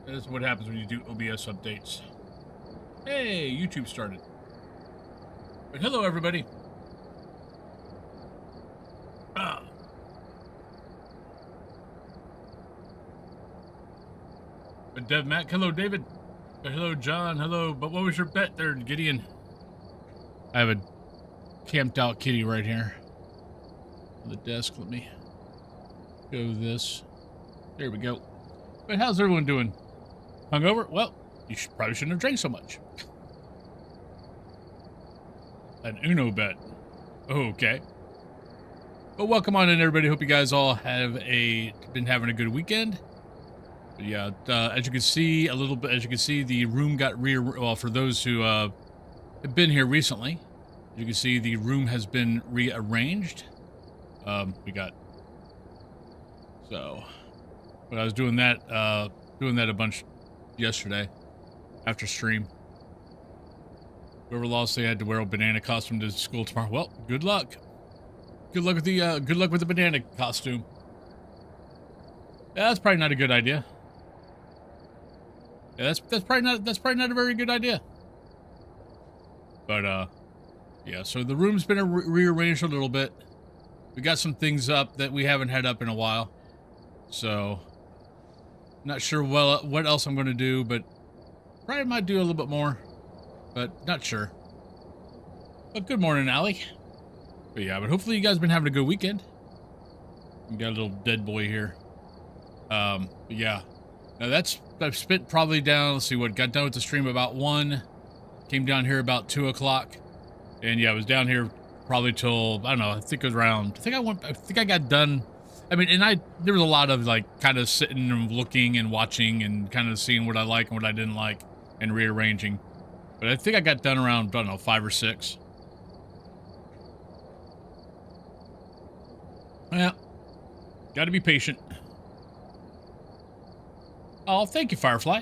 That's what happens when you do OBS updates. Hey, YouTube started. But hello, everybody. But Dev Mac, hello, David. Hello, John. Hello. But what was your bet there, Gideon? I have a camped out kitty right here on the desk. Let me go this. There we go. But how's everyone doing? Hungover? Well, you probably shouldn't have drank so much. An Uno bet. Okay. But welcome on in, everybody. Hope you guys all have been having a good weekend. But yeah, as you can see, the room got well, for those who have been here recently, you can see the room has been rearranged. But I was doing that a bunch yesterday after stream. Whoever lost, they had to wear a banana costume to school tomorrow. Well, good luck. Good luck with the banana costume. Yeah, that's probably not a good idea. Yeah, that's probably not a very good idea. But yeah, so the room's been rearranged a little bit. We got some things up that we haven't had up in a while. So not sure what else I'm going to do, but probably might do a little bit more, but not sure. But good morning, Allie. But yeah, but hopefully you guys have been having a good weekend. We got a little dead boy here. But yeah. Now I've spent probably down, let's see what, got done with the stream about 1, came down here about 2 o'clock, and yeah, I was down here probably till, I don't know, I think I got done. I mean, and there was a lot of like kind of sitting and looking and watching and kind of seeing what I like and what I didn't like and rearranging. But I think I got done around, I don't know, 5 or 6. Yeah, got to be patient. Oh, thank you, Firefly.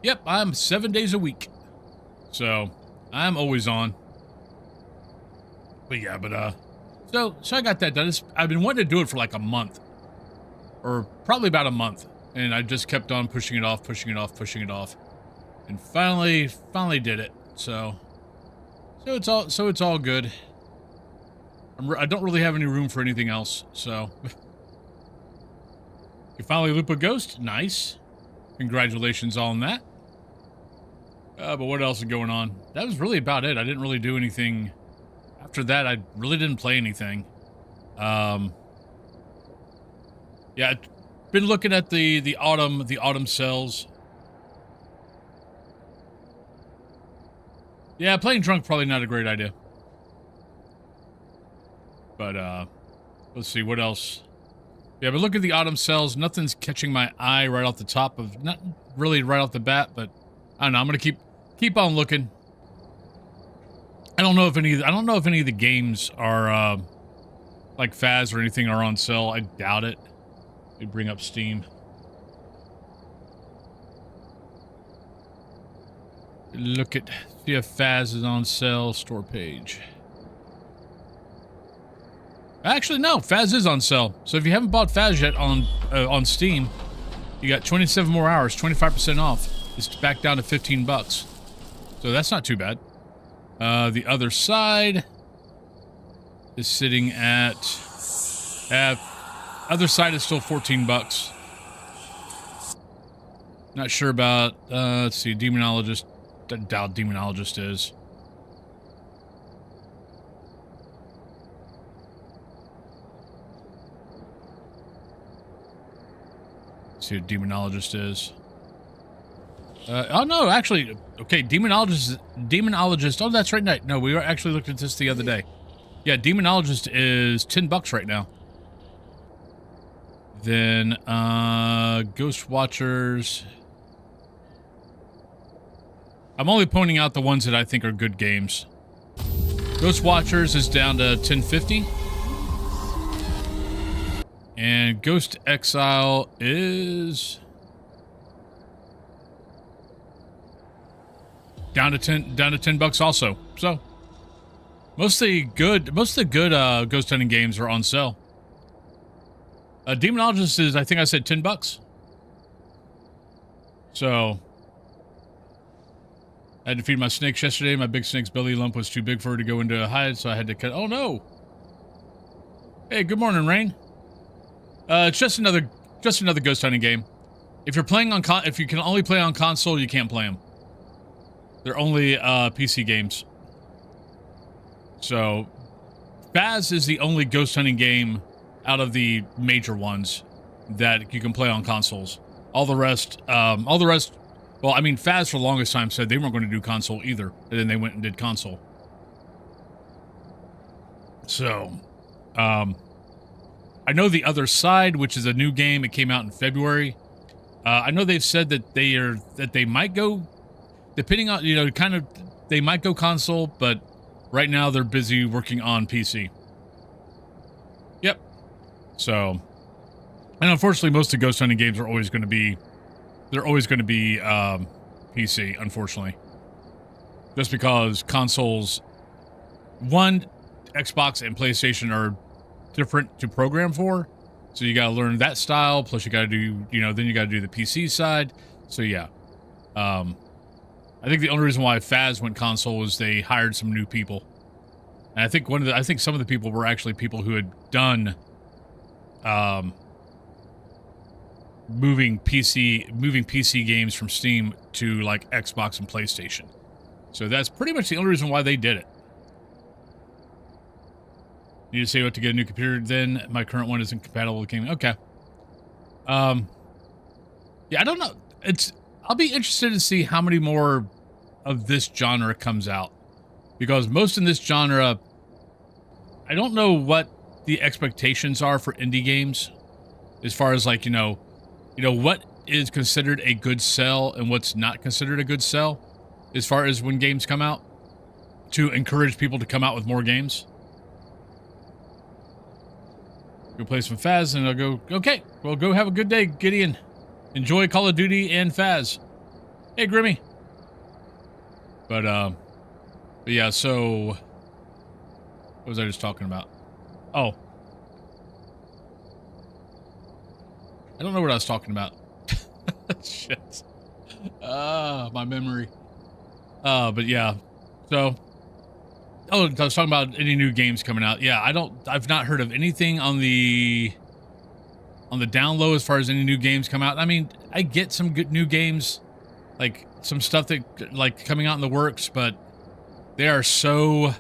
Yep, I'm 7 days a week. So, I'm always on. But yeah, so I got that done. I've been wanting to do it for like a month. Or probably about a month. And I just kept on pushing it off. And finally did it. So it's all good. I don't really have any room for anything else, so. You finally loop a ghost? Nice. Congratulations on that. But what else is going on? That was really about it. I didn't really do anything. After that, I really didn't play anything. Yeah, been looking at the autumn sales. Yeah, playing drunk probably not a great idea. But let's see what else. Yeah, but look at the autumn sales. Nothing's catching my eye right off the top of, not really right off the bat, but I don't know. I'm gonna keep on looking. I don't know if any of the games are like Phas or anything are on sale. I doubt it. They bring up Steam. See if Phas is on sale. Store page. Actually, no. Phas is on sale. So if you haven't bought Phas yet on Steam, you got 27 more hours, 25% off. It's back down to $15. So that's not too bad. The other side is sitting at other side is still $14. Not sure about let's see, Demonologist. I doubt Demonologist is. See what Demonologist is. Oh no, actually, okay, Demonologist. Oh, that's right. No, we actually looked at this the other day. Yeah, Demonologist is $10 right now. Then Ghost Watchers. I'm only pointing out the ones that I think are good games. Ghost Watchers is down to $10.50. And Ghost Exile is down to $10 also. So most of the good ghost hunting games are on sale. Demonologist is, I think I said $10. So I had to feed my snakes yesterday. My big snake's belly lump was too big for her to go into a hide, so I had to cut. Oh no! Hey, good morning, Rain. It's just another ghost hunting game. If you're playing on if you can only play on console, you can't play them. They're only PC games. So, Phaz is the only ghost hunting game out of the major ones that you can play on consoles. All the rest, well, I mean, Phaz for the longest time said they weren't going to do console either, and then they went and did console. So, I know The Other Side, which is a new game. It came out in February. I know they've said that they might go, depending on, they might go console, but right now they're busy working on PC. Yep. So, and unfortunately, most of the ghost hunting games are always going to be, PC, unfortunately. Just because consoles, one, Xbox and PlayStation are different to program for. So you got to learn that style. Plus you got to do, then you got to do the PC side. So yeah. I think the only reason why Phaz went console was they hired some new people. And I think some of the people were actually people who had done, moving PC games from Steam to like Xbox and PlayStation. So that's pretty much the only reason why they did it. Need to say what to get a new computer, then my current one isn't compatible with gaming. Okay. Yeah, I don't know. I'll be interested to see how many more of this genre comes out. Because most in this genre, I don't know what the expectations are for indie games. As far as like, what is considered a good sell and what's not considered a good sell. As far as when games come out. To encourage people to come out with more games. Go play some Phaz, and I'll go, okay, well, go have a good day, Gideon. Enjoy Call of Duty and Phaz. Hey, Grimmy. But yeah, so, what was I just talking about? Oh. I don't know what I was talking about. Shit. My memory. But yeah, so, oh, I was talking about any new games coming out. Yeah, I've not heard of anything on the down low as far as any new games come out. I mean, I get some good new games, like some stuff that like coming out in the works, but they are so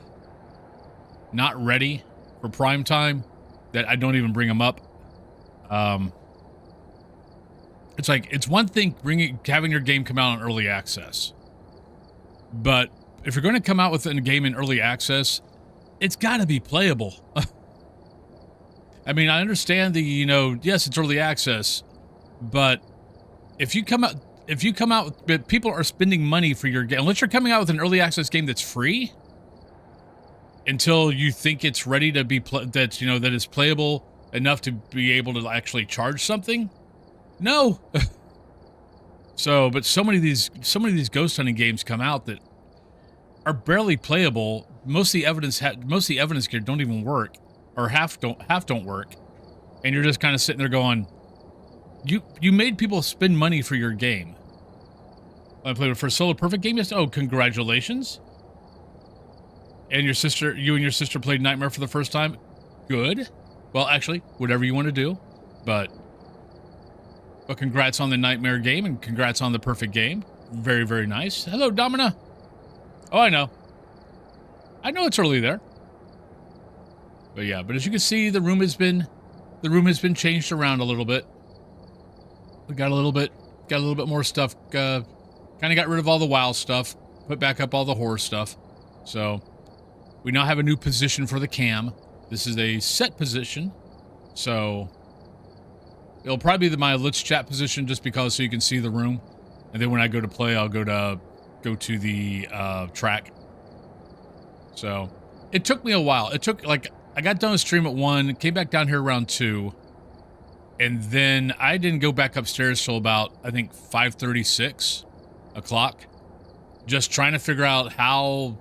not ready for prime time that I don't even bring them up. It's like, it's one thing having your game come out on early access, but if you're going to come out with a game in early access, it's got to be playable. I mean, I understand yes, it's early access, but if you come out, people are spending money for your game. Unless you're coming out with an early access game that's free, until you think it's ready to be that is playable enough to be able to actually charge something. No. So, but so many of these ghost hunting games come out that are barely playable. Most of the evidence here don't even work, or half don't work, and you're just kind of sitting there going, you made people spend money for your game. I played it for a Solo Perfect game yesterday. Oh, congratulations! And you and your sister played Nightmare for the first time. Good. Well, actually, whatever you want to do, but congrats on the Nightmare game and congrats on the Perfect game. Very, very nice. Hello, Domina. Oh, I know it's early there. But yeah, but as you can see, the room has been changed around a little bit. We got a little bit more stuff. Kind of got rid of all the WoW stuff, put back up all the horror stuff. So we now have a new position for the cam. This is a set position, so it'll probably be my Let's Chat position, just because so you can see the room. And then when I go to play, I'll go to the track. So it took me a while. It took, like, I got done with stream at 1, came back down here around 2, and then I didn't go back upstairs till about, I think, 5:36 o'clock, just trying to figure out how,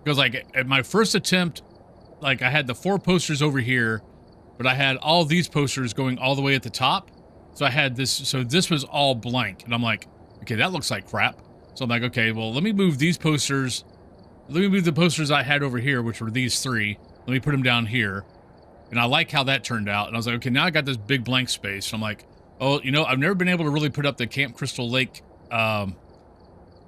because like at my first attempt, like I had the 4 posters over here, but I had all these posters going all the way at the top. So I had this, so this was all blank, and I'm like, okay, that looks like crap. So I'm like, okay, well, let me move these posters. Let me move the posters I had over here, which were these 3. Let me put them down here. And I like how that turned out. And I was like, okay, now I got this big blank space. So I'm like, oh, you know, I've never been able to really put up the Camp Crystal Lake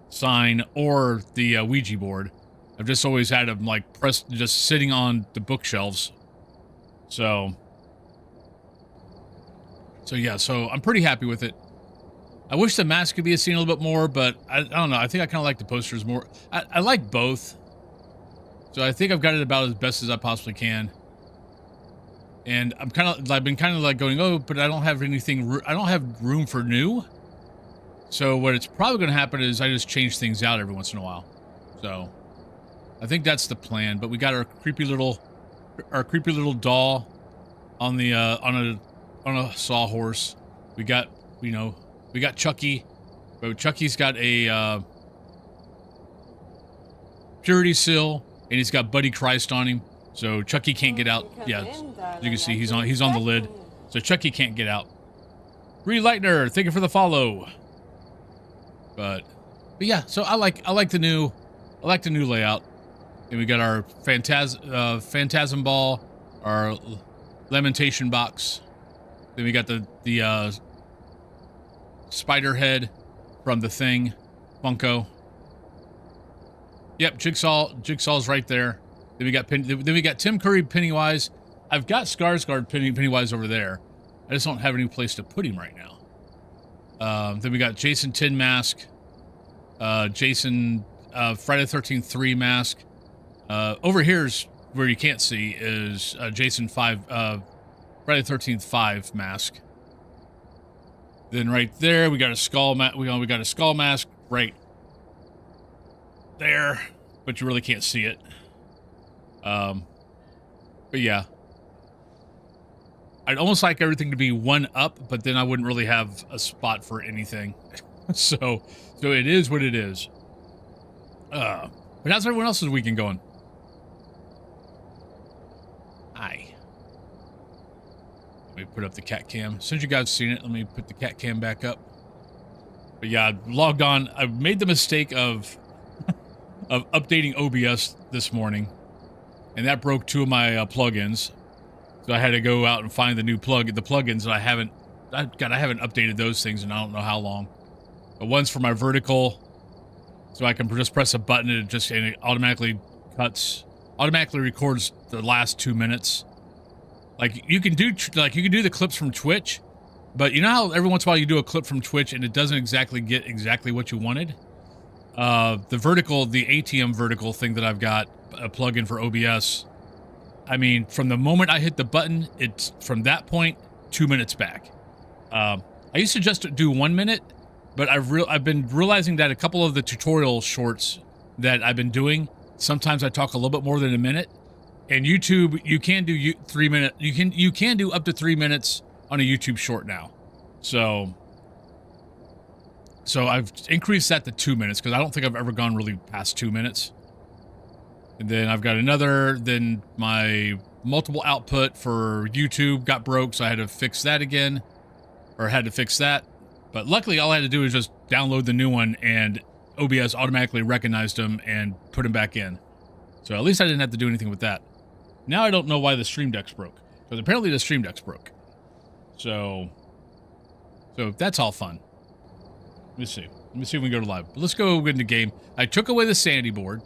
sign or the Ouija board. I've just always had them like pressed, just sitting on the bookshelves. So yeah, so I'm pretty happy with it. I wish the mask could be seen a little bit more, but I don't know. I think I kind of like the posters more. I like both. So I think I've got it about as best as I possibly can. And I've been kind of like going, oh, but I don't have anything, I don't have room for new. So what it's probably going to happen is I just change things out every once in a while. So I think that's the plan. But we got our creepy little doll on the on a sawhorse. We got, you know, we got Chucky. But Chucky's got a purity seal, and he's got Buddy Christ on him. So Chucky can't get out. Yeah, as you can see, he's on the lid. So Chucky can't get out. Relighter, thank you for the follow. But yeah, so I like the new layout. And we got our phantasm ball, our lamentation box. Then we got the spider head from the Thing, Funko. Yep, Jigsaw's right there. Then we got Tim Curry Pennywise. I've got Skarsgård Pennywise over there. I just don't have any place to put him right now. Then we got Jason 10 mask. Jason Friday the 13th 3 mask. Over here's where you can't see is Jason 5 Friday the 13th 5 mask. Then right there we got a skull we got a skull mask right there, but you really can't see it. But yeah, I'd almost like everything to be one up, but then I wouldn't really have a spot for anything. so it is what it is. But how's everyone else's weekend going? Hi. Let me put up the cat cam. Since you guys seen it, let me put the cat cam back up. But yeah, I logged on. I made the mistake of updating OBS this morning, and that broke 2 of my plugins. So I had to go out and find the new plugins that I haven't updated those things in I don't know how long. But one's for my vertical, so I can just press a button and it automatically records the last 2 minutes. Like you can do the clips from Twitch, but you know how every once in a while you do a clip from Twitch and it doesn't exactly get exactly what you wanted? The ATM vertical thing that I've got, a plugin for OBS. I mean, from the moment I hit the button, it's from that point 2 minutes back. I used to just do 1 minute, but I've been realizing that a couple of the tutorial shorts that I've been doing, sometimes I talk a little bit more than a minute. And YouTube, you can do 3 minute. You can do up to 3 minutes on a YouTube short now. So I've increased that to 2 minutes because I don't think I've ever gone really past 2 minutes. And then I've got then my multiple output for YouTube got broke, so I had to fix that again. But luckily all I had to do was just download the new one and OBS automatically recognized them and put them back in. So at least I didn't have to do anything with that. Now I don't know why the Stream Deck's broke. Because apparently the Stream Deck's broke. So that's all fun. Let me see if we can go to live. Let's go into game. I took away the sanity board.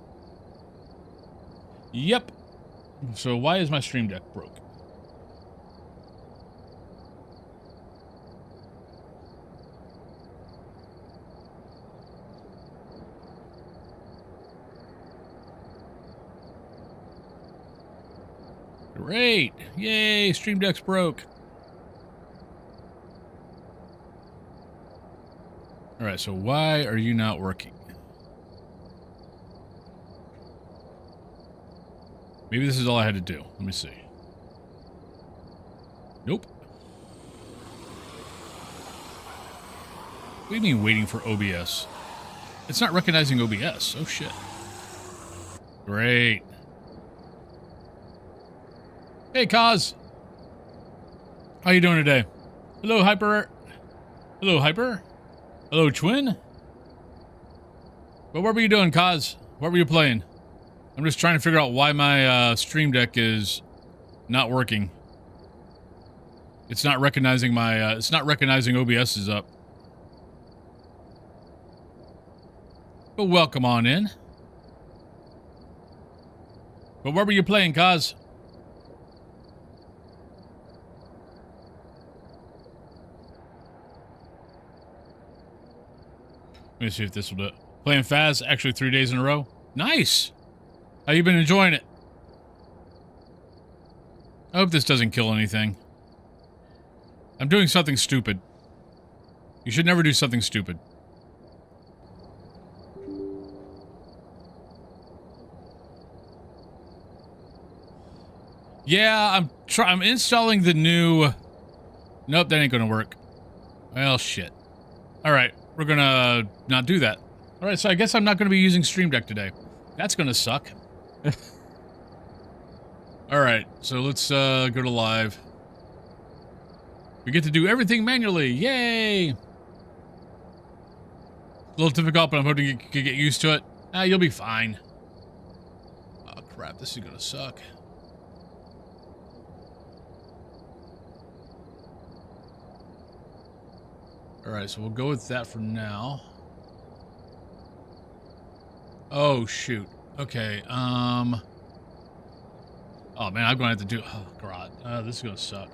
Yep. So why is my Stream Deck broke? Great. Yay, Stream Deck's broke. All right, so why are you not working? Maybe this is all I had to do. Let me see. Nope. What do you mean waiting for OBS? It's not recognizing OBS. Oh, shit. Great. Hey, Kaz. How you doing today? Hello, Hyper. Hello, Hyper. Hello, Twin. But what were you doing, Kaz? What were you playing? I'm just trying to figure out why my Stream Deck is not working. It's not recognizing my, it's not recognizing OBS is up. But welcome on in. But what were you playing, Kaz? Let me see if this will do it. Playing Phas, actually 3 days in a row. Nice! How you been enjoying it? I hope this doesn't kill anything. I'm doing something stupid. You should never do something stupid. Yeah, I'm installing the new... Nope, that ain't gonna work. Well, shit. Alright, we're gonna not do that. Alright, so I guess I'm not gonna be using Stream Deck today. That's gonna suck. Alright, so let's go to live. We get to do everything manually. Yay! A little difficult, but I'm hoping you can get used to it. Ah, you'll be fine. Oh, crap. This is gonna suck. Alright, so we'll go with that for now. Oh, shoot. Okay, oh, man, I'm gonna have to do... Oh, God. This is gonna suck.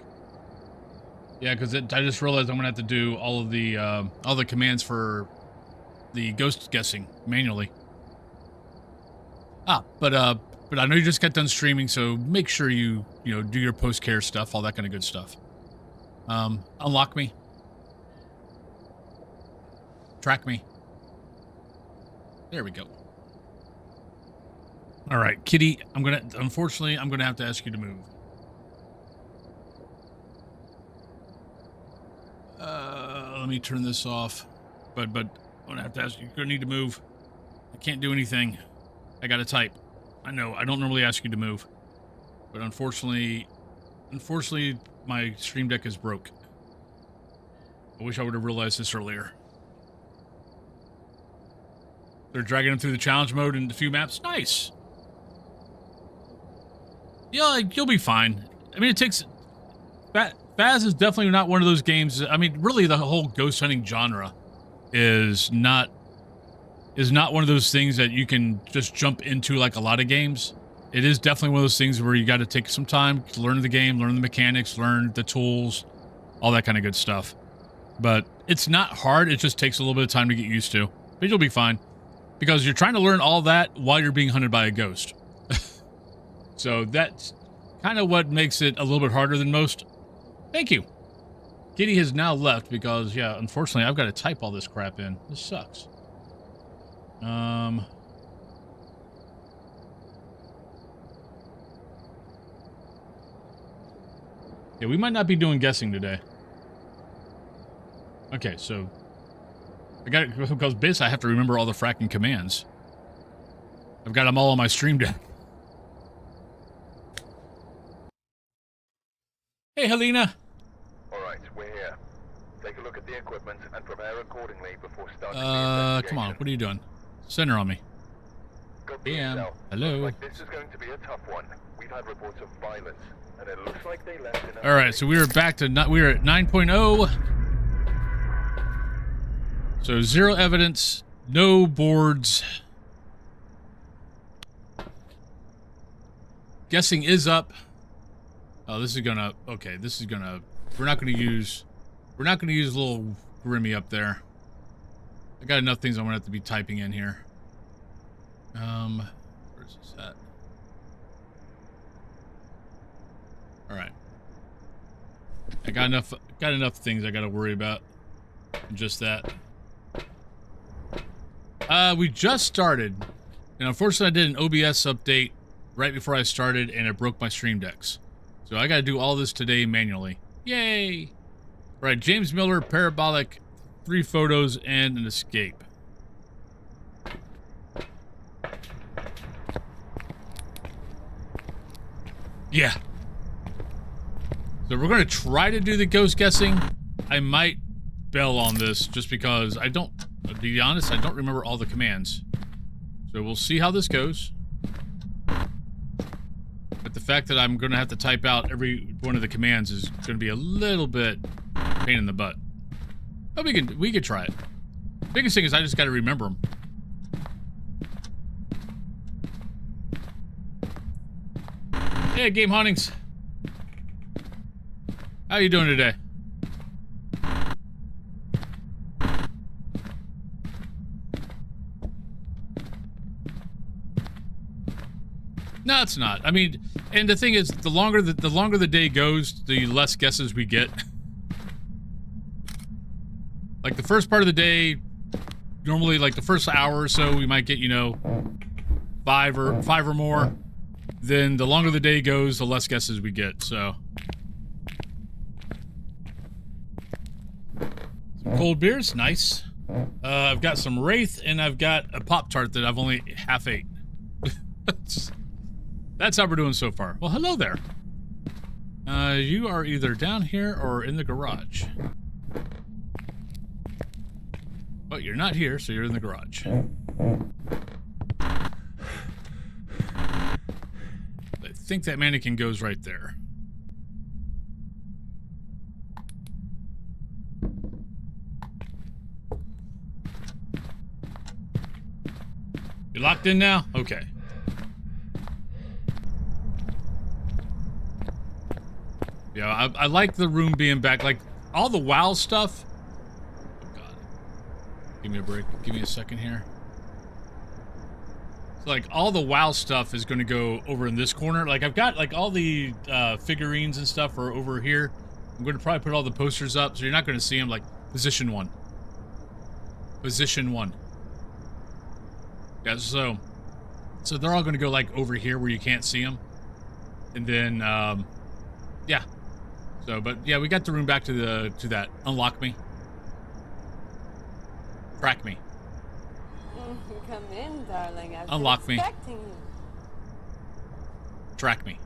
Yeah, because I just realized I'm gonna have to do all the commands for the ghost guessing manually. But I know you just got done streaming, so make sure you do your post-care stuff, all that kind of good stuff. Unlock me. Track me. There we go. All right, Kitty, unfortunately, I'm gonna have to ask you to move. Let me turn this off. But I'm gonna have to ask you. You're gonna need to move. I can't do anything. I gotta type. I know. I don't normally ask you to move, but unfortunately, my Stream Deck is broke. I wish I would have realized this earlier. They're dragging him through the challenge mode in a few maps. Nice. Yeah, you'll be fine. I mean, it takes... Phas is definitely not one of those games... I mean, really, the whole ghost hunting genre is not one of those things that you can just jump into like a lot of games. It is definitely one of those things where you got to take some time to learn the game, learn the mechanics, learn the tools, all that kind of good stuff. But it's not hard. It just takes a little bit of time to get used to. But you'll be fine. Because you're trying to learn all that while you're being hunted by a ghost. So that's kind of what makes it a little bit harder than most. Thank you. Kitty has now left because, yeah, unfortunately, I've got to type all this crap in. This sucks. Yeah, we might not be doing guessing today. Okay, so... I got it because basically I have to remember all the fracking commands. I've got them all on my Stream Deck. Hey, Helena. Alright, we're here. Take a look at the equipment and prepare accordingly before starting the investigation. Come on, what are you doing? Send her on me. Damn. Hello. Looks like this is going to be a tough one. We've had reports of violence, and it looks like they left in a... Alright, so we are back to... we are at 9.0. So, 0 evidence, no boards. Guessing is up. Oh, this is gonna... Okay, this is gonna... We're not gonna use little Grimmy up there. I got enough things I'm gonna have to be typing in here. Where's this at? Alright. I got enough things I gotta worry about. Just that. We just started, and unfortunately I did an OBS update right before I started, and it broke my Stream Decks. So I gotta do all this today manually. Yay! Right, James Miller, parabolic, 3 photos, and an escape. Yeah. So we're gonna try to do the ghost guessing. I might bail on this just because I don't... To be honest, I don't remember all the commands. So we'll see how this goes. But the fact that I'm going to have to type out every one of the commands is going to be a little bit pain in the butt. But we could try it. Biggest thing is I just got to remember them. Hey, Game Hauntings. How you doing today? No, it's not. I mean, and the thing is, the longer the day goes, the less guesses we get. Like the first part of the day, normally like the first hour or so, we might get, you know, five or more. Then the longer the day goes, the less guesses we get. So some cold beers, nice. I've got some Wraith and I've got a Pop-Tart that I've only half ate. That's how we're doing so far. Well, hello there. You are either down here or in the garage. But you're not here, so you're in the garage. I think that mannequin goes right there. You locked in now? Okay. Yeah, I like the room being back. Like, all the WoW stuff. Oh, God. Give me a break. Give me a second here. So, like, all the WoW stuff is going to go over in this corner. Like, I've got, like, all the figurines and stuff are over here. I'm going to probably put all the posters up, so you're not going to see them. Like, position 1. Position 1. Yeah, so they're all going to go, like, over here where you can't see them. And then, yeah. So, but yeah, we got the room back to that. Unlock me. Track me. Come in, darling. I've Unlock been me. expecting you. Track me.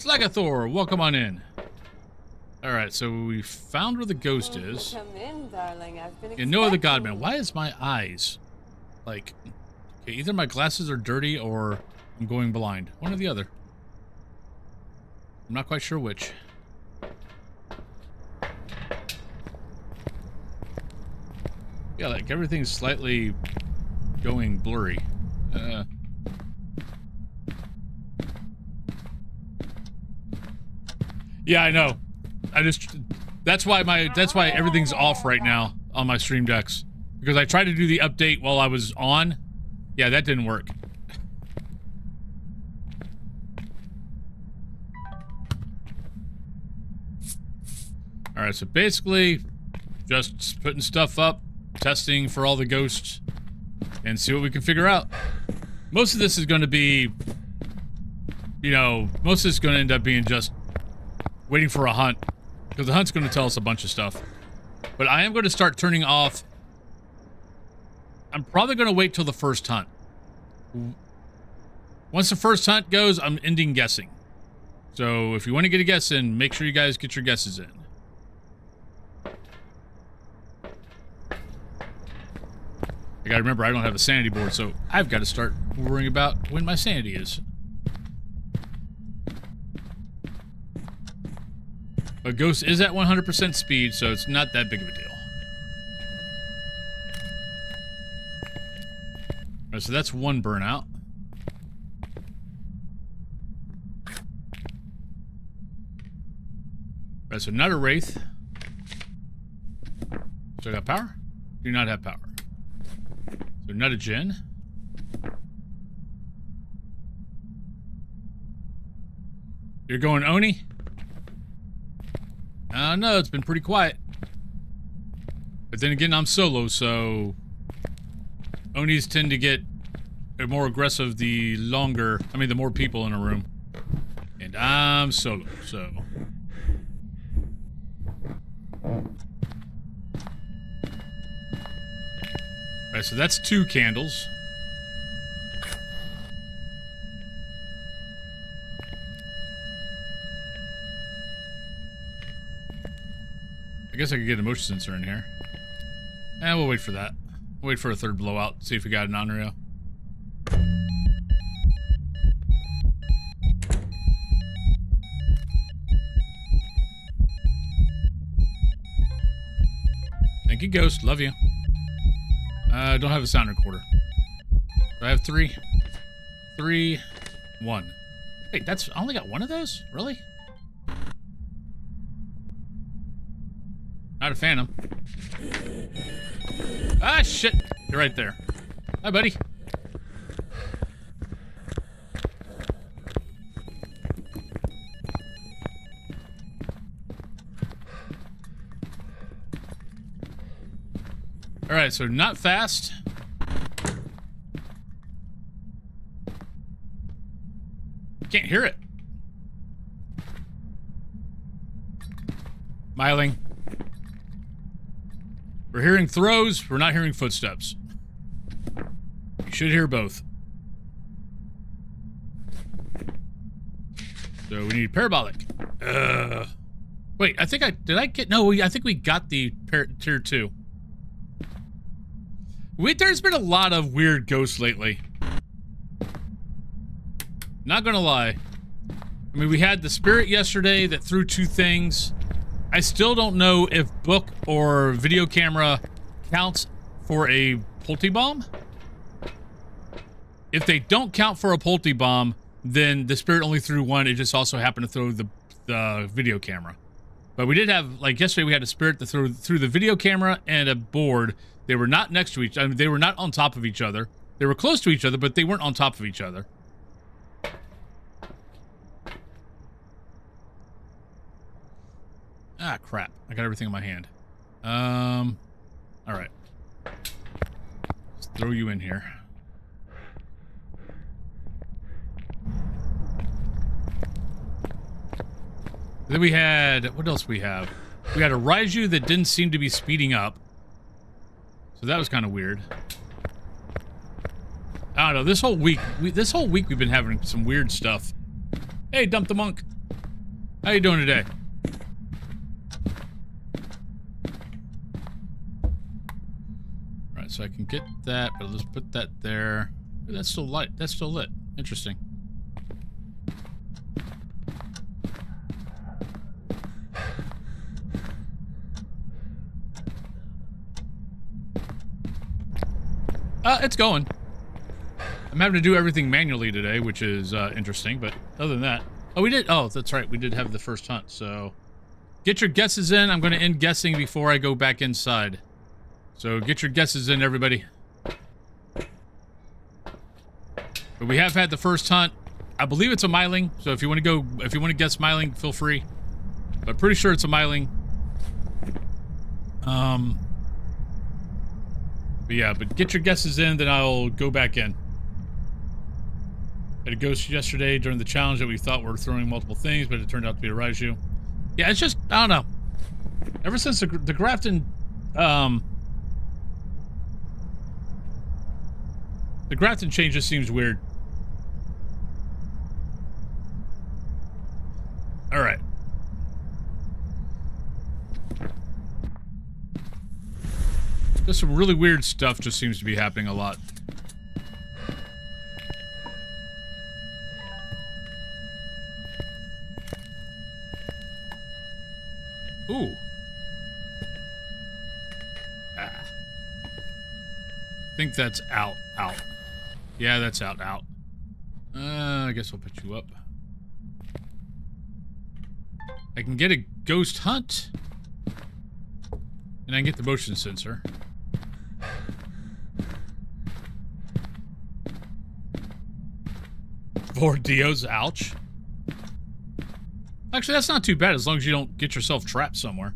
Slagathor, welcome on in. Alright, so we found where the ghost is. Come in, darling. I've been And no other expecting godman. you. Why is my eyes like... Okay, either my glasses are dirty or I'm going blind. One or the other. I'm not quite sure which. Yeah, like everything's slightly going blurry. Yeah, I know. That's why everything's off right now on my stream decks. Because I tried to do the update while I was on. Yeah, that didn't work. Alright, so basically, just putting stuff up, testing for all the ghosts, and see what we can figure out. Most of this is going to be, you know, most of this is going to end up being just waiting for a hunt. Because the hunt's going to tell us a bunch of stuff. But I am going to start turning off... I'm probably going to wait till the first hunt. Once the first hunt goes, I'm ending guessing. So if you want to get a guess in, make sure you guys get your guesses in. I gotta remember, I don't have a sanity board, so I've got to start worrying about when my sanity is. But Ghost is at 100% speed, so it's not that big of a deal. Alright, so that's one burnout. Alright, so not a Wraith. So I got power? Do not have power. So not a Jinn. You're going Oni? No, it's been pretty quiet. But then again, I'm solo, so... Onis tend to get more aggressive the more people in a room. And I'm solo, so... Alright, so that's 2 candles. I guess I could get a motion sensor in here. And we'll wait for that. We'll wait for a third blowout, see if we got an on-rail. Thank you, Ghost. Love you. Don't have a sound recorder. Do I have 3? 3, 1. Wait, I only got one of those? Really? Not a phantom. Ah, shit. You're right there. Hi, buddy. Alright, so not fast. Can't hear it. Myling. We're hearing throws, we're not hearing footsteps. You should hear both. So we need parabolic. Wait, I think I think we got the tier 2. Wait, there's been a lot of weird ghosts lately. Not gonna lie. I mean, we had the spirit yesterday that threw 2 things. I still don't know if book or video camera counts for a Pulte bomb. If they don't count for a Pulte bomb, then the spirit only threw 1. It just also happened to throw the video camera. But we did have, like yesterday, we had a spirit that threw the video camera and a board. They were not next to each other. I mean, they were not on top of each other. They were close to each other, but they weren't on top of each other. Ah, crap. I got everything in my hand. Alright. Let's throw you in here. Then we had... What else we have? We had a Raiju that didn't seem to be speeding up. So that was kind of weird. I don't know. This whole week we've been having some weird stuff. Hey, Dump the Monk. How you doing today? Alright, so I can get that, but let's put that there. Ooh, that's still light. That's still lit. Interesting. It's going. I'm having to do everything manually today, which is interesting, but other than that... Oh, we did... Oh, that's right. We did have the first hunt, so... Get your guesses in. I'm going to end guessing before I go back inside. So get your guesses in, everybody. But we have had the first hunt. I believe it's a Myling, so if you want to guess Myling, feel free. But pretty sure it's a Myling. But yeah, but get your guesses in, then I'll go back in. Had a ghost yesterday during the challenge that we thought were throwing multiple things, but it turned out to be a Raiju. Yeah, it's just, I don't know. Ever since the Grafton, the Grafton change just seems weird. Alright. Just some really weird stuff just seems to be happening a lot. Ooh. Ah. I think that's out. Yeah, that's out. I guess I'll put you up. I can get a ghost hunt. And I can get the motion sensor. Four Dios, ouch. Actually, that's not too bad as long as you don't get yourself trapped somewhere.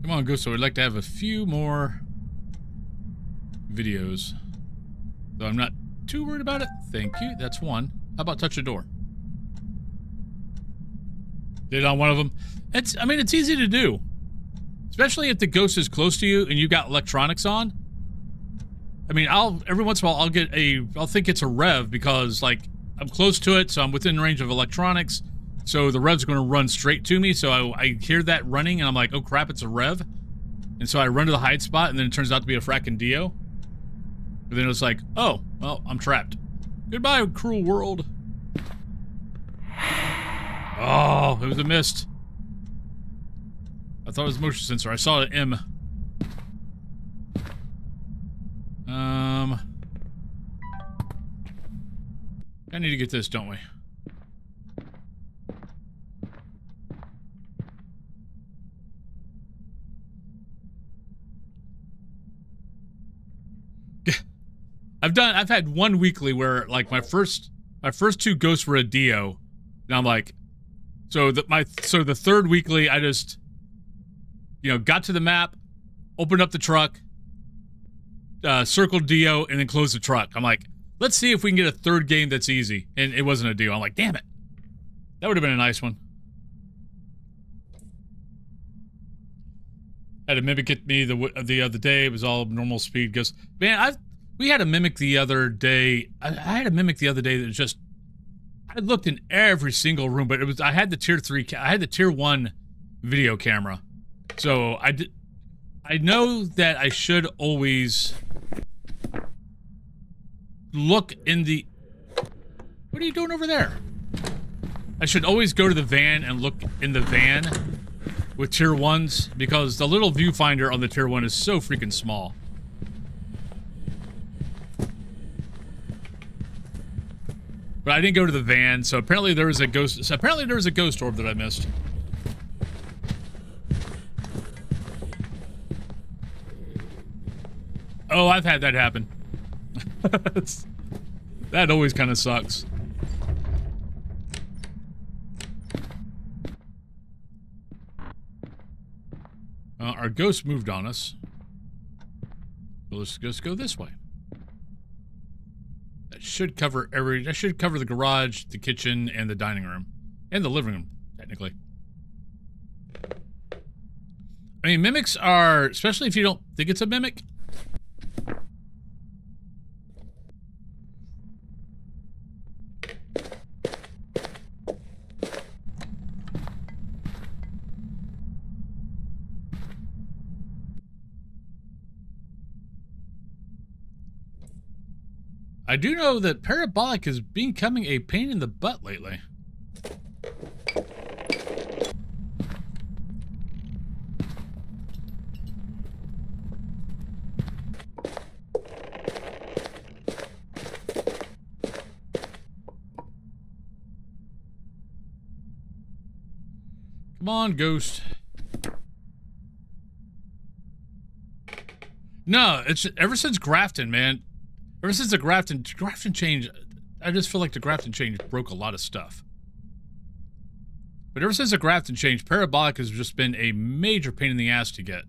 Come on, Ghost. So I'd like to have a few more videos. Though I'm not too worried about it. Thank you. That's one. How about touch a door? Did on one of them. I mean, it's easy to do. Especially if the ghost is close to you and you got electronics on. I mean, every once in a while I'll think it's a rev because like I'm close to it, so I'm within range of electronics. So the rev's going to run straight to me. So I hear that running and I'm like, oh crap, it's a rev. And so I run to the hide spot and then it turns out to be a fracking Dio. But then it's like, oh, well, I'm trapped. Goodbye, cruel world. Oh, it was a mist. I thought it was a motion sensor. I saw an M. I need to get this, don't we? I've had one weekly where like my first two ghosts were a Dio. And I'm like, so the third weekly I just, you know, got to the map, opened up the truck, circled Dio, and then closed the truck. I'm like, let's see if we can get a third game that's easy. And it wasn't a Dio. I'm like, damn it. That would have been a nice one. Had a mimic at me the other day. It was all normal speed. Goes, man, we had a mimic the other day. I had a mimic the other day that was just, I looked in every single room, but I had the tier 3, I had the tier 1 video camera. So I know that I should always look in the, what are you doing over there? I should always go to the van and look in the van with tier 1s because the little viewfinder on the tier 1 is so freaking small. But I didn't go to the van, so apparently there was a ghost. So apparently there was a ghost orb that I missed. Oh, I've had that happen. That always kind of sucks. Our ghost moved on us. So let's just go this way. That should cover the garage, the kitchen, and the dining room. And the living room, technically. I mean, mimics are, especially if you don't think it's a mimic. I do know that parabolic is becoming a pain in the butt lately. Come on, ghost. No, it's ever since Grafton, man. Ever since the Grafton change, I just feel like the Grafton change broke a lot of stuff. But ever since the Grafton change, parabolic has just been a major pain in the ass to get.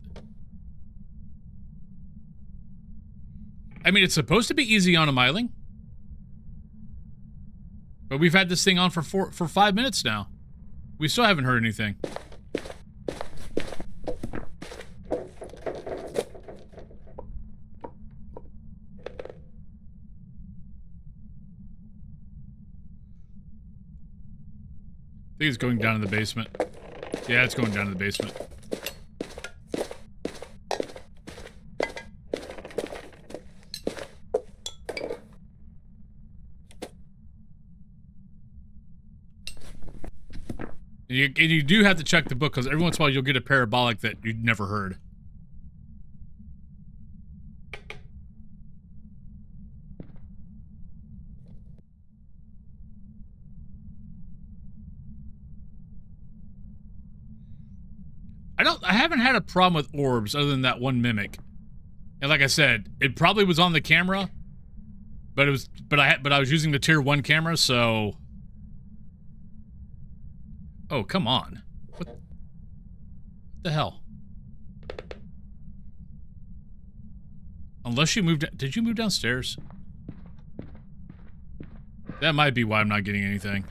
I mean, it's supposed to be easy on a Myling. But we've had this thing on for 5 minutes now. We still haven't heard anything. I think it's going down in the basement. Yeah, it's going down in the basement. And you do have to check the book because every once in a while you'll get a parabolic that you'd never heard. I haven't had a problem with orbs other than that one mimic. And like I said, it probably was on the camera, but I was using the tier 1 camera, so. Oh, come on. What the hell? Unless you moved, did you move downstairs? That might be why I'm not getting anything.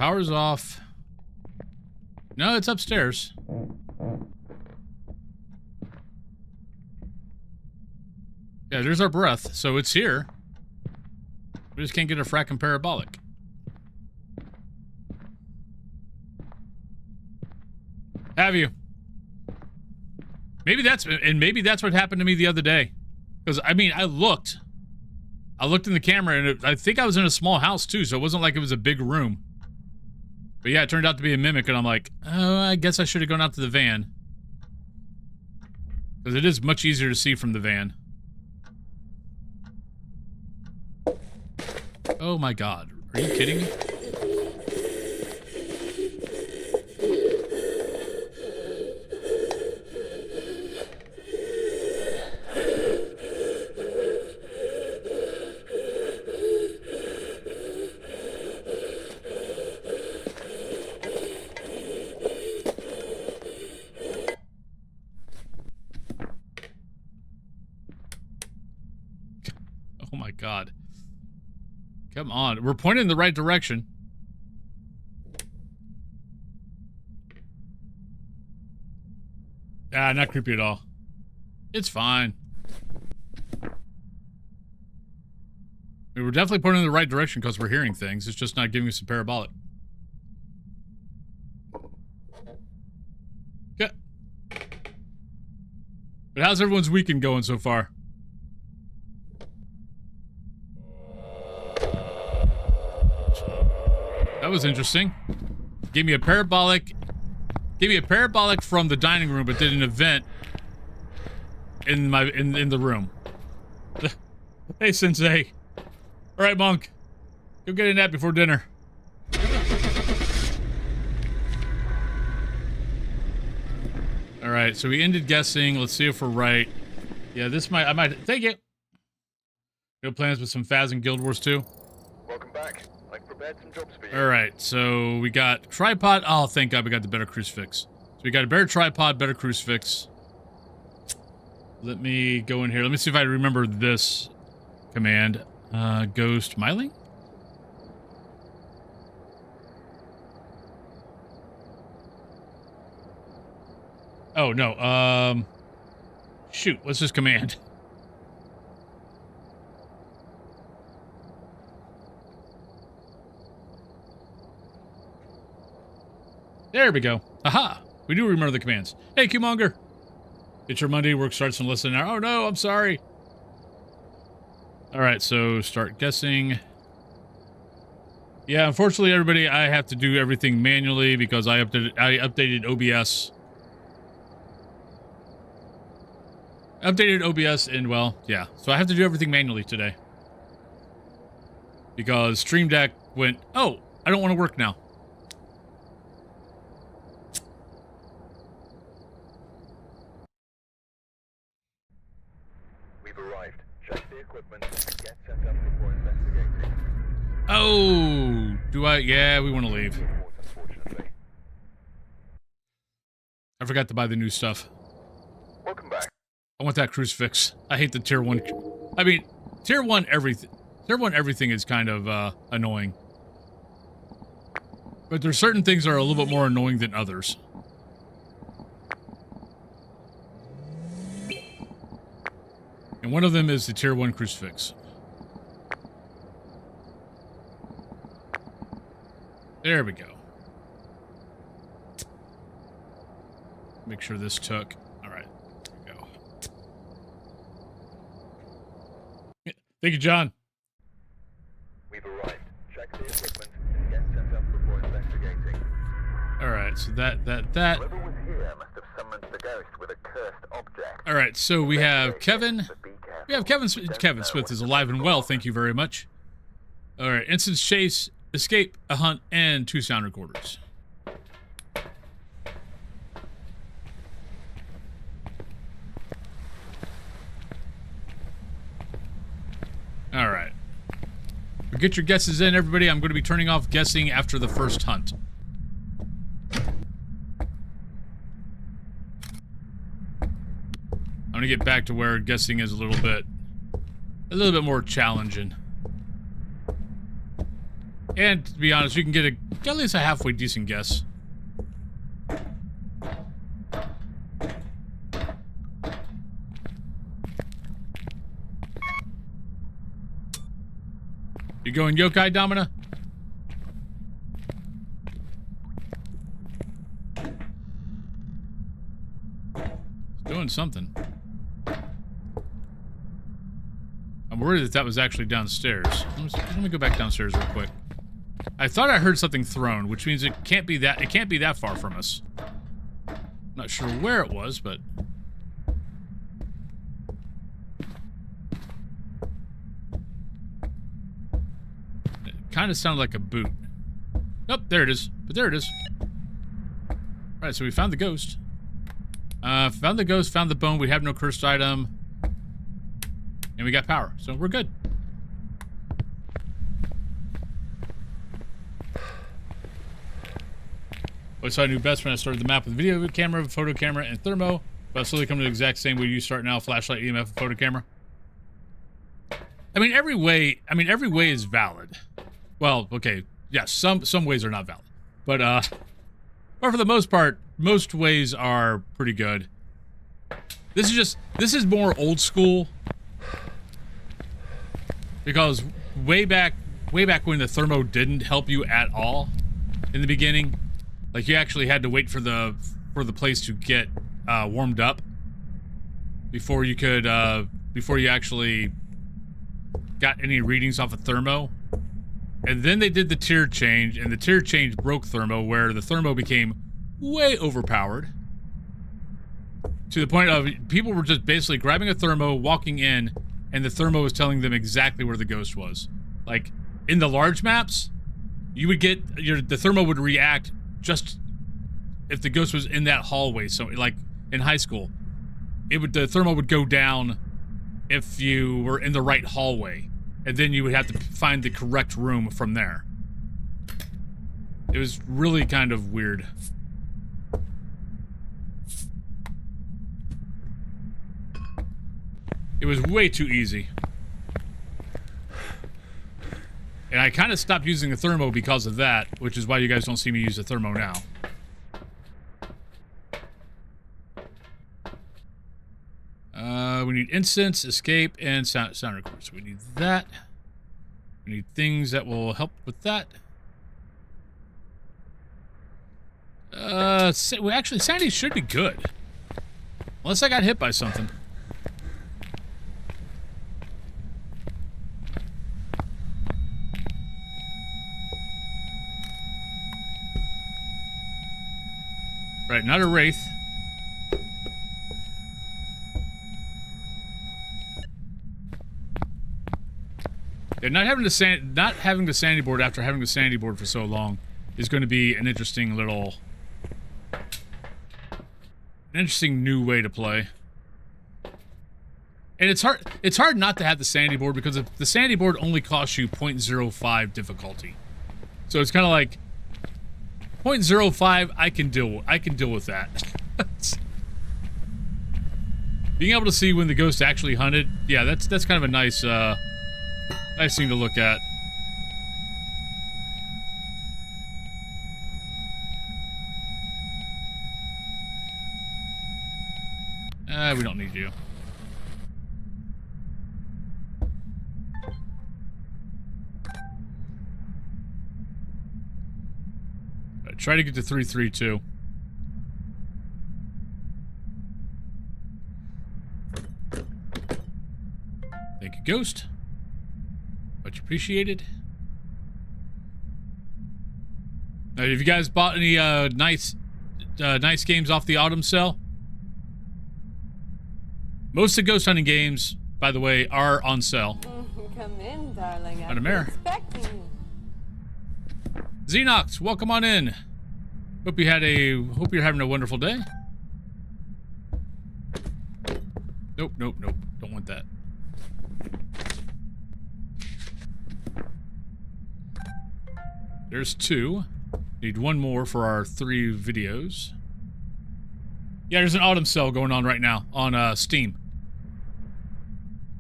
power's off. No, it's upstairs. Yeah, there's our breath, so it's here. We just can't get a fracking parabolic. Have you? Maybe that's what happened to me the other day. Because, I mean, I looked in the camera, and I think I was in a small house, too, so it wasn't like it was a big room. But yeah, it turned out to be a mimic, and I'm like, oh, I guess I should have gone out to the van. Because it is much easier to see from the van. Oh my god. Are you kidding me? Oh my god. Come on. We're pointing in the right direction. Ah, not creepy at all. It's fine. We were definitely pointing in the right direction because we're hearing things. It's just not giving us a parabolic. Okay. But how's everyone's weekend going so far? That was interesting. Gave me a parabolic from the dining room, but did an event in the room. Hey, Sensei. All right, Monk. Go get a nap before dinner. All right, so we ended guessing. Let's see if we're right. Yeah, I might take it. No plans with some Phas and Guild Wars 2. Welcome back. I've prepared some jobs for you. All right, so we got tripod. Oh, thank God we got the better crucifix. So we got a better tripod, better crucifix. Let me go in here. Let me see if I remember this command. Ghost Myling? Oh, no. Shoot, what's this command? There we go. Aha! We do remember the commands. Hey, Qmonger! It's your Monday, work starts in less than an hour. Oh no, I'm sorry. Alright, so start guessing. Yeah, unfortunately, everybody, I have to do everything manually because I updated OBS. Updated OBS and, well, yeah. So I have to do everything manually today. Because Stream Deck went, oh, I don't want to work now. We've arrived. Check the equipment and get set up before investigating. Oh, do I? Yeah, we want to leave. Unfortunately. I forgot to buy the new stuff. Welcome back. I want that crucifix. I hate the tier 1. I mean, tier 1 everything. Tier 1 everything is kind of annoying. But there's certain things that are a little bit more annoying than others. And one of them is the tier 1 crucifix. There we go. Make sure this took. Alright, there we go. Thank you, John. We've arrived. Check the equipment and get set up before investigating. Alright, so that. Whoever was here must have summoned the ghost with a cursed object. Alright, so we have Kevin. We have Kevin Smith is alive and well, thank you very much. Alright, instance chase, escape, a hunt, and 2 sound recorders. Alright. Get your guesses in, everybody. I'm going to be turning off guessing after the first hunt. I'm going to get back to where guessing is a little bit more challenging. And to be honest, you can get at least a halfway decent guess. You going yokai, Domina? It's doing something. I'm worried that was actually downstairs. Let me go back downstairs real quick. I thought I heard something thrown, which means it can't be that far from us. Not sure where it was, but it kind of sounded like a boot. Nope, there it is. But there it is. Alright, so we found the ghost. Found the ghost, found the bone. We have no cursed item. And we got power, so we're good. I saw I knew best when I started the map with video camera, photo camera, and thermo. But I'll slowly come to the exact same way you start now: flashlight, EMF, and photo camera. I mean, every way is valid. Well, okay, yes, some ways are not valid, but for the most part, most ways are pretty good. This is more old school. Because way back when the thermo didn't help you at all in the beginning, like you actually had to wait for the place to get warmed up before you could before you actually got any readings off of thermo. And then they did the tier change, and the tier change broke thermo, where the thermo became way overpowered to the point of people were just basically grabbing a thermo, walking in, and the thermo was telling them exactly where the ghost was. Like, in the large maps, you would get... the thermo would react just if the ghost was in that hallway. So, like, in high school, the thermo would go down if you were in the right hallway. And then you would have to find the correct room from there. It was really kind of weird. It was way too easy. And I kind of stopped using the thermo because of that, which is why you guys don't see me use the thermo now. We need incense, escape, and sound record. So we need that. We need things that will help with that. Well, actually, sanity should be good. Unless I got hit by something. Right, not a wraith. Yeah, not having the sandy board after having the sandy board for so long is going to be an interesting new way to play. And it's hard not to have the sandy board because the sandy board only costs you 0.05 difficulty. So it's kind of like 0.05, I can deal with that. Being able to see when the ghost actually hunted, yeah, that's kind of a nice nice thing to look at. We don't need you. Try to get to 332. Thank you, Ghost. Much appreciated. Now, have you guys bought any nice games off the autumn sale? Most of the ghost hunting games, by the way, are on sale. Come in, darling. I've Madam been Mayor. expecting you. Xenox, welcome on in. Hope you're having a wonderful day. Nope. Don't want that. There's 2. Need 1 more for our 3 videos. Yeah, there's an autumn sale going on right now on Steam.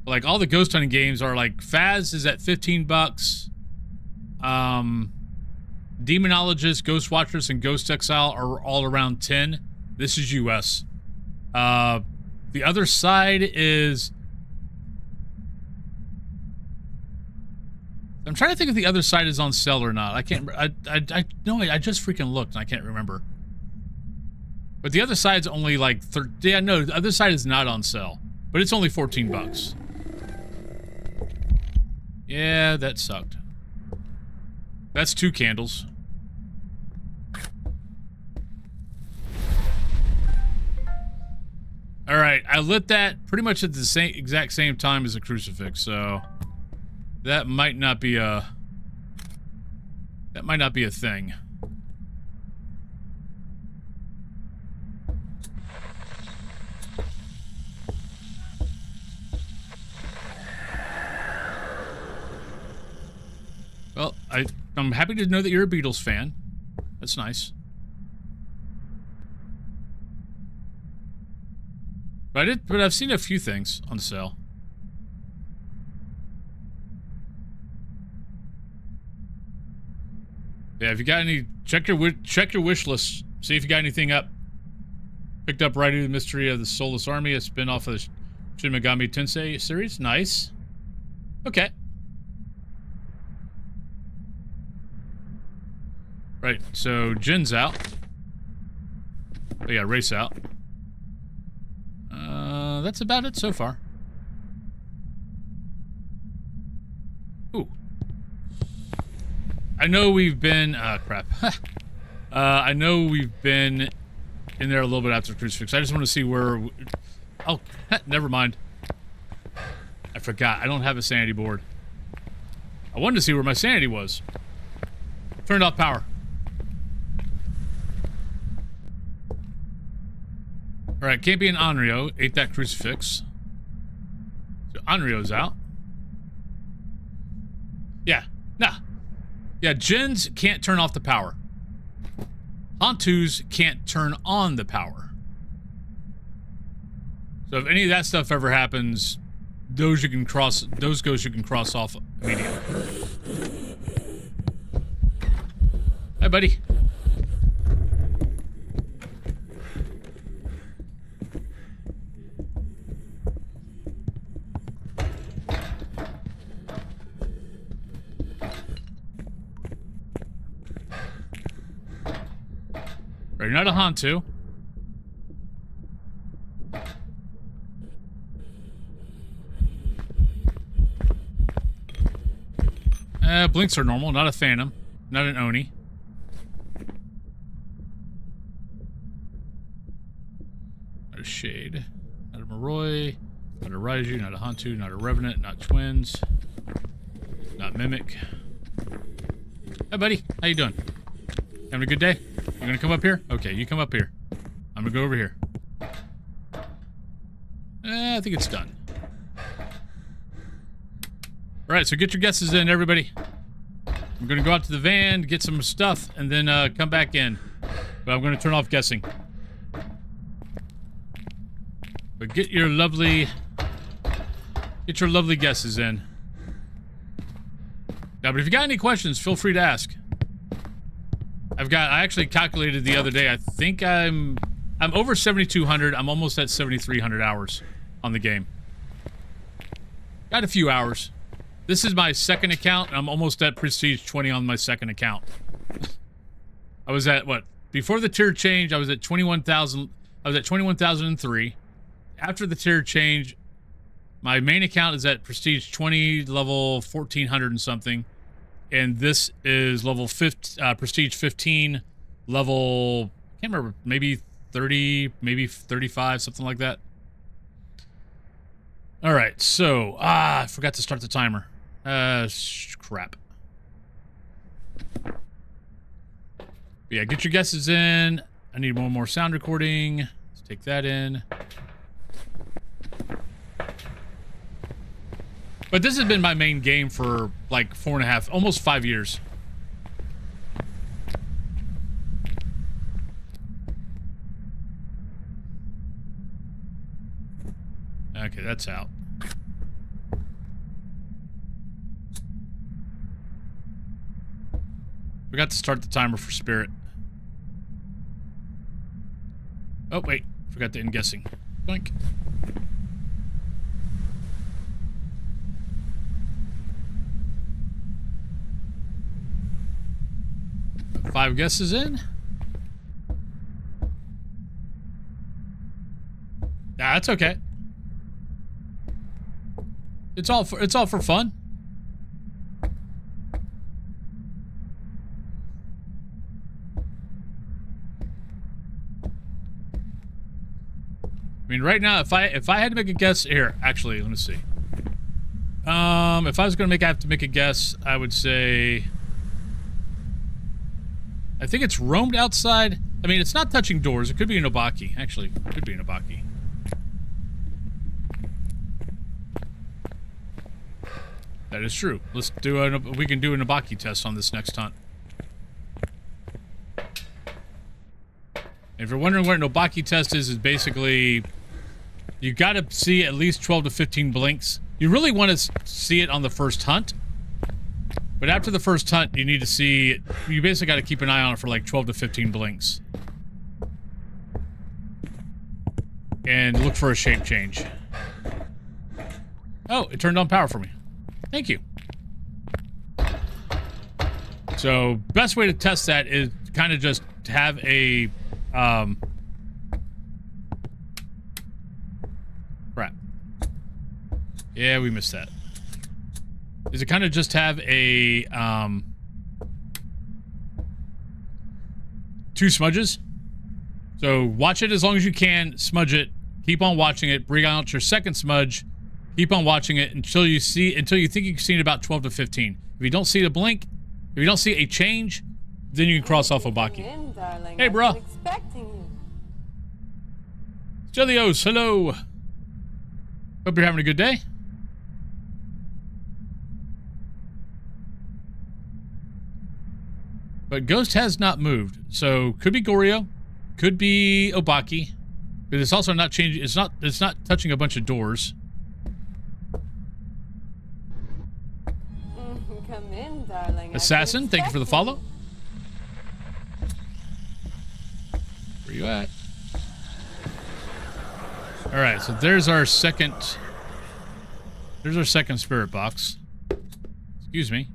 Like, all the ghost hunting games are like, Phas is at $15. Demonologists, Ghost Watchers, and Ghost Exile are all around 10. This is US. The other side is... I'm trying to think if the other side is on sale or not. I can't... I know I just freaking looked and I can't remember. But the other side's only like... Yeah, no, the other side is not on sale. But it's only 14 bucks. Yeah, that sucked. That's 2 candles. Alright, I lit that pretty much at the exact same time as the crucifix, so... That might not be a... That might not be a thing. Well, I'm happy to know that you're a Beatles fan. That's nice. But I've seen a few things on sale. Yeah, if you got any, check your wish list. See if you got anything up. Picked up Rider the Mystery of the Soulless Army, a spin-off of the Shin Megami Tensei series. Nice. Okay. Right, so Jin's out. Oh yeah, Race out. That's about it so far. Ooh. I know we've been... crap. I know we've been in there a little bit after the crucifix. I just want to see where... Oh, never mind. I forgot. I don't have a sanity board. I wanted to see where my sanity was. Turned off power. Alright, can't be an Onryo. Ate that crucifix. So Onryo's out. Yeah. Nah. Yeah, Jin's can't turn off the power. Hantu's can't turn on the power. So if any of that stuff ever happens, those ghosts you can cross off immediately. Hi, buddy. Right, not a Hantu. Blinks are normal, not a Phantom. Not an Oni. Not a Shade. Not a Moroi. Not a Raiju, not a Hantu, not a Revenant, not Twins. Not Mimic. Hi, buddy. How you doing? Having a good day? You gonna come up here? Okay, you come up here. I'm gonna go over here. I think it's done. Alright, so get your guesses in, everybody. I'm gonna go out to the van, get some stuff, and then come back in. But I'm gonna turn off guessing. But get your lovely guesses in. Now, but if you got any questions, feel free to ask. I actually calculated the other day. I think I'm over 7,200. I'm almost at 7,300 hours on the game. Got a few hours. This is my second account, and I'm almost at Prestige 20 on my second account. I was at, what? Before the tier change, I was at 21,000. I was at 21,003. After the tier change, my main account is at Prestige 20, level 1,400 and something. And this is level Prestige 15, level, I can't remember, maybe 30, maybe 35, something like that. Alright, so, I forgot to start the timer. Crap. But yeah, get your guesses in. I need one more sound recording. Let's take that in. But this has been my main game for like 4.5, almost 5 years. Okay, that's out. Forgot to start the timer for spirit. Oh, wait. Forgot to end guessing. Boink. Five guesses in. Nah, that's okay. It's all for fun. I mean, right now, if I had to make a guess here, actually, let me see. If I was gonna have to make a guess, I would say I think it's roamed outside. I mean, it's not touching doors. It could be an Obaki. Actually, it could be an Obaki. That is true. Let's do we can do an Obaki test on this next hunt. If you're wondering what an Obaki test is basically you got to see at least 12 to 15 blinks. You really want to see it on the first hunt, but after the first hunt, you need to see. You basically got to keep an eye on it for like 12 to 15 blinks, and look for a shape change. Oh, it turned on power for me. Thank you. So, best way to test that is kind of just have a crap. Yeah, we missed that. Is it kind of just have a two smudges? So watch it as long as you can, smudge it, keep on watching it, bring out your second smudge, keep on watching it until you think you've seen about 12 to 15. If you don't see the blink, if you don't see a change, then you can cross off Obaki. Hey, bro. Stelios, hello. Hope you're having a good day. But Ghost has not moved, so could be Goryo, could be Obaki, but it's also not changing. It's not touching a bunch of doors. Come in, darling. Assassin, thank you for the follow. Where you at? All right, so there's our second. There's our second spirit box. Excuse me.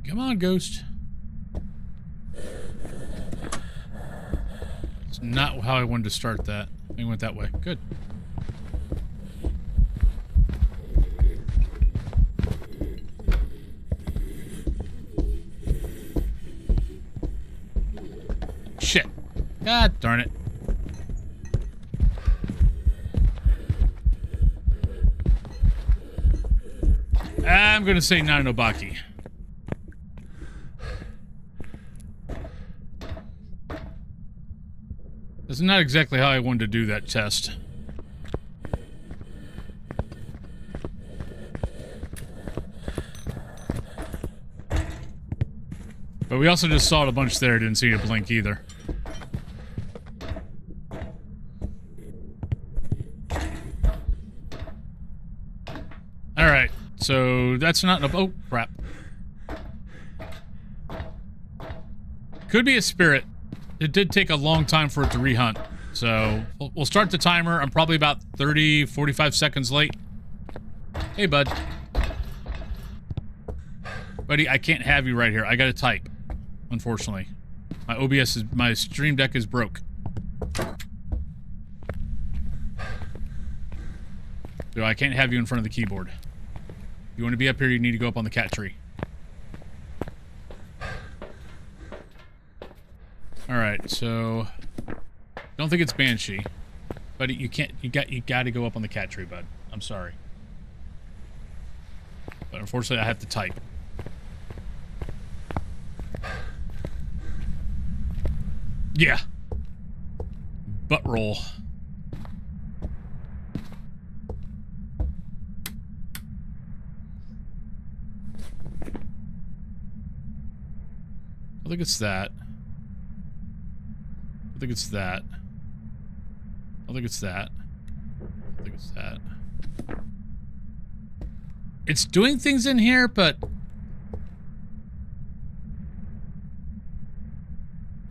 Come on, Ghost. It's not how I wanted to start that. We went that way. Good. Shit. God darn it. I'm gonna say not an Obaki. That's not exactly how I wanted to do that test. But we also just saw it a bunch there, didn't see a blink either. Alright, so that's not an... Oh, crap. Could be a spirit. It did take a long time for it to rehunt, so we'll start the timer. I'm probably about 30, 45 seconds late. Hey, bud. Buddy, I can't have you right here. I gotta type, unfortunately. My stream deck is broke. So I can't have you in front of the keyboard. If you want to be up here, you need to go up on the cat tree. Alright, so don't think it's Banshee. But you got to go up on the cat tree, bud. I'm sorry. But unfortunately I have to type. Yeah. Butt roll. I think it's that. think it's that. I don't think it's that. I don't think it's that. It's doing things in here, but...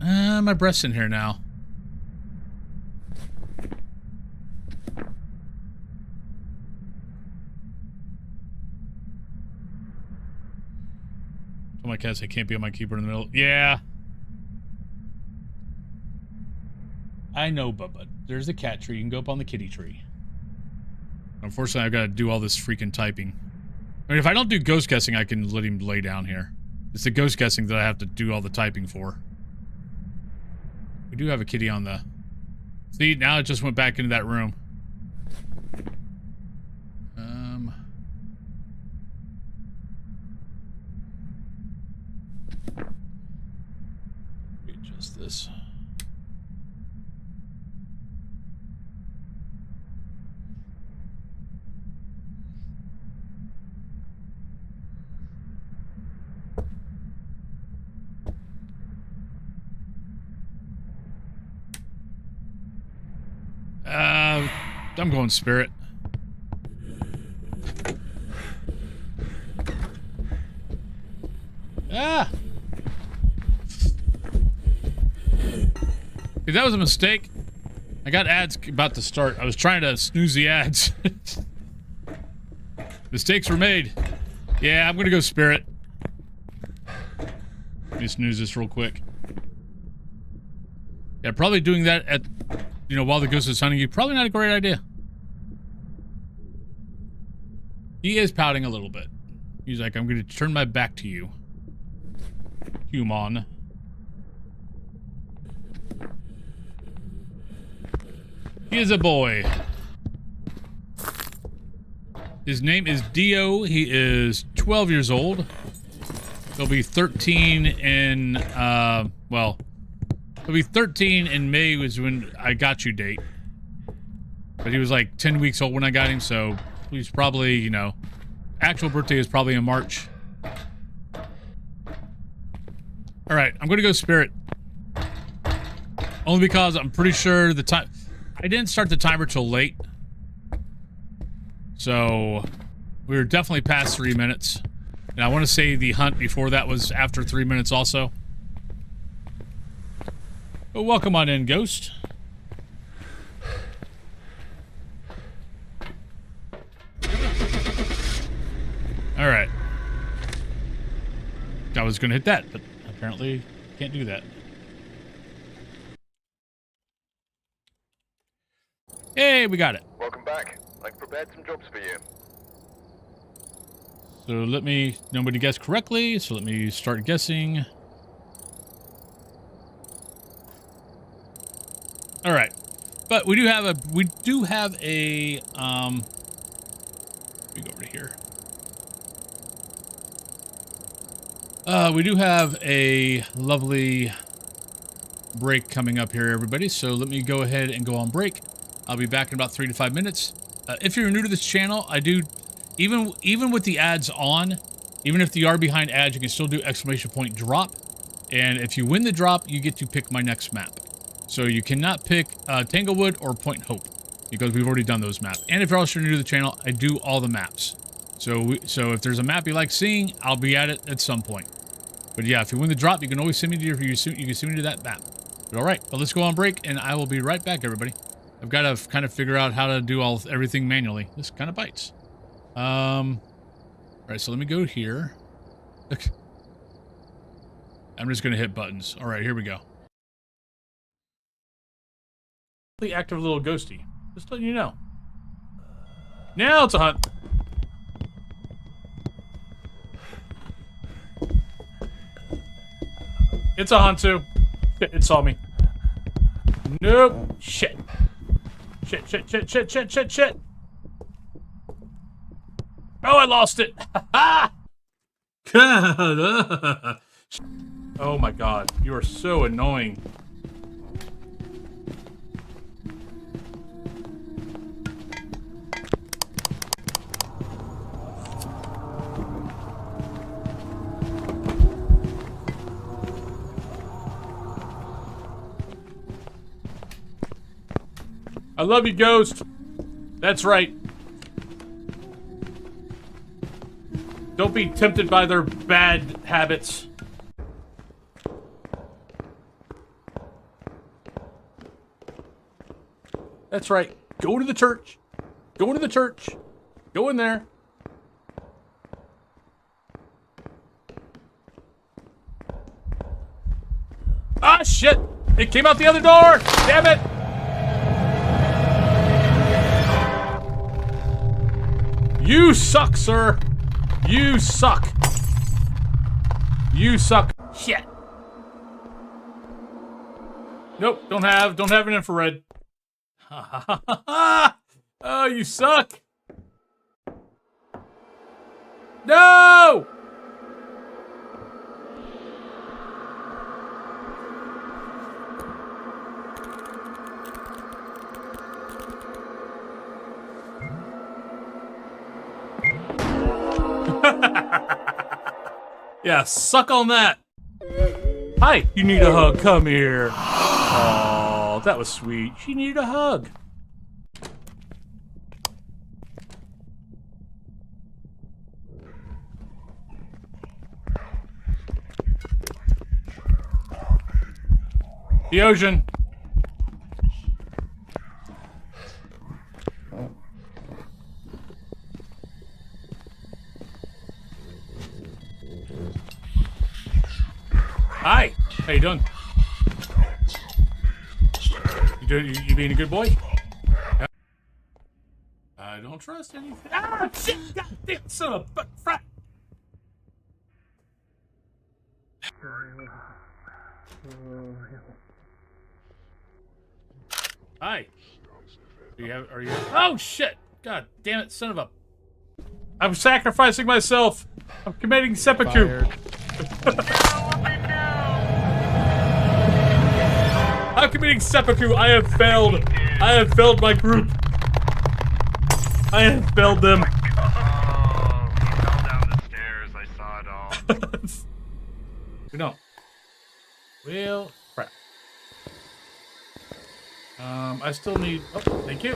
my breath's in here now. Oh, my cats, I can't be on my keyboard in the middle. Yeah. I know, Bubba. There's a cat tree. You can go up on the kitty tree. Unfortunately, I've got to do all this freaking typing. I mean, if I don't do ghost guessing, I can let him lay down here. It's the ghost guessing that I have to do all the typing for. We do have a kitty on the... See, now it just went back into that room. Readjust this. I'm going spirit. Ah! Dude, that was a mistake. I got ads about to start. I was trying to snooze the ads. Mistakes were made. Yeah, I'm gonna go spirit. Let me snooze this real quick. Yeah, probably doing that at, you know, while the ghost is hunting you, probably not a great idea. He is pouting a little bit. He's like, I'm going to turn my back to you. Human. He is a boy. His name is Dio. He is 12 years old. He'll be 13 in, well, he'll be 13 in May was when I got you date. But he was like 10 weeks old when I got him, so he's probably, you know, actual birthday is probably in March. All right, I'm going to go spirit. Only because I'm pretty sure the time... I didn't start the timer till late. So, we were definitely past 3 minutes. And I want to say the hunt before that was after 3 minutes also. But welcome on in, Ghost. Alright. I was gonna hit that, but apparently can't do that. Hey, we got it. Welcome back. I've prepared some jobs for you. So let me... Nobody guessed correctly, so let me start guessing. Alright. But we do have a... We do have a... Let me go over to here. We do have a lovely break coming up here, everybody. So let me go ahead and go on break. I'll be back in about 3 to 5 minutes. If you're new to this channel, I do, even with the ads on, even if you are behind ads, you can still do exclamation point drop. And if you win the drop, you get to pick my next map. So you cannot pick Tanglewood or Point Hope because we've already done those maps. And if you're also new to the channel, I do all the maps. So if there's a map you like seeing, I'll be at it at some point. But yeah, if you win the drop, you can always send me to you can send me to that map. But all right, well, let's go on break, and I will be right back, everybody. I've got to kind of figure out how to do everything manually. This kind of bites. All right, so let me go here. I'm just gonna hit buttons. All right, here we go. The active little ghosty. Just letting you know. Now it's a hunt. It's a hunt too. It saw me. Nope. Shit. Shit, shit, shit, shit, shit, shit, shit. Oh, I lost it. God. Oh my God. You are so annoying. I love you, Ghost. That's right. Don't be tempted by their bad habits. That's right. Go to the church. Go to the church. Go in there. Ah, shit! It came out the other door! Damn it! You suck, sir! You suck! You suck. Shit! Nope, don't have an infrared. Ha ha ha ha ha! Oh, you suck! No! Yeah, suck on that. Hi, you need a hug. Come here. Oh, that was sweet. She needed a hug. The ocean. Hi. How you doing? You being a good boy? I don't trust anything. Ah, shit! God damn, son of a frat. Hi. Are you? Oh shit! God damn it, son of a! I'm sacrificing myself. I'm committing seppuku. I'm committing seppuku. I have failed. I have failed my group. I have failed them. Oh, he fell down the stairs. I saw it all. No. Well, crap. I still need. Oh, thank you.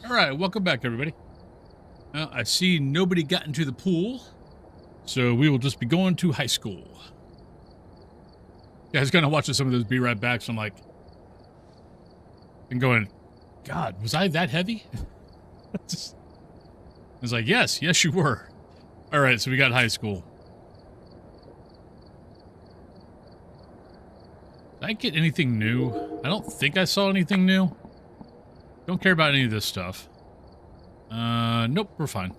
All right, welcome back, everybody. I see nobody got into the pool, so we will just be going to high school. Yeah, I was kind of watching some of those Be Right Backs. I'm like, and going, God, was I that heavy? I was like, yes, you were. All right, so we got high school. Did I get anything new? I don't think I saw anything new. Don't care about any of this stuff. Nope, we're fine.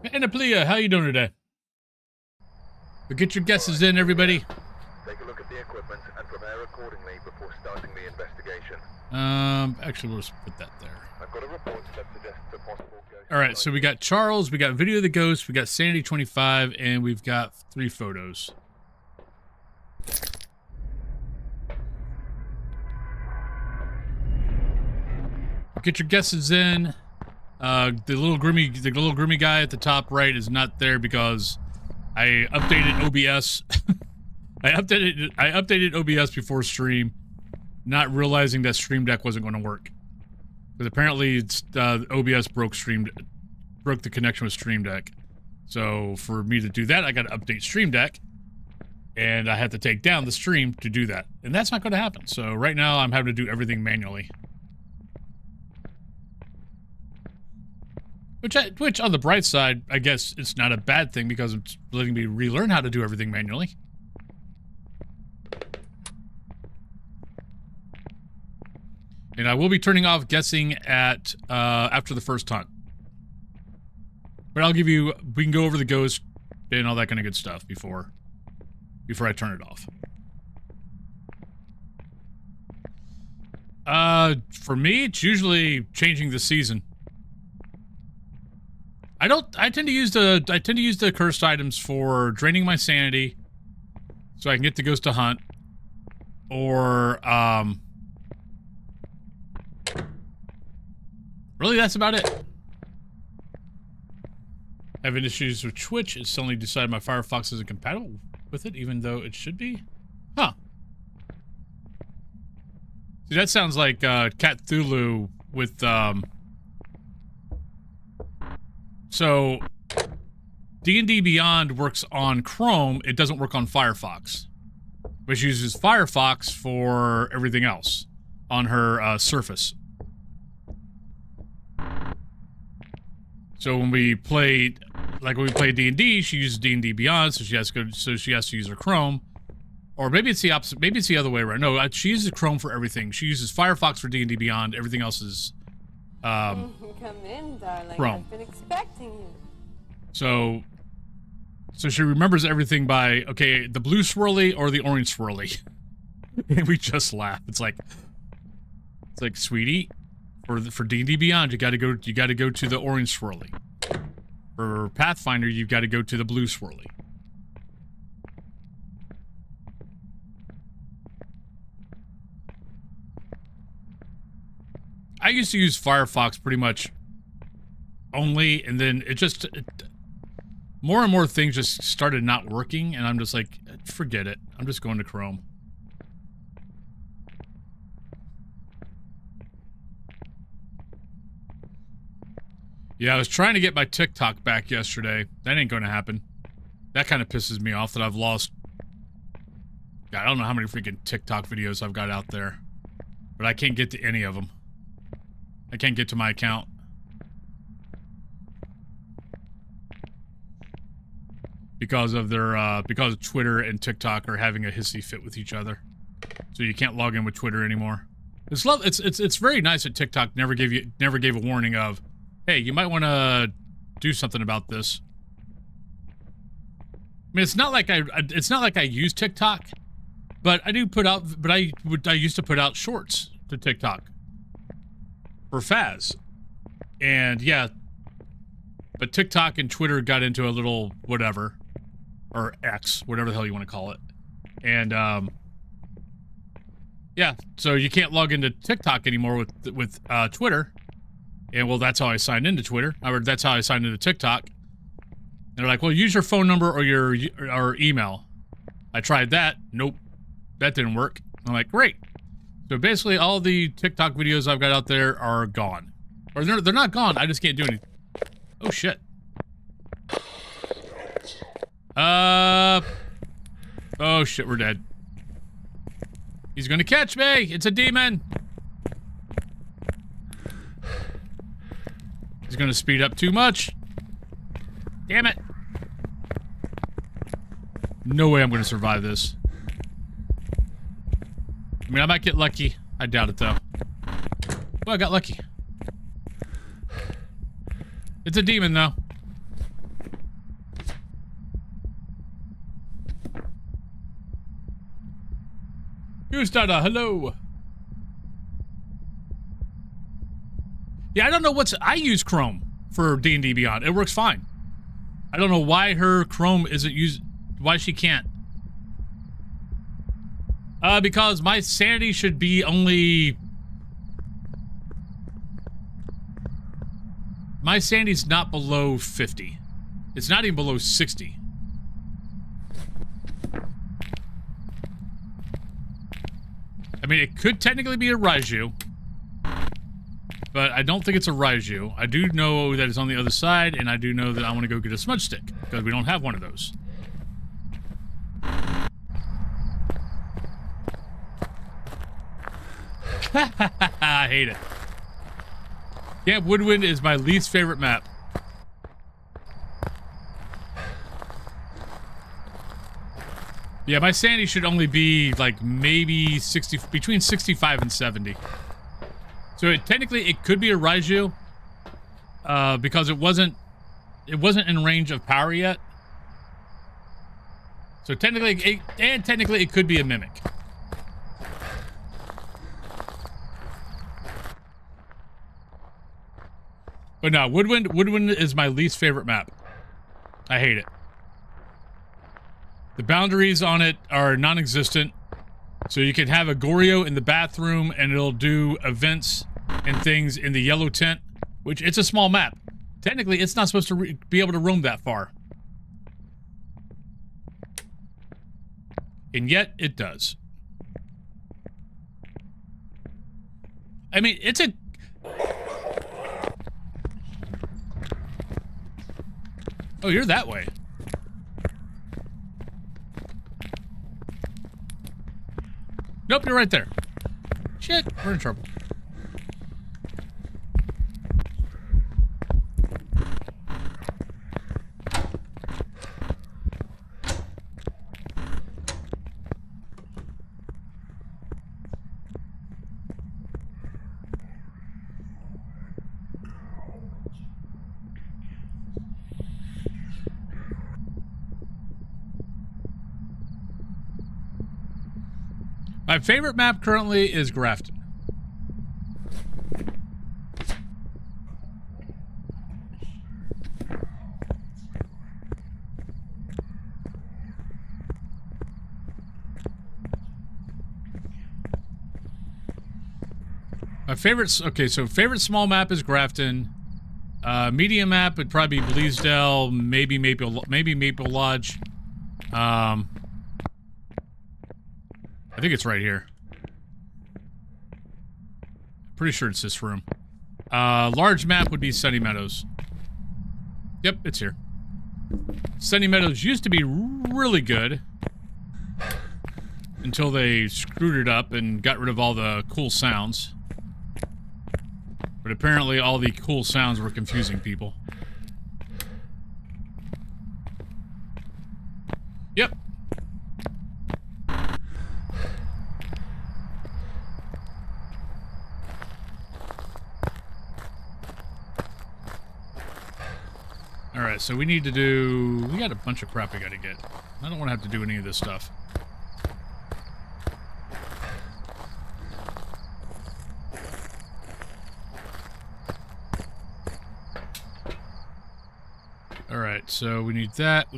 Anaplia, how you doing today? But get your guesses in, everybody. Take a look at the equipment and prepare accordingly before starting the investigation. Actually, we'll just put that there. I've got a report that suggests a possible ghost. All right, so we got Charles, we got Video of the Ghost, we got Sanity 25, and we've got 3 photos. Get your guesses in. The little grimy guy at the top right is not there because I updated OBS. I updated OBS before stream, not realizing that Stream Deck wasn't going to work. Because apparently it's, OBS broke the connection with Stream Deck. So for me to do that, I got to update Stream Deck, and I had to take down the stream to do that, and that's not going to happen. So right now I'm having to do everything manually. Which on the bright side, I guess it's not a bad thing because it's letting me relearn how to do everything manually. And I will be turning off guessing at after the first hunt. But I'll give you, we can go over the ghost and all that kind of good stuff before I turn it off. For me, it's usually changing the season. I tend to use the cursed items for draining my sanity so I can get the ghost to hunt, or really that's about it. Having issues with Twitch, it's suddenly decided my Firefox isn't compatible. with it, even though it should be. Huh. See, that sounds like Cthulhu with so D&D Beyond works on Chrome. It doesn't work on Firefox, which uses Firefox for everything else on her Surface. So when we played, like when we play D&D, she uses D&D Beyond, so she has to use her Chrome. Or maybe it's the opposite. Maybe it's the other way around. No, she uses Chrome for everything. She uses Firefox for D&D Beyond. Everything else is Come in, darling. Chrome. I've been expecting you. So she remembers everything by, okay, the blue swirly or the orange swirly. And we just laugh. It's like, sweetie, for D&D Beyond, you got to go to the orange swirly. For Pathfinder, you've got to go to the blue swirly. I used to use Firefox pretty much only, and then more and more things just started not working, and I'm just like, forget it. I'm just going to Chrome. Yeah, I was trying to get my TikTok back yesterday. That ain't going to happen. That kind of pisses me off that I've lost. God, I don't know how many freaking TikTok videos I've got out there, but I can't get to any of them. I can't get to my account. Because of their, because Twitter and TikTok are having a hissy fit with each other. So you can't log in with Twitter anymore. It's very nice that TikTok never gave a warning of, hey, you might want to do something about this. I mean, it's not like I use TikTok, but I used to put out shorts to TikTok for Phas. And yeah, but TikTok and Twitter got into a little whatever, or X, whatever the hell you want to call it. And yeah, so you can't log into TikTok anymore with Twitter. And well, that's how I signed into Twitter. Or that's how I signed into TikTok. And they're like, well, use your phone number or your email. I tried that. Nope. That didn't work. I'm like, great. So basically all the TikTok videos I've got out there are gone. Or they're not gone. I just can't do anything. Oh, shit. Oh, shit, we're dead. He's gonna catch me! It's a demon! He's gonna speed up too much. Damn it. No way I'm gonna survive this. I mean, I might get lucky. I doubt it, though. Well, I got lucky. It's a demon, though. Goose-dada, hello! Yeah, I don't know I use Chrome for D&D Beyond. It works fine. I don't know why her Chrome isn't used... Why she can't. Because my sanity should be only... My sanity's not below 50. It's not even below 60. I mean, it could technically be a Raiju. But I don't think it's a Raiju. I do know that it's on the other side, and I do know that I want to go get a smudge stick, because we don't have one of those. I hate it. Camp Woodwind is my least favorite map. Yeah, my sanity should only be like maybe 60, between 65 and 70. So technically it could be a Raiju, because it wasn't in range of power yet. So technically, it could be a mimic. But no, Woodwind is my least favorite map. I hate it. The boundaries on it are non-existent. So you can have a Goryo in the bathroom and it'll do events and things in the yellow tent, which it's a small map. Technically, it's not supposed to be able to roam that far. And yet, it does. I mean, it's a... Oh, you're that way. Nope, you're right there. Shit, we're in trouble. My favorite map currently is Grafton. My favorite, okay, so favorite small map is Grafton. Medium map would probably be Bleasdale, maybe Maple Lodge. I think it's right here. Pretty sure it's this room. Large map would be Sunny Meadows. Yep, it's here. Sunny Meadows used to be really good until they screwed it up and got rid of all the cool sounds. But apparently all the cool sounds were confusing people. Yep. Alright, so we need to do... We got a bunch of crap we gotta get. I don't want to have to do any of this stuff. Alright, so we need that,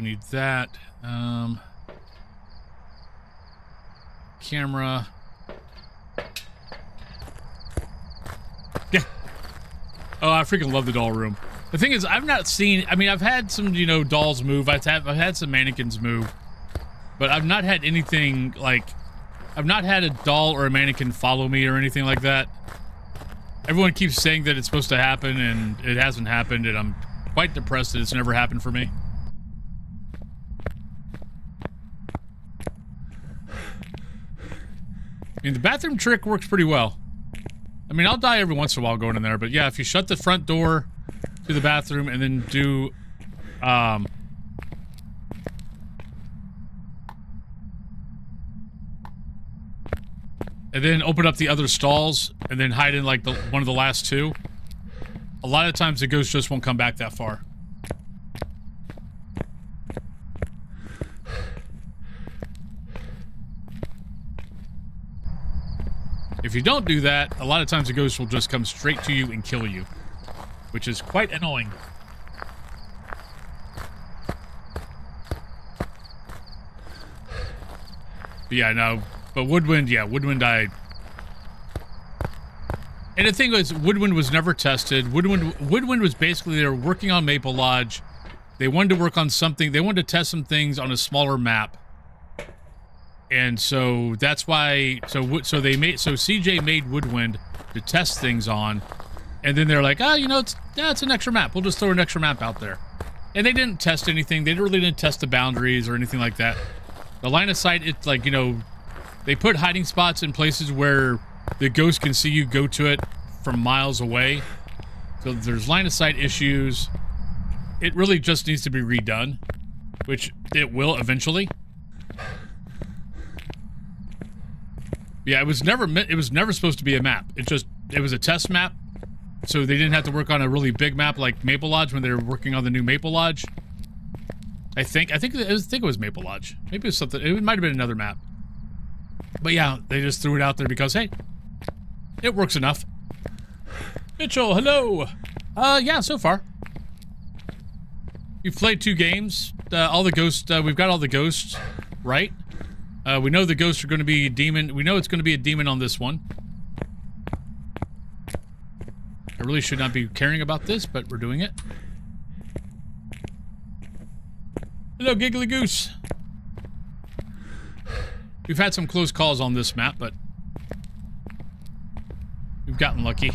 camera. Yeah. Oh, I freaking love the doll room. The thing is, I've not seen, I mean, I've had some, you know, dolls move, I've had some mannequins move, but I've not had anything, like, I've not had a doll or a mannequin follow me or anything like that. Everyone keeps saying that it's supposed to happen, and it hasn't happened, and I'm quite depressed that it's never happened for me. I mean, the bathroom trick works pretty well. I mean, I'll die every once in a while going in there, but yeah, if you shut the front door to the bathroom and then do, and then open up the other stalls and then hide in like one of the last two, a lot of times the ghost just won't come back that far. If you don't do that, a lot of times the ghost will just come straight to you and kill you, which is quite annoying. But yeah, no. But Woodwind, yeah, Woodwind I... And the thing was, Woodwind was never tested. Woodwind was basically, they were working on Maple Lodge. They wanted to work on something. They wanted to test some things on a smaller map. And so that's why, so CJ made Woodwind to test things on. And then they're like, oh, you know, it's an extra map. We'll just throw an extra map out there. And they didn't test anything. They really didn't test the boundaries or anything like that. The line of sight, it's like, you know, they put hiding spots in places where the ghost can see you go to it from miles away. So there's line of sight issues. It really just needs to be redone, which it will eventually. Yeah, it was never supposed to be a map. It was a test map. So they didn't have to work on a really big map like Maple Lodge when they were working on the new Maple Lodge. I think it was Maple Lodge. Maybe it was something. It might have been another map. But yeah, they just threw it out there because, hey, it works enough. Mitchell, hello. Yeah, so far. We've played 2 games. All the ghosts. We've got all the ghosts right. We know the ghosts are going to be demon. We know it's going to be a demon on this one. I really should not be caring about this, but we're doing it. Hello, Giggly Goose. We've had some close calls on this map, but we've gotten lucky.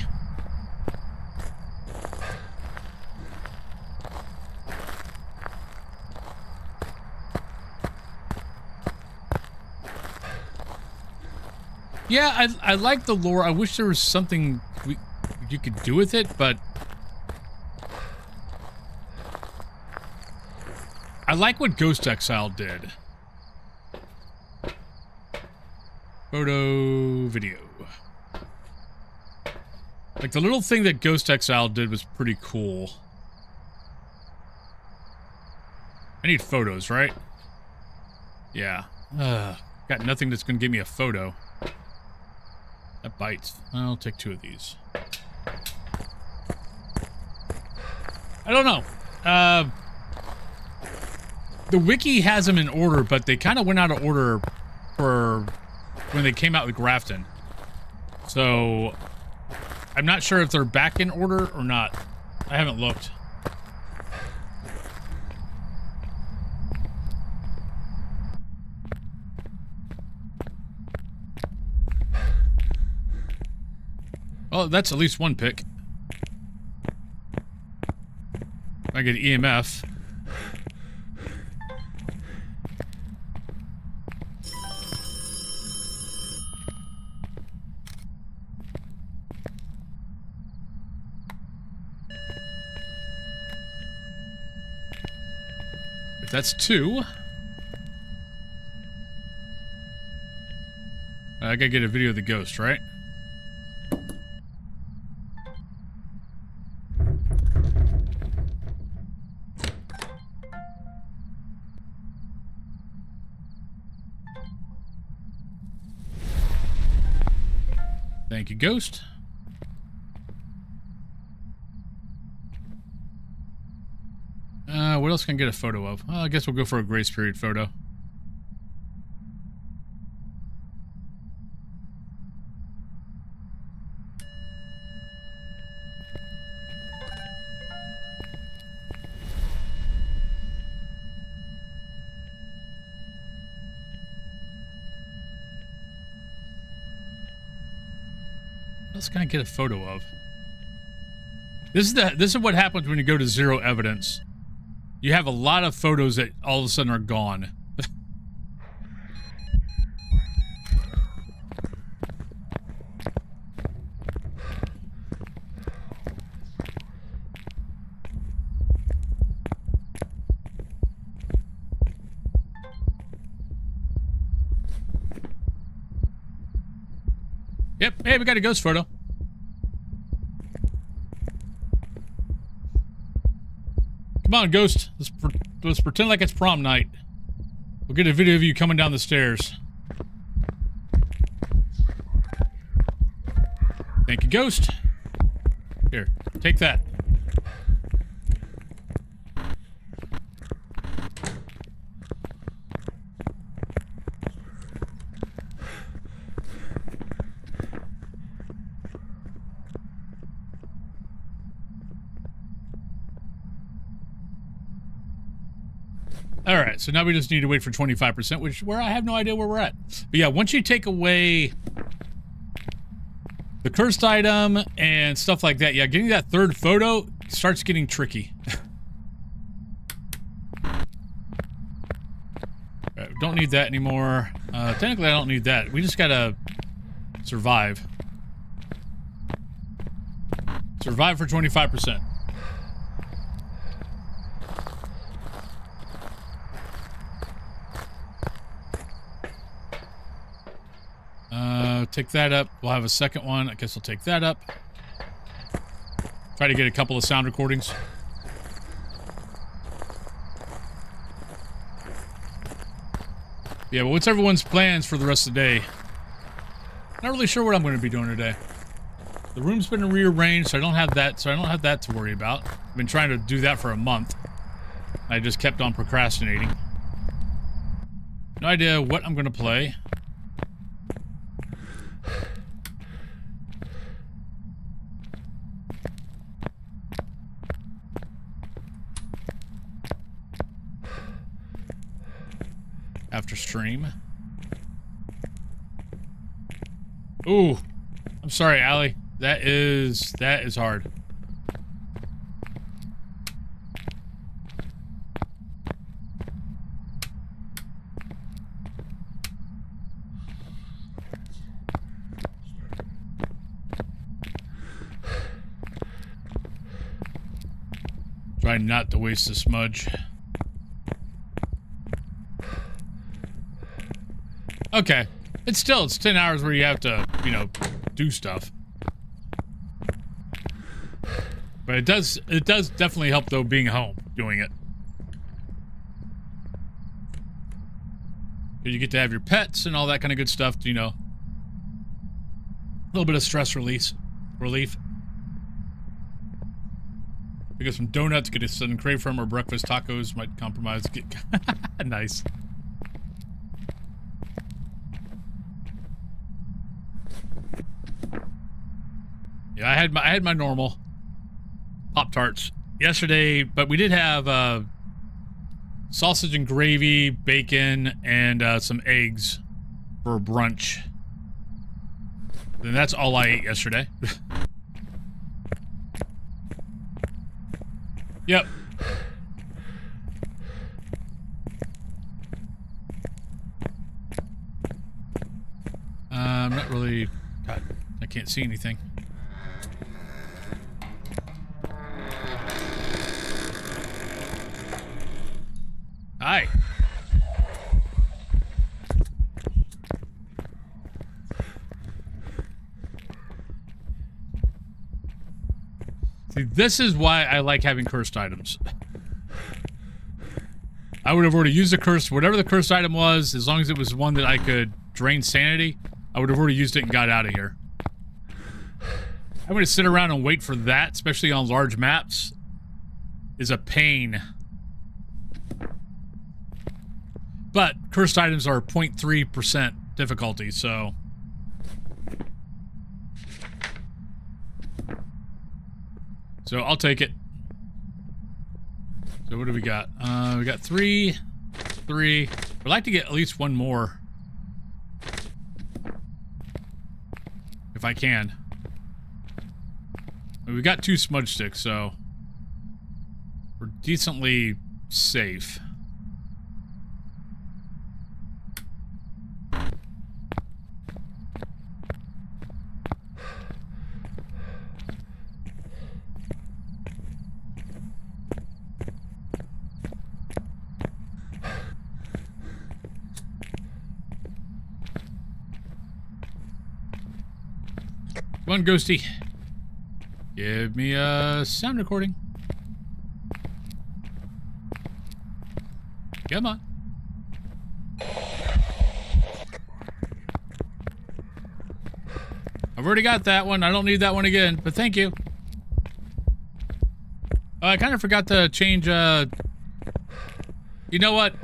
Yeah, I like the lore. I wish there was something you could do with it, but I like what Ghost Exile did. Photo, video. Like, the little thing that Ghost Exile did was pretty cool. I need photos, right? Yeah. Got nothing that's gonna give me a photo. That bites. I'll take 2 of these. I don't know. The wiki has them in order, but they kind of went out of order for when they came out with Grafton. So I'm not sure if they're back in order or not. I haven't looked. Oh, that's at least one pick. I get EMF. If that's 2. I gotta get a video of the ghost, right? Thank you, Ghost. What else can I get a photo of? Well, I guess we'll go for a grace period photo. What else can I get a photo of? This is what happens when you go to 0 evidence. You have a lot of photos that all of a sudden are gone. Yep, hey, we got a ghost photo. Come on, Ghost. Let's pretend like it's prom night. We'll get a video of you coming down the stairs. Thank you, Ghost. Here, take that. Alright, so now we just need to wait for 25%, where I have no idea where we're at. But yeah, once you take away the cursed item and stuff like that, yeah, getting that 3rd photo starts getting tricky. Right, don't need that anymore. Technically, I don't need that. We just gotta survive. Survive for 25%. Take that up. We'll have a second one. I guess I'll take that up. Try to get a couple of sound recordings. Yeah, but what's everyone's plans for the rest of the day? Not really sure what I'm going to be doing today. The room's been rearranged, so I don't have that. To worry about. I've been trying to do that for a month. I just kept on procrastinating. No idea what I'm going to play. After stream. Ooh. I'm sorry, Allie. That is hard. Try not to waste the smudge. Okay. It's 10 hours where you have to, you know, do stuff. But it does definitely help though being home doing it. You get to have your pets and all that kind of good stuff, you know. A little bit of stress relief. We got some donuts, get a sudden crave from, or breakfast tacos might compromise. Nice. Yeah, I had my normal Pop-Tarts yesterday, but we did have sausage and gravy, bacon, and some eggs for brunch. And that's all I ate yesterday. Yep. I'm not really... God, I can't see anything. Hi. See, this is why I like having cursed items. I would have already used the curse, whatever the cursed item was, as long as it was one that I could drain sanity, I would have already used it and got out of here. I'm going to sit around and wait for that, especially on large maps, is a pain. But cursed items are 0.3% difficulty, so... So I'll take it. So what do we got? We got three. I'd like to get at least one more. If I can. We got 2 smudge sticks, so... we're decently safe. Come on, Ghosty. Give me a sound recording. Come on. I've already got that one. I don't need that one again, but thank you. I kind of forgot to change, you know what?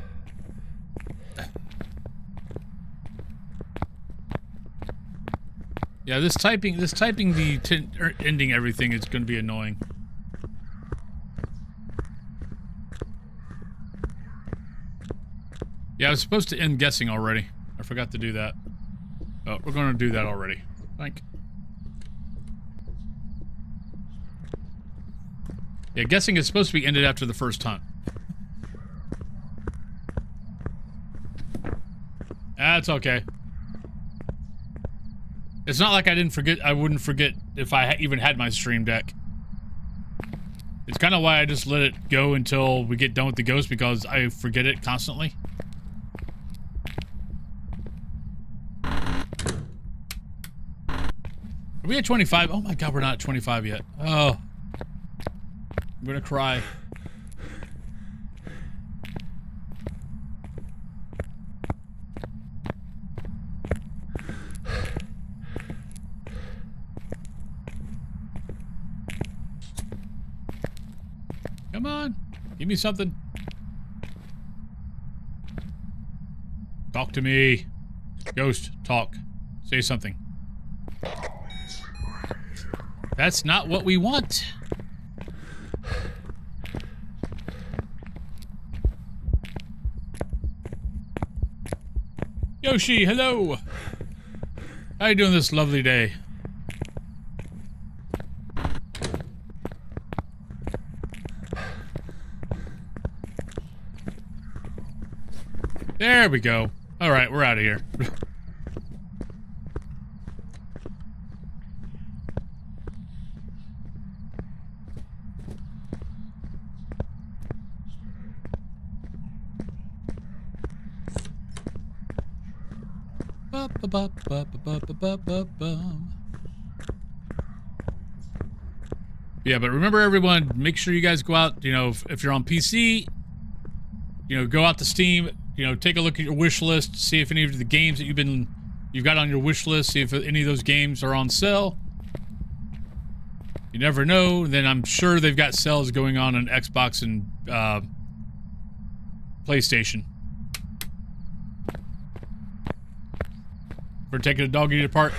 Yeah, this typing the ending everything is going to be annoying. Yeah, I was supposed to end guessing already. I forgot to do that. Oh, we're going to do that already. Yeah, guessing is supposed to be ended after the first hunt. That's okay. It's not like I didn't forget. I wouldn't forget if I even had my stream deck. It's kind of why I just let it go until we get done with the ghost, because I forget it constantly. Are we at 25? Oh my god, we're not at 25 yet. Oh. I'm gonna cry. Come on, give me something. Talk to me. Ghost, talk. Say something. That's not what we want. Yoshi, hello. How you doing this lovely day? There we go. All right, we're out of here. Yeah, but remember everyone, make sure you guys go out, you know, if you're on PC, you know, go out to Steam, you know, take a look at your wish list, see if any of the games that you've got on your wish list, see if any of those games are on sale. You never know, then I'm sure they've got sales going on Xbox and PlayStation. We're taking a dog eat apart.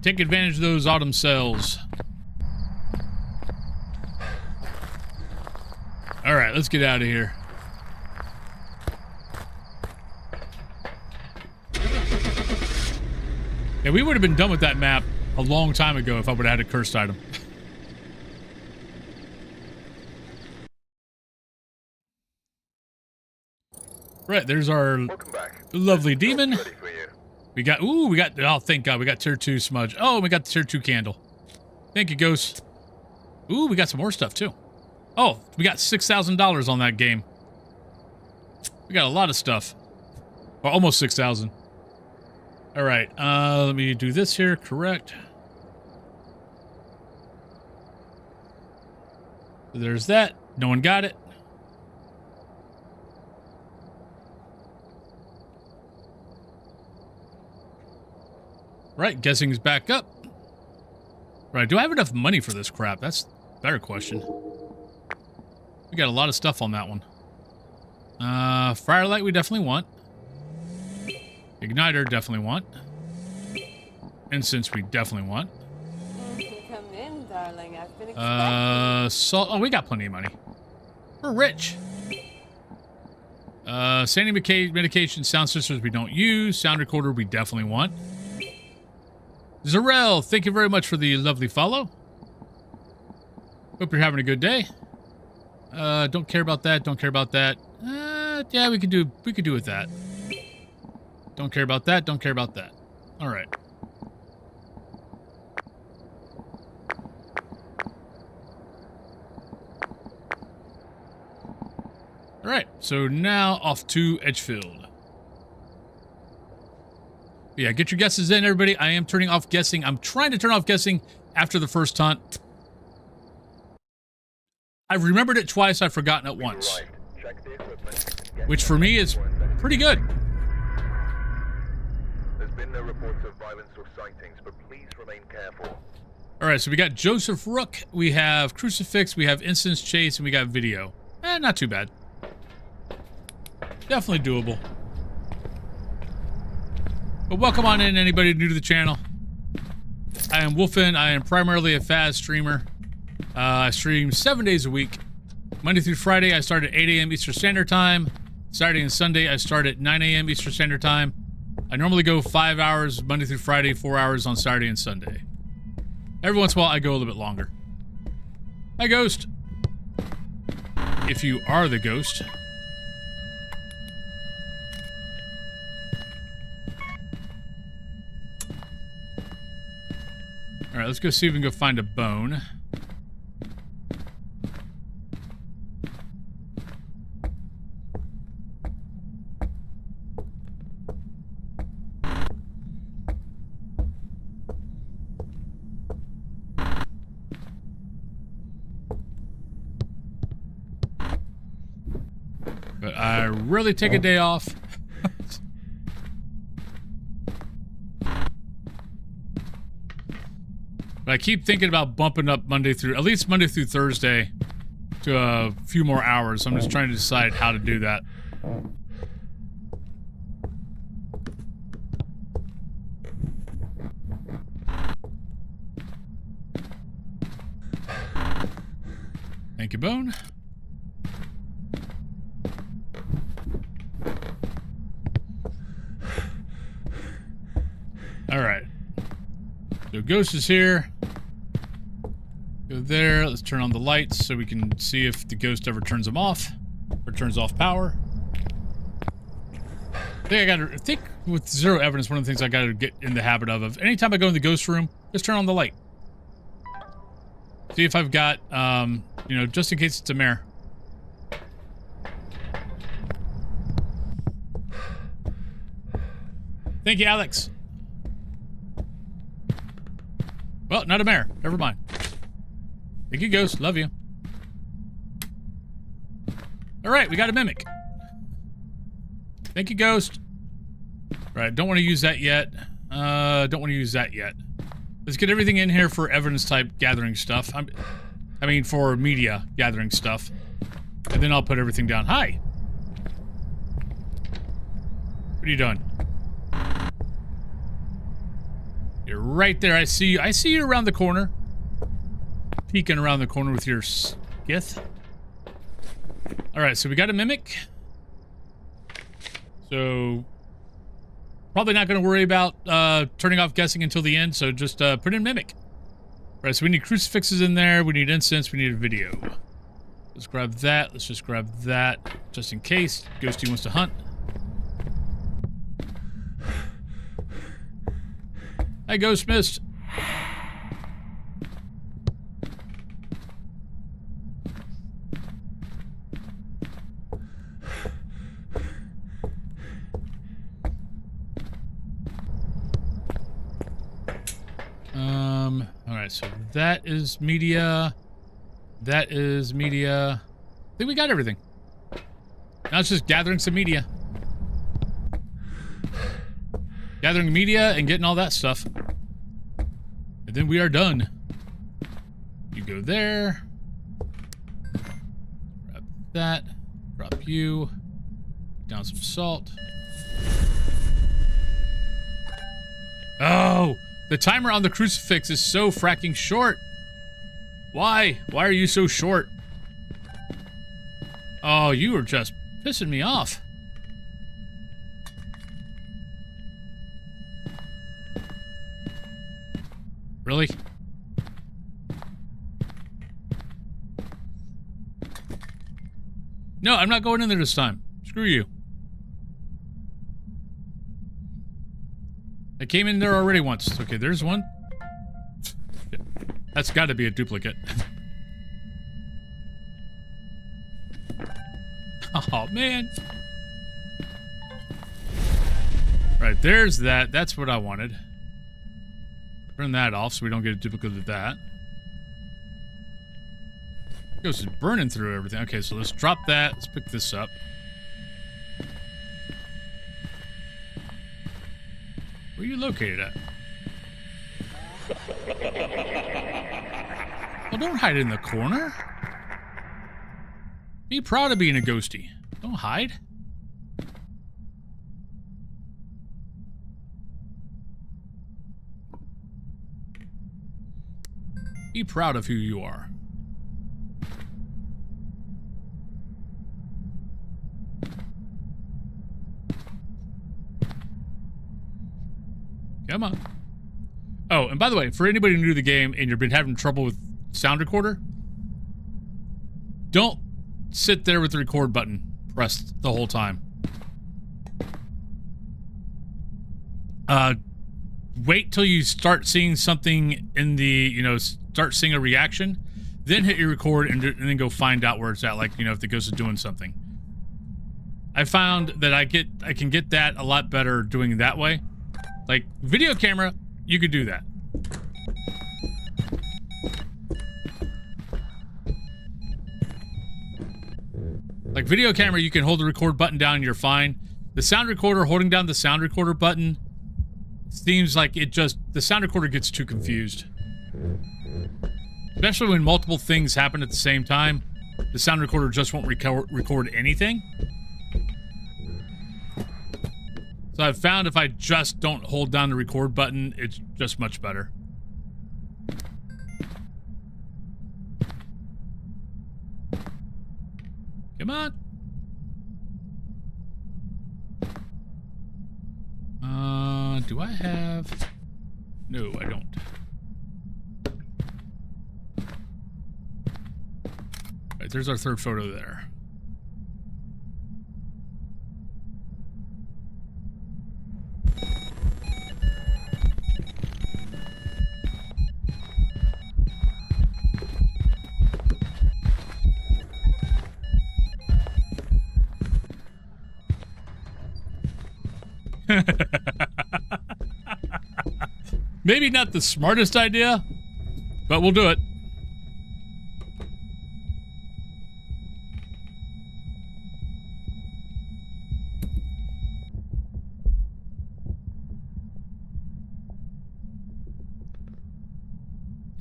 Take advantage of those autumn sales. All right, let's get out of here. Yeah, we would have been done with that map a long time ago if I would have had a cursed item. Right, there's our lovely demon. We got, oh, thank God, we got tier 2 smudge. Oh, we got the tier 2 candle. Thank you, Ghost. Ooh, we got some more stuff, too. Oh, we got $6,000 on that game. We got a lot of stuff. Or almost 6,000. All right, let me do this here, correct. There's that. No one got it. Right, guessing's back up. Right, do I have enough money for this crap? That's a better question. We got a lot of stuff on that one. Firelight we definitely want. Igniter definitely want. Incense we definitely want. Come in, darling. I've been expecting. Salt. Oh, we got plenty of money. We're rich. Sandy medication, sound sisters we don't use. Sound recorder we definitely want. Zarel, thank you very much for the lovely follow. Hope you're having a good day. Don't care about that. Don't care about that. Yeah, we could do with that. Don't care about that. Don't care about that. All right. All right. So now off to Edgefield. Yeah, get your guesses in, everybody. I am turning off guessing. I'm trying to turn off guessing after the first hunt. I've remembered it twice. I've forgotten it once. Which for me is pretty good. There's been no reports of violence or sightings, but please remain careful. All right, so we got Joseph Rook, we have Crucifix, we have Instance Chase, and we got Video. Not too bad. Definitely doable. But welcome on in, anybody new to the channel. I am Wolfen. I am primarily a Phas streamer. I stream 7 days a week. Monday through Friday, I start at 8 a.m. Eastern Standard Time. Saturday and Sunday, I start at 9 a.m. Eastern Standard Time. I normally go 5 hours Monday through Friday, 4 hours on Saturday and Sunday. Every once in a while, I go a little bit longer. Hi, Ghost. If you are the Ghost. All right, let's go see if we can go find a bone. But I really take a day off. But I keep thinking about bumping up at least Monday through Thursday to a few more hours. I'm just trying to decide how to do that. Thank you, Bone. So Ghost is here. Go there. Let's turn on the lights so we can see if the ghost ever turns them off or turns off power. I think with zero evidence, one of the things I gotta get in the habit of anytime I go in the ghost room, just turn on the light. See if I've got, you know, just in case it's a mare. Thank you, Alex. Well, not a mare. Never mind. Thank you, Ghost. Love you. Alright, we got a mimic. Thank you, Ghost. Right, don't want to use that yet. Don't want to use that yet. Let's get everything in here for evidence type gathering stuff. I mean, for media gathering stuff. And then I'll put everything down. Hi! What are you doing? You're right there. I see you. I see you around the corner. Peeking around the corner with your skith. Alright, so we got a mimic. So, probably not going to worry about turning off guessing until the end, so just put in mimic. Alright, so we need crucifixes in there, we need incense, we need a video. Let's grab that, let's just grab that, just in case Ghosty wants to hunt. Hi, Ghost Mist. Alright, so that is media. That is media. I think we got everything. Now it's just gathering some media. Gathering media and getting all that stuff. And then we are done. You go there. Grab that. Drop you. Put down some salt. Oh! The timer on the crucifix is so fracking short. Why? Why are you so short? Oh, you are just pissing me off. Really? No, I'm not going in there this time. Screw you. I came in there already once. Okay, there's one. That's got to be a duplicate. Oh, man. Right, there's that. That's what I wanted. Turn that off so we don't get a duplicate of that. Ghost is burning through everything. Okay, so let's drop that. Let's pick this up. Where are you located at? Well, don't hide in the corner. Be proud of being a ghosty. Don't hide. Be proud of who you are. Come on. Oh, and by the way, for anybody new to the game and you've been having trouble with sound recorder, don't sit there with the record button pressed the whole time. Wait till you start seeing something in the, you know, start seeing a reaction, then hit your record and then go find out where it's at, like, you know, if the ghost is doing something. I found that I can get that a lot better doing it that way. Like, video camera, you could do that. Like, video camera, you can hold the record button down and you're fine. The sound recorder, holding down the sound recorder button, seems like it just... the sound recorder gets too confused. Especially when multiple things happen at the same time. The sound recorder just won't record anything. So I've found if I just don't hold down the record button, it's just much better. Come on. Do I have... no, I don't. Right, there's our third photo there. Maybe not the smartest idea, but we'll do it.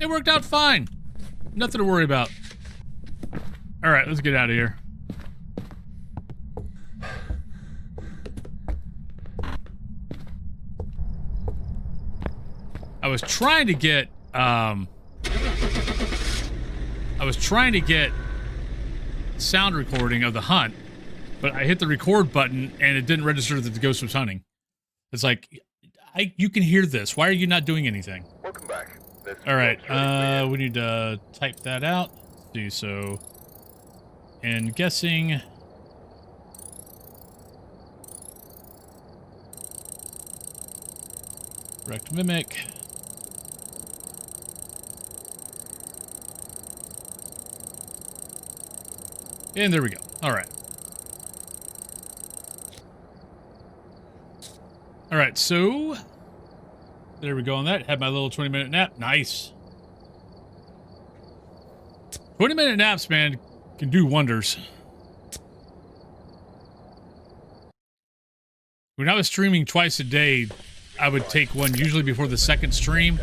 It worked out fine. Nothing to worry about. All right, let's get out of here. I was trying to get sound recording of the hunt, but I hit the record button and it didn't register that the ghost was hunting. It's like, you can hear this. Why are you not doing anything? Welcome back. All right, we need to type that out. Let's see, so, and guessing. Direct mimic. And there we go. All right. All right, so there we go on that. Had my little 20-minute nap. Nice. 20-minute naps, man, can do wonders. When I was streaming twice a day, I would take one usually before the second stream,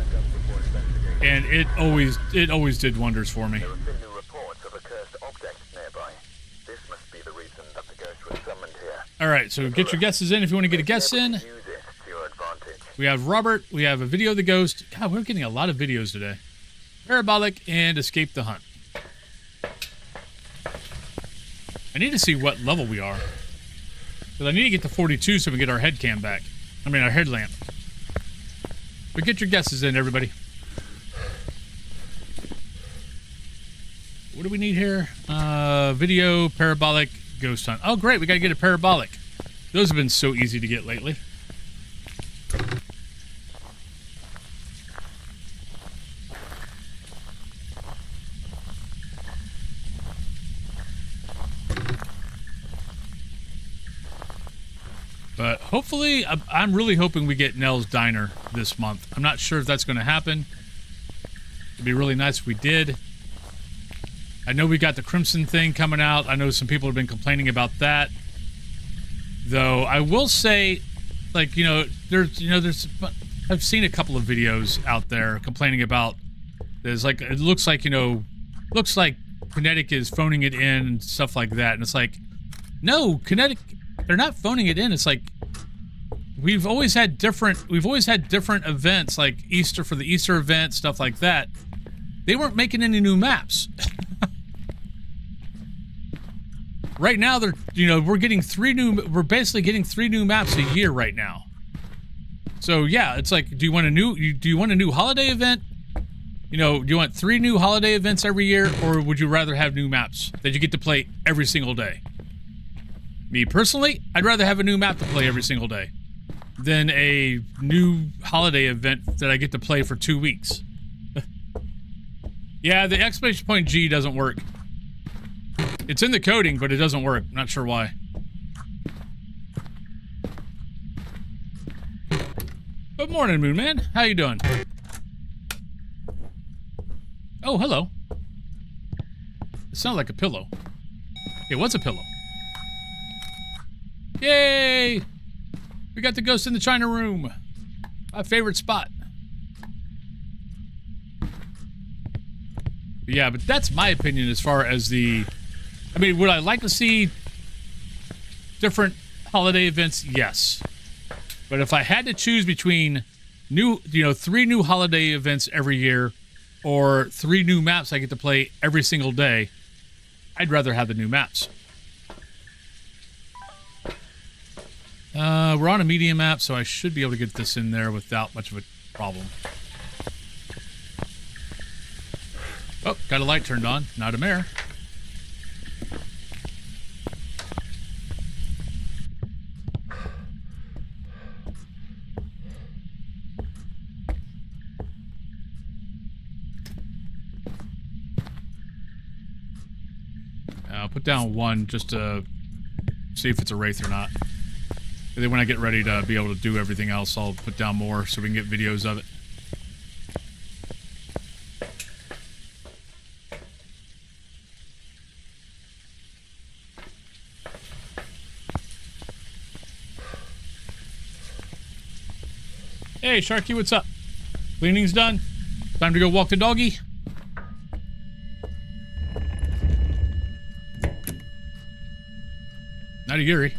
and it always did wonders for me. There have been new reports of a cursed object nearby. This must be the reason that the ghost was summoned here. All right, so get your guesses in if you want to get a guess in. Use it to your advantage. We have Robert. We have a video of the ghost. God, we're getting a lot of videos today. Parabolic and Escape the Hunt. I need to see what level we are. Because I need to get to 42 so we can get our head cam back. I mean, our headlamp. But get your guesses in, everybody. What do we need here? Video, parabolic, ghost hunt. Oh, great. We got to get a parabolic. Those have been so easy to get lately. But hopefully, I'm really hoping we get Nell's Diner this month. I'm not sure if that's going to happen. It'd be really nice if we did. I know we got the Crimson thing coming out. I know some people have been complaining about that. Though, I will say, like, I've seen a couple of videos out there complaining about, it looks like Kinetic is phoning it in and stuff like that. And it's like, no, Kinetic, they're not phoning it in. It's like, we've always had different events, like Easter for the Easter event, stuff like that. They weren't making any new maps. Right now, we're basically getting 3 new maps a year right now. So yeah, it's like, do you want a new holiday event? Do you want 3 new holiday events every year, or would you rather have new maps that you get to play every single day? Me personally, I'd rather have a new map to play every single day than a new holiday event that I get to play for 2 weeks. Yeah, the exclamation point G doesn't work. It's in the coding, but it doesn't work. Not sure why. Good morning, Moon Man. How you doing? Oh, hello. It sounded like a pillow. It was a pillow. Yay! We got the ghost in the China room. My favorite spot. But yeah, but that's my opinion as far as the... I mean, would I like to see different holiday events? Yes. But if I had to choose between 3 new holiday events every year or 3 new maps I get to play every single day, I'd rather have the new maps. We're on a medium map, so I should be able to get this in there without much of a problem. Oh, got a light turned on. Not a mare. I'll put down 1 just to see if it's a wraith or not. And then when I get ready to be able to do everything else, I'll put down more so we can get videos of it. Hey, Sharky, what's up? Cleaning's done. Time to go walk the doggy. Nighty Gary.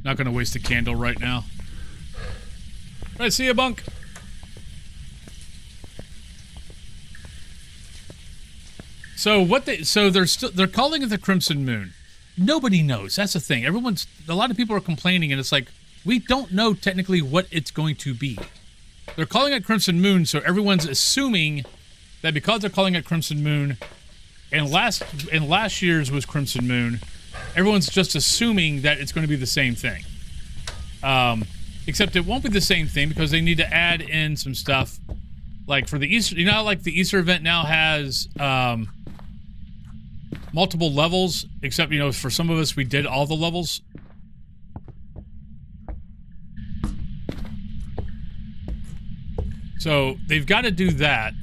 Not gonna waste the candle right now. Right, see ya, Bunk. So they're calling it the Crimson Moon. Nobody knows. That's the thing. A lot of people are complaining, and it's like, we don't know technically what it's going to be. They're calling it Crimson Moon, so everyone's assuming that because they're calling it Crimson Moon, and last year's was Crimson Moon, everyone's just assuming that it's going to be the same thing. Except it won't be the same thing because they need to add in some stuff. Like for the Easter, you know how like the Easter event now has multiple levels, except, you know, for some of us, we did all the levels. So they've got to do that.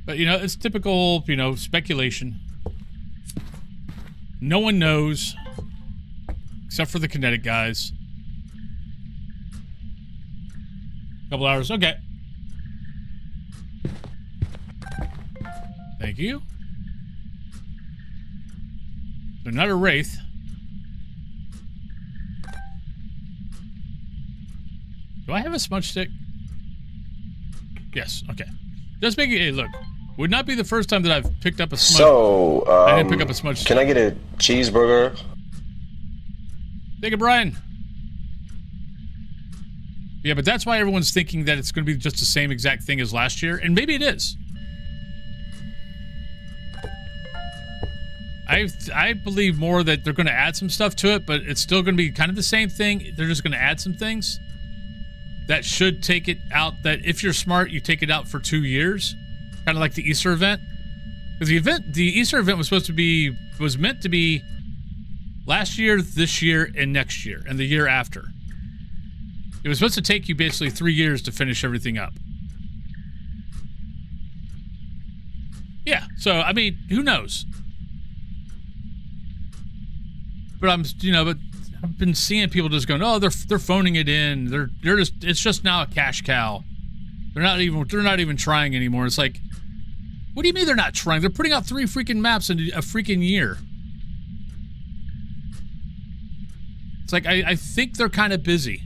But, you know, it's typical, you know, speculation. No one knows. Except for the kinetic guys. Couple hours, okay. Thank you. So not a wraith. Do I have a smudge stick? Yes, okay. Just making it, look, would not be the first time that I've picked up a smudge. So, I didn't pick up a smudge stick. Can I get a cheeseburger? Take it, Brian. Yeah, but that's why everyone's thinking that it's going to be just the same exact thing as last year, and maybe it is. I believe more that they're going to add some stuff to it, but it's still going to be kind of the same thing. They're just going to add some things that should take it out, that if you're smart, you take it out for 2 years, kind of like the Easter event. Because the Easter event was meant to be last year, this year, and next year, and the year after. It was supposed to take you basically 3 years to finish everything up. Yeah, so, I mean, who knows? But I've been seeing people just going, oh, they're phoning it in. It's just now a cash cow. They're not even trying anymore. It's like, what do you mean they're not trying? They're putting out 3 freaking maps in a freaking year. It's like, I think they're kind of busy.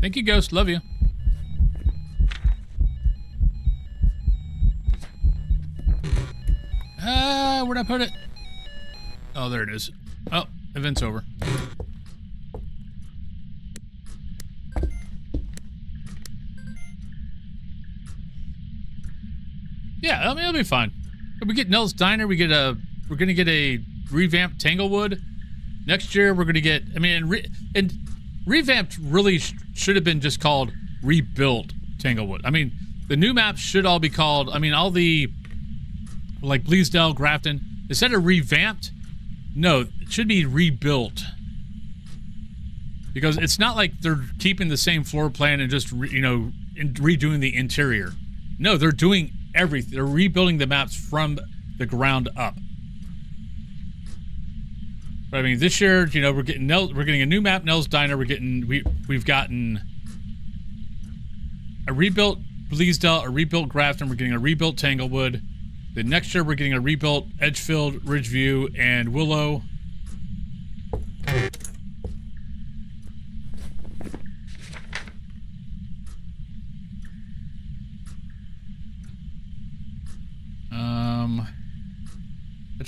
Thank you, Ghost. Love you. Where'd I put it? Oh, there it is. Oh, event's over. Yeah, I mean, it'll be fine. We get Nell's Diner. We're gonna get a revamped Tanglewood. Next year, we're gonna get. I mean, and revamped really should have been just called rebuilt Tanglewood. I mean, the new maps should all be called. I mean, all the like Bleasdale, Grafton, instead of revamped, no, it should be rebuilt. Because it's not like they're keeping the same floor plan and just redoing the interior. No, they're doing everything. They're rebuilding the maps from the ground up. But I mean, this year, you know, we're getting a new map, Nell's Diner. We've gotten a rebuilt Bleasdale, a rebuilt Grafton. We're getting a rebuilt Tanglewood. Then next year, we're getting a rebuilt Edgefield, Ridgeview, and Willow.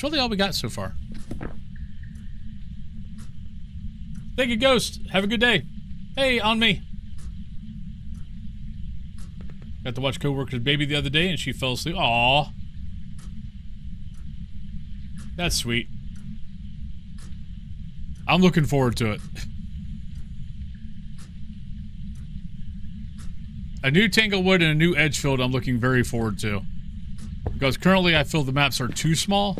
That's really all we got so far. Thank you, Ghost. Have a good day. Hey, on me. Got to watch Coworker's baby the other day and she fell asleep. Aww. That's sweet. I'm looking forward to it. A new Tanglewood and a new Edgefield I'm looking very forward to. Because currently I feel the maps are too small.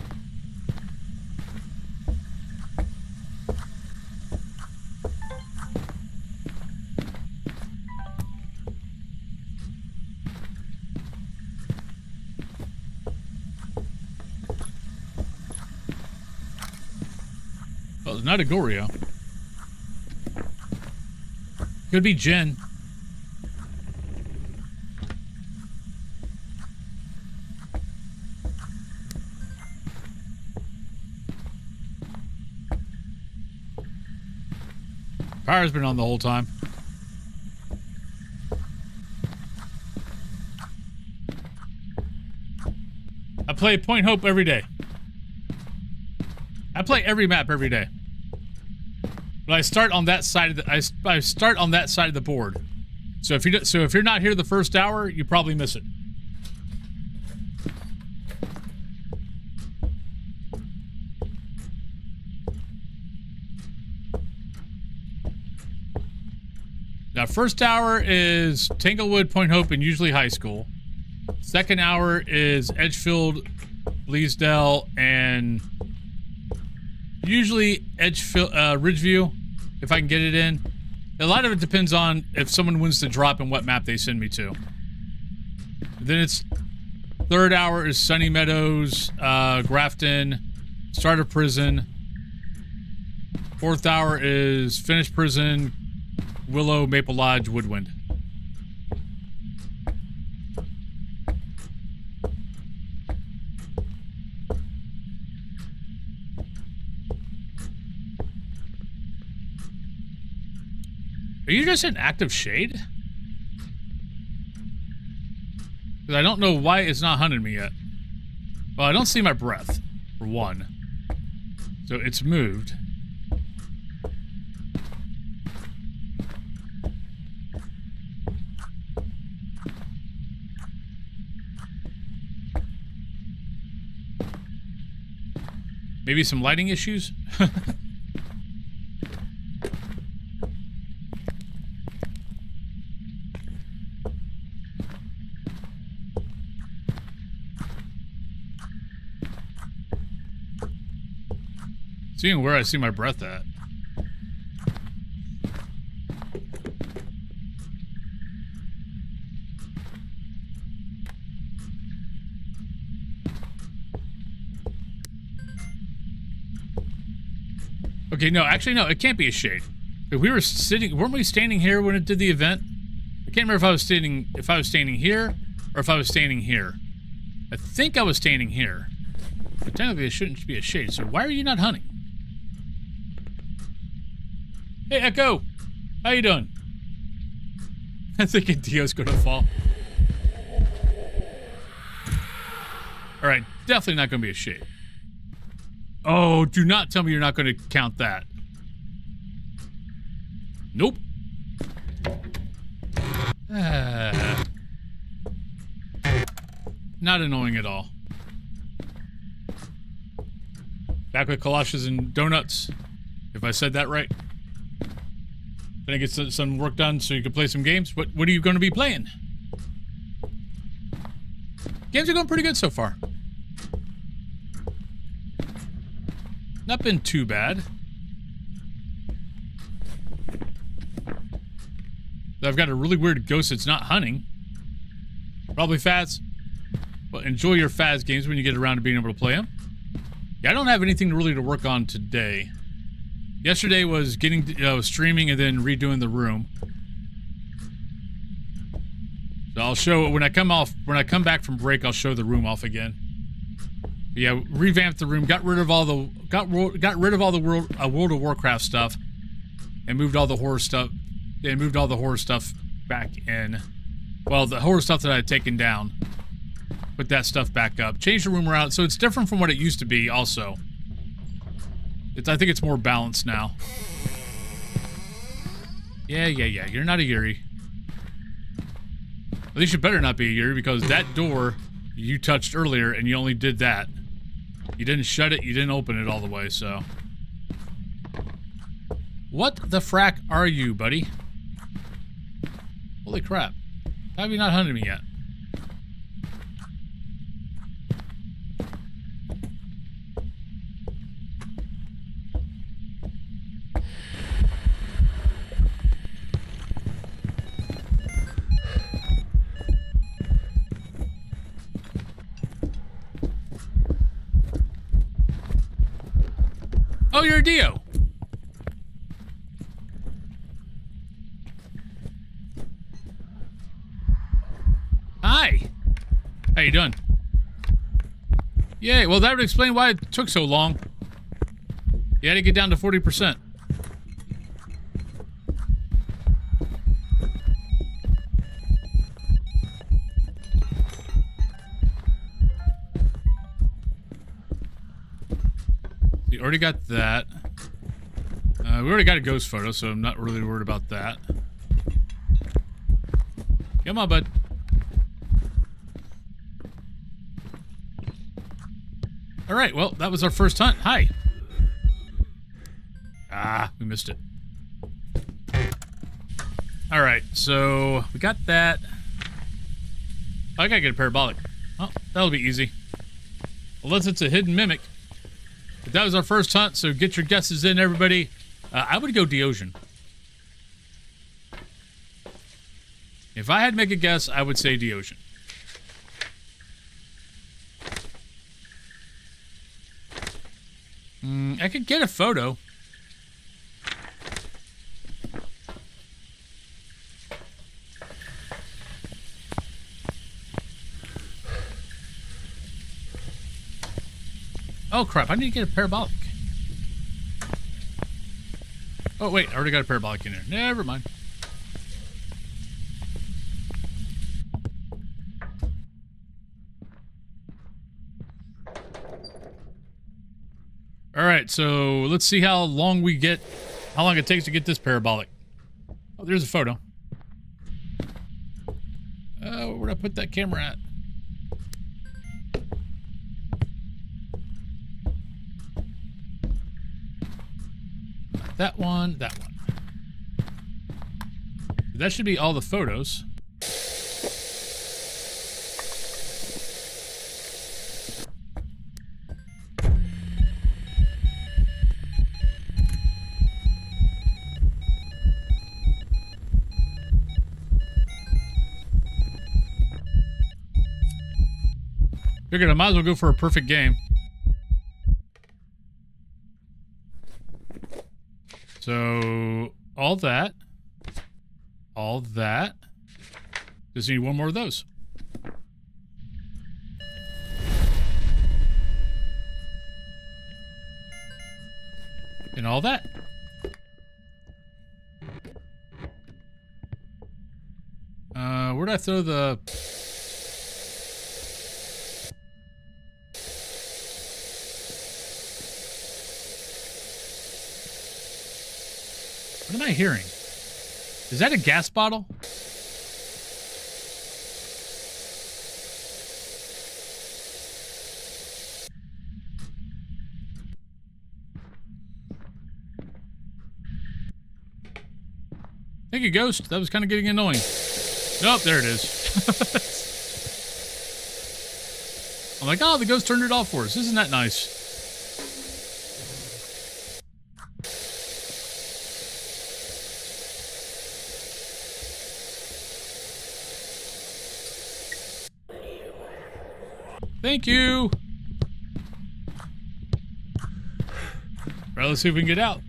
Well, it's not a Goryo. Could be Jen. Power's been on the whole time. I play Point Hope every day. I play every map every day. But I start on that side of the I start on that side of the board. So if you're not here the first hour, you probably miss it. Now, first hour is Tanglewood, Point Hope, and usually high school. Second hour is Edgefield, Bleasdale, and usually Ridgeview, if I can get it in. A lot of it depends on if someone wins the drop and what map they send me to. Then it's third hour is Sunny Meadows, Grafton, Start of Prison. Fourth hour is Finish Prison, Willow, Maple Lodge, Woodwind. Are you just in active shade? Because I don't know why it's not hunting me yet. Well, I don't see my breath, for one. So it's moved. Maybe some lighting issues? Seeing where I see my breath at. Okay, no, actually, no, it can't be a shade. If we were sitting, weren't we standing here when it did the event? I can't remember if I was standing here or if I was standing here. I think I was standing here. But technically, it shouldn't be a shade. So why are you not hunting? Hey, Echo, how you doing? I think Dio's gonna fall. All right, definitely not gonna be a shade. Oh, do not tell me you're not gonna count that. Nope. Not annoying at all. Back with Colossus and Donuts, if I said that right. Gonna get some work done so you can play some games. What are you going to be playing? Games are going pretty good so far. Not been too bad. I've got a really weird ghost that's not hunting. Probably Faz. Well, enjoy your Faz games when you get around to being able to play them. Yeah, I don't have anything really to work on today. Yesterday was getting streaming and then redoing the room. So I'll show when I come back from break. I'll show the room off again. But yeah, revamped the room. Got rid of all the World of Warcraft stuff, and moved all the horror stuff. And moved all the horror stuff back in. Well, the horror stuff that I had taken down. put that stuff back up. Change the room around so it's different from what it used to be also. I think it's more balanced now. Yeah. You're not a Yuri. At least you better not be a Yuri, because that door you touched earlier and you only did that. You didn't shut it, you didn't open it all the way, so. What the frack are you, buddy? Holy crap. How have you not hunted me yet? Oh, you're a Dio. Hi. How you doing? Yay, well that would explain why it took so long. You had to get down to 40%. You already got that. We already got a ghost photo, so I'm not really worried about that. Come on, bud. Alright, well, that was our first hunt. Hi. Ah, we missed it. Alright, so we got that. I gotta get a parabolic. Oh, that'll be easy. Unless it's a hidden mimic. But that was our first hunt, so get your guesses in, everybody. I would go Deocean. If I had to make a guess, I would say Deocean. I could get a photo. Oh crap, I need to get a parabolic. Oh wait, I already got a parabolic in there. Never mind. Alright, so let's see how long it takes to get this parabolic. Oh, there's a photo. Where'd I put that camera at? That one, that one. That should be all the photos. Figured I might as well go for a perfect game. So, all that. Just need one more of those. And all that. Where'd I throw the... What am I hearing? Is that a gas bottle? Thank you, Ghost. That was kind of getting annoying. Nope, there it is. I'm like, oh, the ghost turned it off for us. Isn't that nice? Thank you. Right, let's see if we can get out.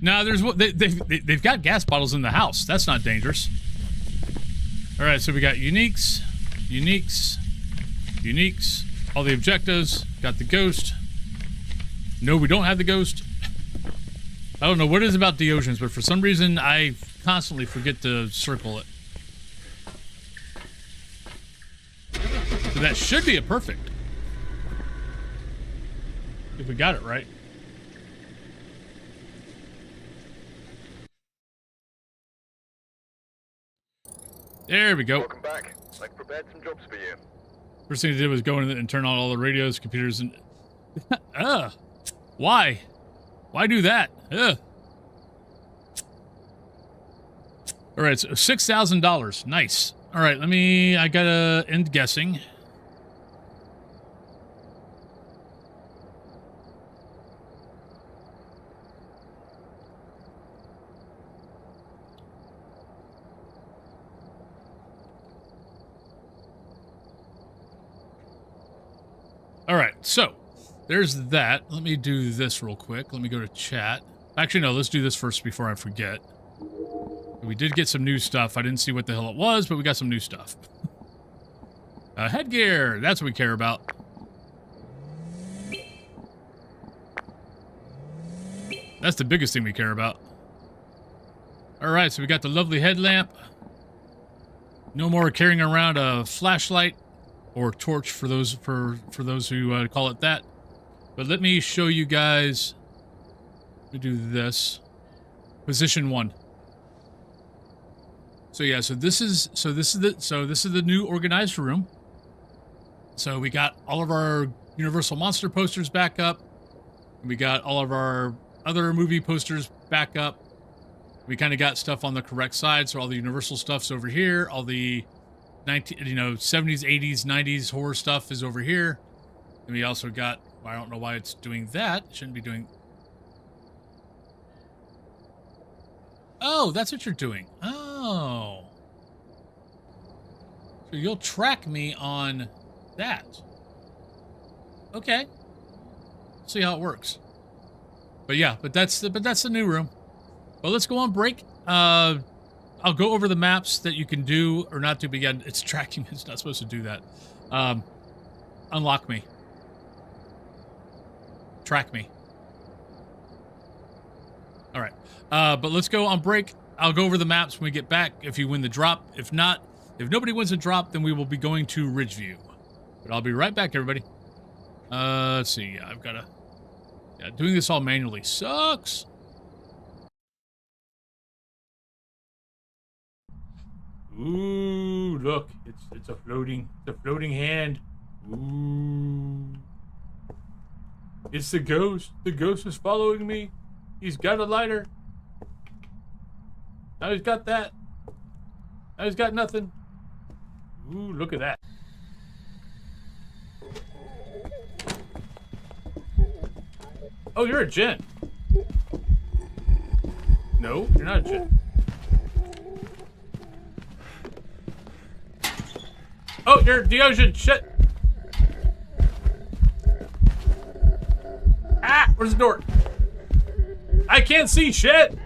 No, there's what they've got gas bottles in the house. That's not dangerous. All right, so we got uniques, all the objectives. Got the ghost. No, we don't have the ghost. I don't know what it is about the oceans, but for some reason I constantly forget to circle it. That should be a perfect. If we got it right. There we go. Welcome back. I've prepared some jobs for you. First thing I did was go in and turn on all the radios, computers, and... Why? Why do that? Alright, so $6,000. Nice. Alright, I gotta end guessing. Alright, so, there's that. Let me do this real quick. Let me go to chat. Actually, no, let's do this first before I forget. We did get some new stuff. I didn't see what the hell it was, but we got some new stuff. Headgear, that's what we care about. That's the biggest thing we care about. Alright, so we got the lovely headlamp. No more carrying around a flashlight. Or torch for those who call it that. But let me show you guys. Let me do this. Position 1. So yeah, this is the new organized room. So we got all of our Universal Monster posters back up. We got all of our other movie posters back up. We kind of got stuff on the correct side, so all the Universal stuff's over here. All the 70s, 80s, 90s horror stuff is over here. And we also got, I don't know why it's doing that. It shouldn't be doing... Oh, that's what you're doing. Oh. So you'll track me on that. Okay. See how it works. But yeah, that's the new room. Well, let's go on break. I'll go over the maps that you can do or not do, but again, it's tracking. It's not supposed to do that. Unlock me. Track me. All right. But let's go on break. I'll go over the maps when we get back if you win the drop. If not, if nobody wins a drop, then we will be going to Ridgeview. But I'll be right back, everybody. Let's see. Yeah, I've got to... Yeah, doing this all manually sucks. Ooh, look, it's a floating hand. Ooh. It's the ghost. The ghost is following me. He's got a lighter. Now he's got that. Now he's got nothing. Ooh, look at that. Oh, you're a gen. No, you're not a gen. Oh, you're Deogen. Shit. Ah, where's the door? I can't see shit.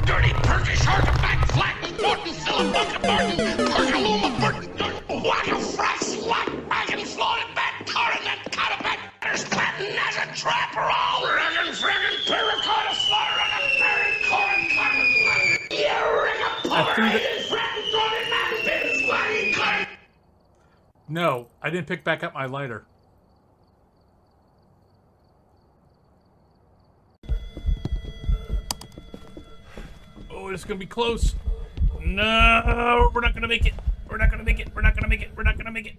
Dirty Turkish artifact, flat, important, Philip Martin, Perkaluma, Burton, what a fresh slut, wagon, floated back, car, and that caravan, there's planting as a trapper, all friggin', terracotta, slaughter, and a parent, corn, cotton, you ring a power, friggin', throwing that bins, wagon, cotton. No, I didn't pick back up my lighter. Oh, it's gonna be close. No, we're not gonna make it. We're not gonna make it. We're not gonna make it. We're not gonna make it.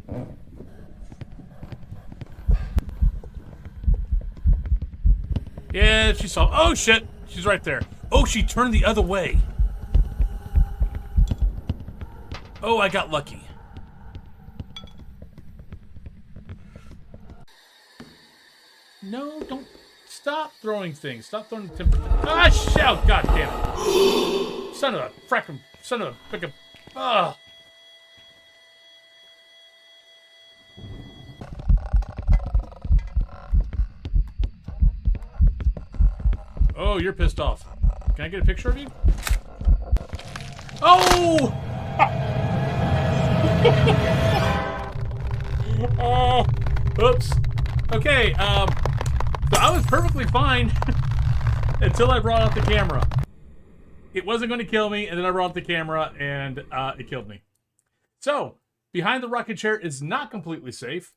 Yeah, she saw. Oh shit, she's right there. Oh, she turned the other way. Oh, I got lucky. No, don't. Stop throwing things. Stop throwing the timber. Ah, shout! God damn it! Son of a frickin'. Son of a frickin'. Ah! Oh, you're pissed off. Can I get a picture of you? Oh! Oh, oops. Okay, so I was perfectly fine until I brought out the camera. It wasn't going to kill me, and then I brought out the camera, and it killed me. So, behind the rocket chair is not completely safe.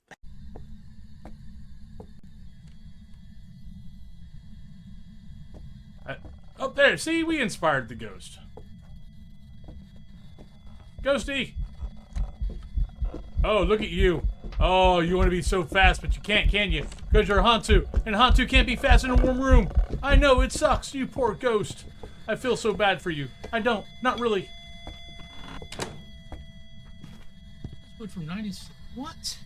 Oh, there. See, we inspired the ghost. Ghosty! Oh, look at you. Oh, you want to be so fast, but you can't, can you? Because you're a Hantu, and Hantu can't be fast in a warm room. I know, it sucks, you poor ghost. I feel so bad for you. I don't. Not really. Went from 90s. What?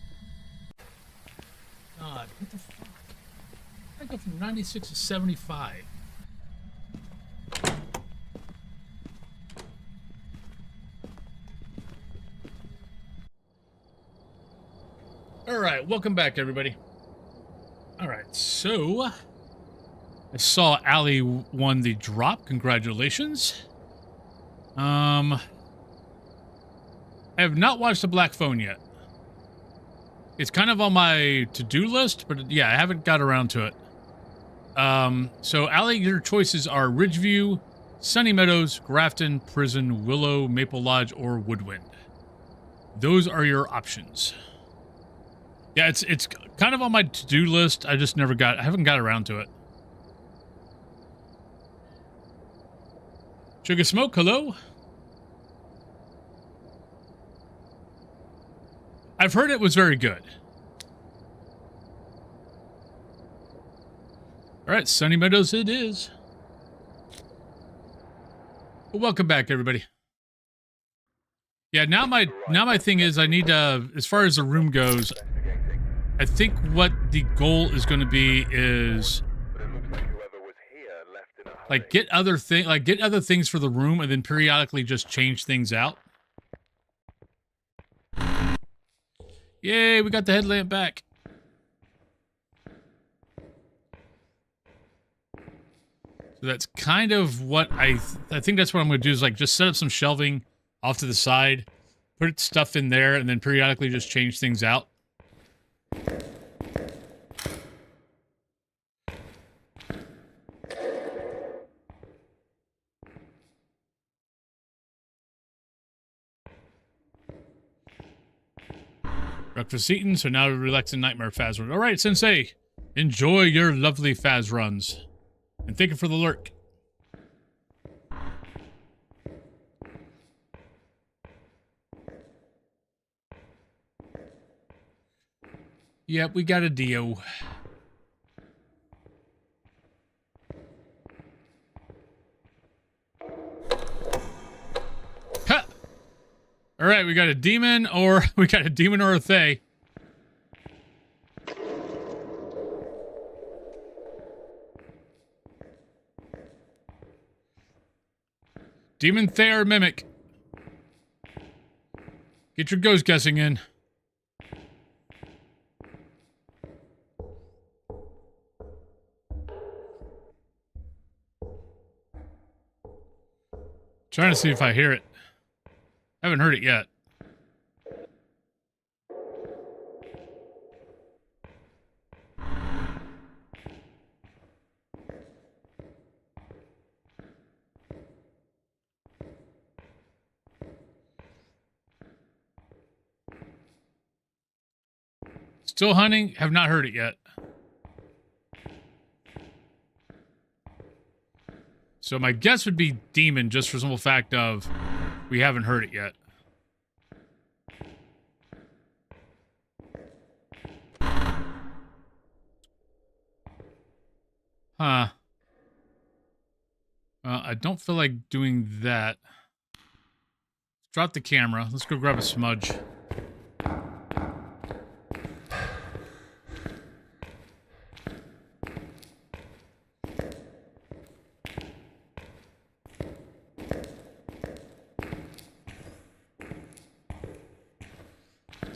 God, what the fuck? I go from 96 to 75. Alright, welcome back, everybody. Alright, so I saw Allie won the drop. Congratulations. I have not watched The Black Phone yet. It's kind of on my to-do list, but yeah, I haven't got around to it. So Allie, your choices are Ridgeview, Sunny Meadows, Grafton, Prison, Willow, Maple Lodge, or Woodwind. Those are your options. Yeah, it's kind of on my to-do list. I just I haven't got around to it. Sugar Smoke, hello? I've heard it was very good. All right, Sunny Meadows it is. Well, welcome back, everybody. Yeah, now my thing is I need to, as far as the room goes, I think what the goal is going to be is like get other things for the room and then periodically just change things out. Yay, we got the headlamp back. So that's kind of what I think that's what I'm going to do is like just set up some shelving off to the side, put stuff in there, and then periodically just change things out. Breakfast eaten, so now relaxing nightmare phase run. All right, Sensei, enjoy your lovely phase runs. And thank you for the lurk. Yep, we got a Dio. Ha! All right, we got a demon or a Thay. Demon, Thay, or Mimic. Get your ghost guessing in. Trying to see if I hear it. Haven't heard it yet. Still hunting, have not heard it yet. So my guess would be demon, just for the simple fact of we haven't heard it yet. Huh. I don't feel like doing that. Drop the camera. Let's go grab a smudge.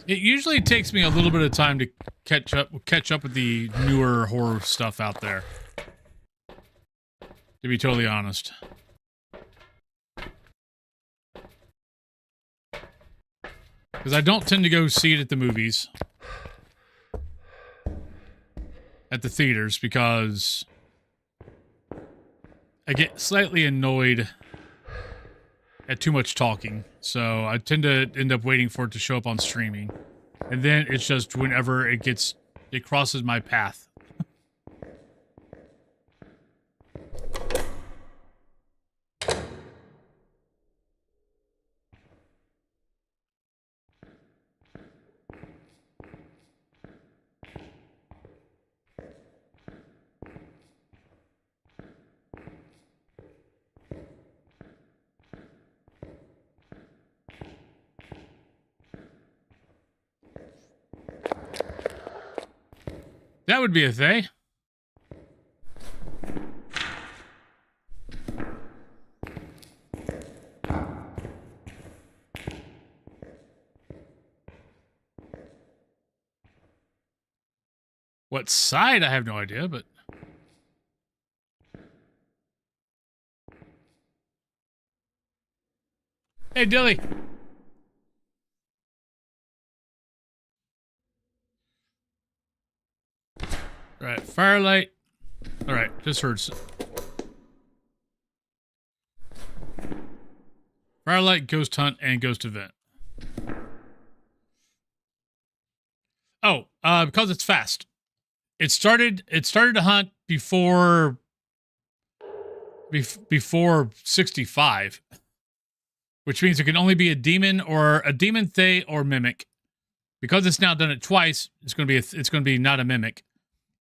It usually takes me a little bit of time to catch up with the newer horror stuff out there. To be totally honest. Because I don't tend to go see it at the movies. At the theaters, because I get slightly annoyed at too much talking. So I tend to end up waiting for it to show up on streaming. And then it's just whenever it crosses my path. That would be a thing. What side? I have no idea, but... Hey, Dilly. All right, firelight. All right, just heard. Firelight, ghost hunt, and ghost event. Oh, because it's fast. It started to hunt before 65, which means it can only be a demon or a demon, Thay, or mimic. Because it's now done it twice, it's going to be not a mimic.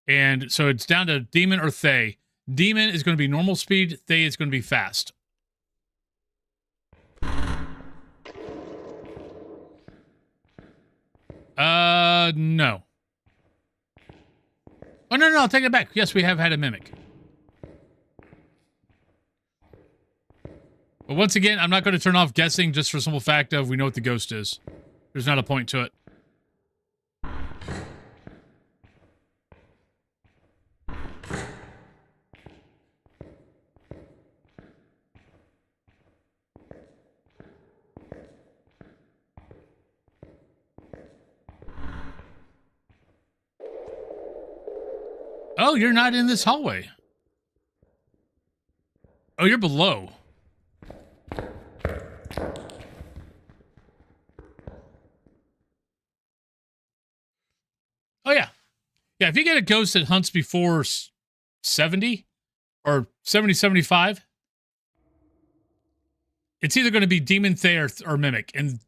And so it's down to demon or Thay. Demon is going to be normal speed. Thay is going to be fast. No. Oh, no, I'll take it back. Yes, we have had a mimic. But once again, I'm not going to turn off guessing just for the simple fact of we know what the ghost is. There's not a point to it. Oh, you're not in this hallway. Oh, you're below. Oh, yeah. Yeah, if you get a ghost that hunts before 70 or 70, 75, it's either going to be demon, Thay, or mimic. And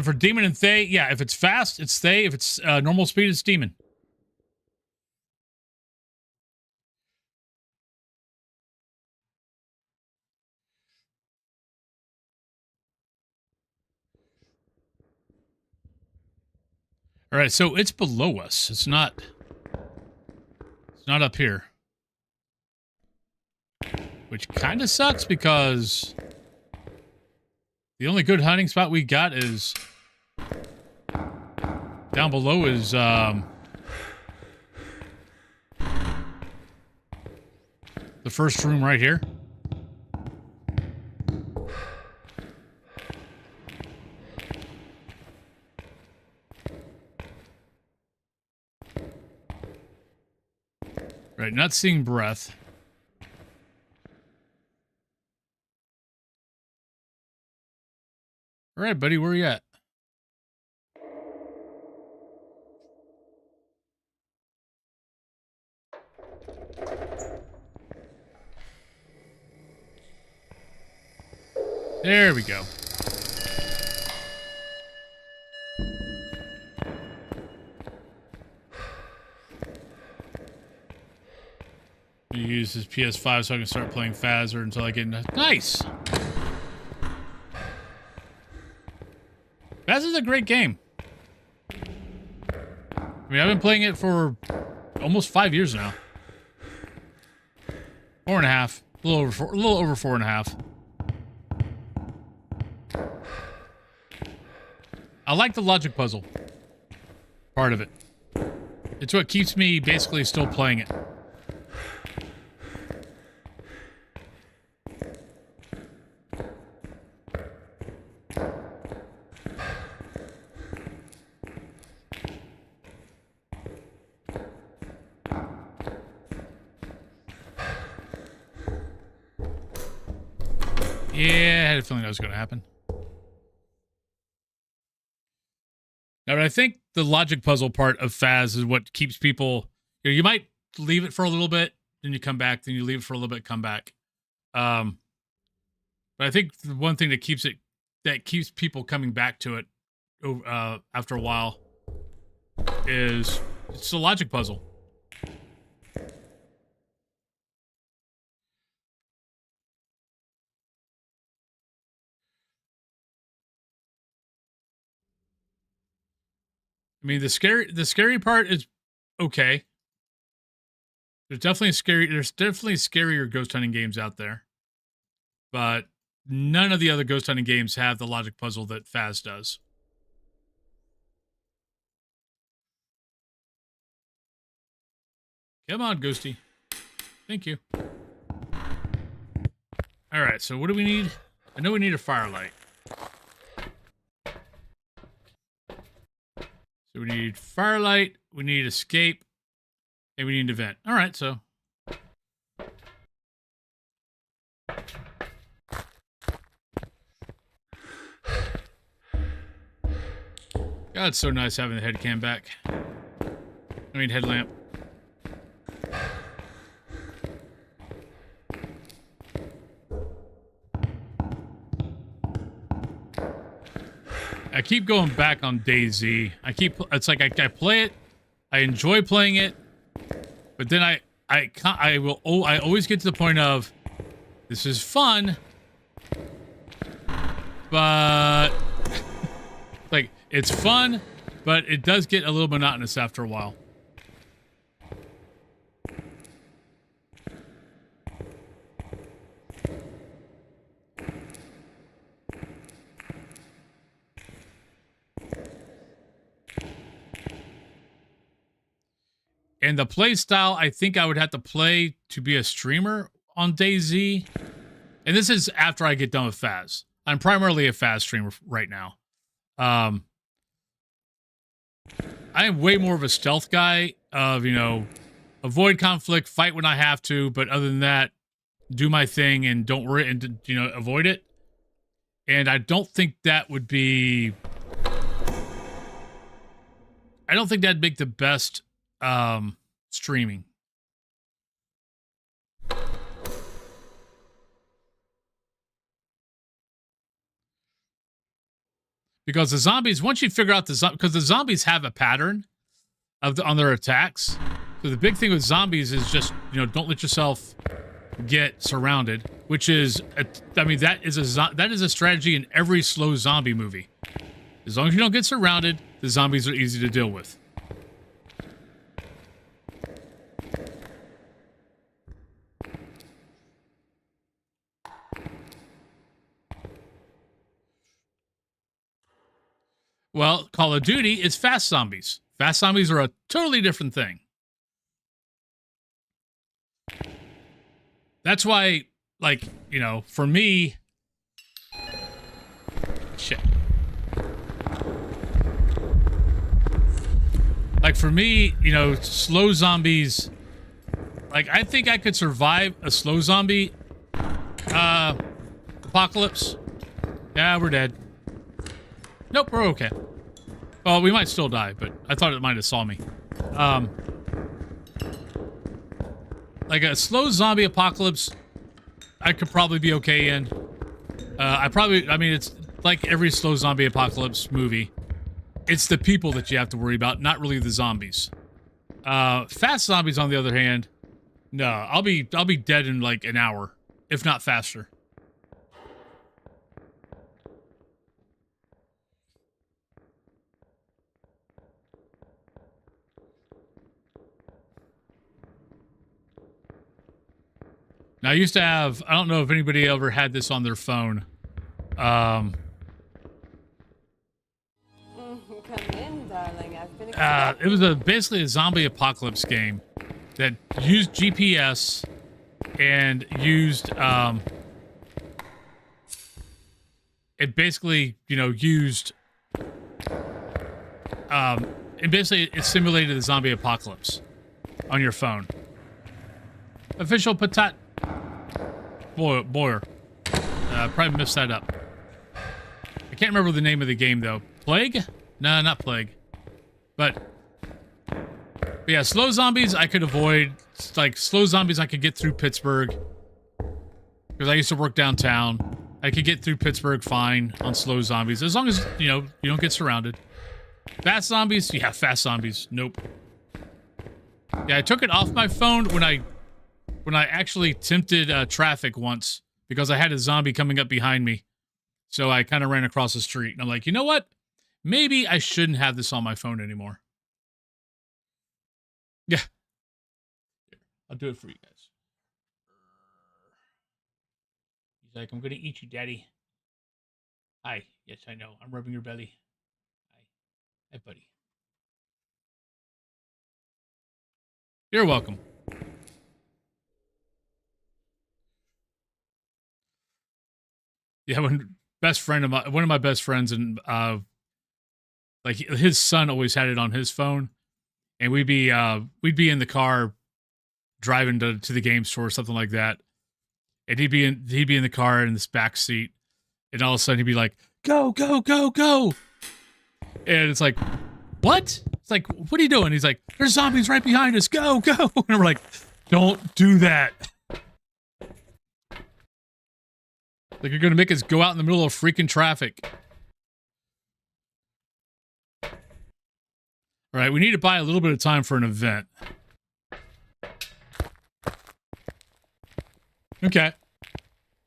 for demon and Thay, yeah, if it's fast, it's Thay. If it's normal speed, it's demon. All right, so it's below us. It's not up here. Which kind of sucks because the only good hunting spot we got is down below is the first room right here. Right, not seeing breath. All right, buddy, where you at? There we go. You use his PS5 so I can start playing Phasr until I get nice. Phasr's a great game. I mean, I've been playing it for almost 5 years now. 4.5, a little over 4.5. I like the logic puzzle part of it. It's what keeps me basically still playing it. had a feeling that was going to happen. Now, but I think the logic puzzle part of Phas is what keeps people... You know, you might leave it for a little bit, then you come back, then you leave it for a little bit, come back. But I think the one thing that keeps people coming back to it after a while is it's the logic puzzle. I mean, the scary part is okay. There's definitely scarier ghost hunting games out there, but none of the other ghost hunting games have the logic puzzle that Phas does. Come on, Ghosty. Thank you. All right, so what do we need? I know we need a firelight. So we need firelight, we need escape, and we need an event. All right, so. God, it's so nice having the head cam back. I mean, headlamp. I keep going back on DayZ. It's like I play it, I enjoy playing it, but then I always get to the point of, this is fun, but like it's fun, but it does get a little monotonous after a while. And the play style, I think I would have to play to be a streamer on DayZ. And this is after I get done with Phas. I'm primarily a Phas streamer right now. I am way more of a stealth guy of, you know, avoid conflict, fight when I have to, but other than that, do my thing and don't worry and, you know, avoid it. And I don't think that would be... I don't think that'd make the best... streaming. Because the zombies, once you figure out because the zombies have a pattern on their attacks. So the big thing with zombies is just, you know, don't let yourself get surrounded, which is, I mean, that is a strategy in every slow zombie movie. As long as you don't get surrounded, the zombies are easy to deal with. Well, Call of Duty is fast zombies. Fast zombies are a totally different thing. That's why, like, you know, for me... Shit. Like, for me, you know, slow zombies... Like, I think I could survive a slow zombie apocalypse. Yeah, we're dead. Nope, we're okay. Well, we might still die, but I thought it might have saw me. Like a slow zombie apocalypse, I could probably be okay in. I mean, it's like every slow zombie apocalypse movie. It's the people that you have to worry about, not really the zombies. Fast zombies, on the other hand, no, I'll be dead in like an hour, if not faster. Now, I used to have, I don't know if anybody ever had this on their phone. Come in, darling. I've been It was basically a zombie apocalypse game that used GPS and used, it basically, you know, used, and basically it simulated the zombie apocalypse on your phone. Official Patat Boyer. Probably messed that up. I can't remember the name of the game, though. Plague? No, not Plague. But yeah, slow zombies I could avoid. Like, slow zombies I could get through Pittsburgh. Because I used to work downtown. I could get through Pittsburgh fine on slow zombies. As long as, you know, you don't get surrounded. Fast zombies? Yeah, fast zombies. Nope. Yeah, I took it off my phone when I actually tempted traffic once. Because I had a zombie coming up behind me. So I kind of ran across the street. And I'm like, you know what? Maybe I shouldn't have this on my phone anymore. Yeah. I'll do it for you guys. He's like, I'm going to eat you, Daddy. Hi. Yes, I know. I'm rubbing your belly. Hi. Hi, buddy. You're welcome. Yeah, one of my best friends, and like his son always had it on his phone, and we'd be in the car driving to the game store or something like that, and he'd be in the car in this back seat, and all of a sudden he'd be like, "Go, go, go, go!" And it's like, "What?" It's like, "What are you doing?" He's like, "There's zombies right behind us. Go, go!" And we're like, "Don't do that." Like, you're going to make us go out in the middle of freaking traffic. All right, we need to buy a little bit of time for an event. Okay.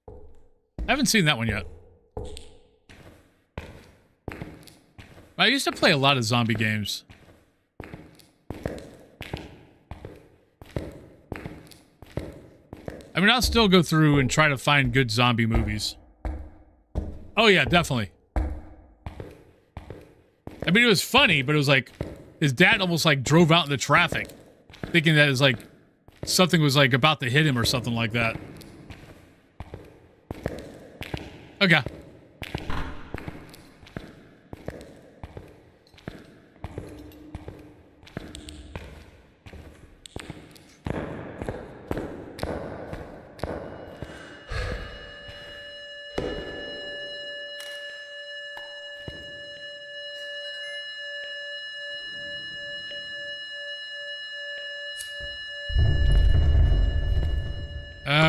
I haven't seen that one yet. I used to play a lot of zombie games. I mean, I'll still go through and try to find good zombie movies. Oh, yeah, definitely. I mean, it was funny, but it was like, his dad almost like drove out in the traffic, thinking that it was like, something was like about to hit him or something like that. Okay.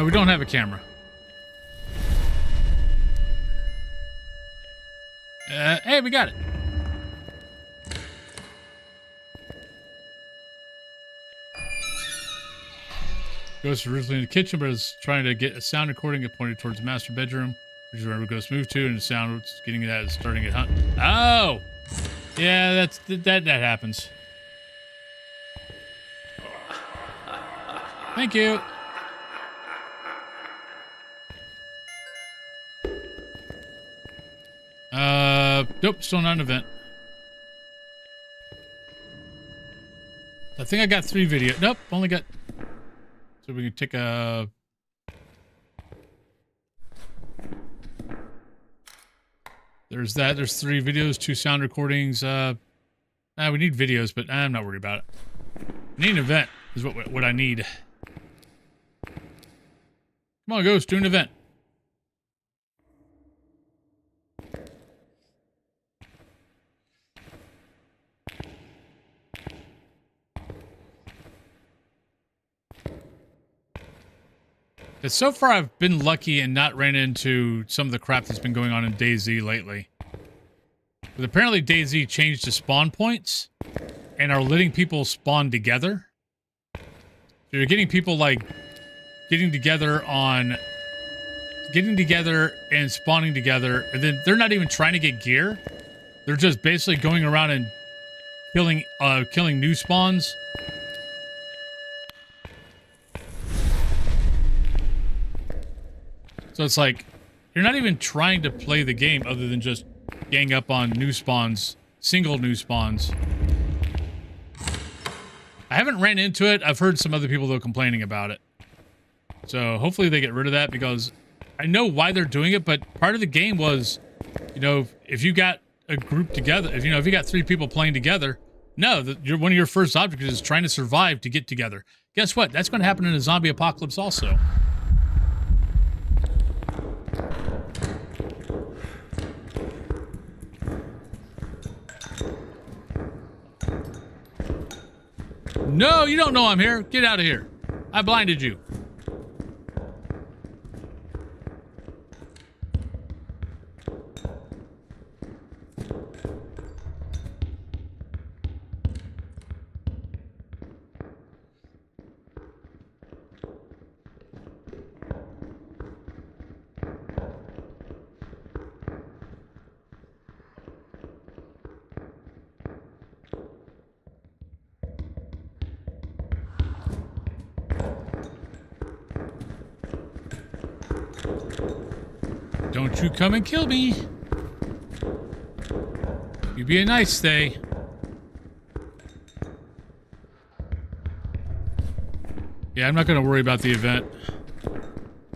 We don't have a camera. Hey, we got it. Ghost is originally in the kitchen, but is trying to get a sound recording pointed towards the master bedroom, which is where Ghost moved to, and the sound it's getting that is starting at hunt. Oh, yeah, that happens. Thank you. Nope, still not an event. I think I got 3 videos. Nope, only got... So we can take a... There's that. There's 3 videos, 2 sound recordings. We need videos, but I'm not worried about it. I need an event is what I need. Come on, Ghost, do an event. So far, I've been lucky and not ran into some of the crap that's been going on in DayZ lately. But apparently, DayZ changed the spawn points and are letting people spawn together. So you're getting people, like, getting together and spawning together, and then they're not even trying to get gear. They're just basically going around and killing new spawns. So it's like, you're not even trying to play the game other than just gang up on new spawns, single new spawns. I haven't ran into it. I've heard some other people, though, complaining about it. So hopefully they get rid of that, because I know why they're doing it, but part of the game was, you know, if you got a group together, if you got 3 people playing together, no, one of your first objectives is trying to survive to get together. Guess what? That's going to happen in a zombie apocalypse also. No, you don't know I'm here. Get out of here. I blinded you. Don't you come and kill me. You be a nice stay. Yeah, I'm not going to worry about the event.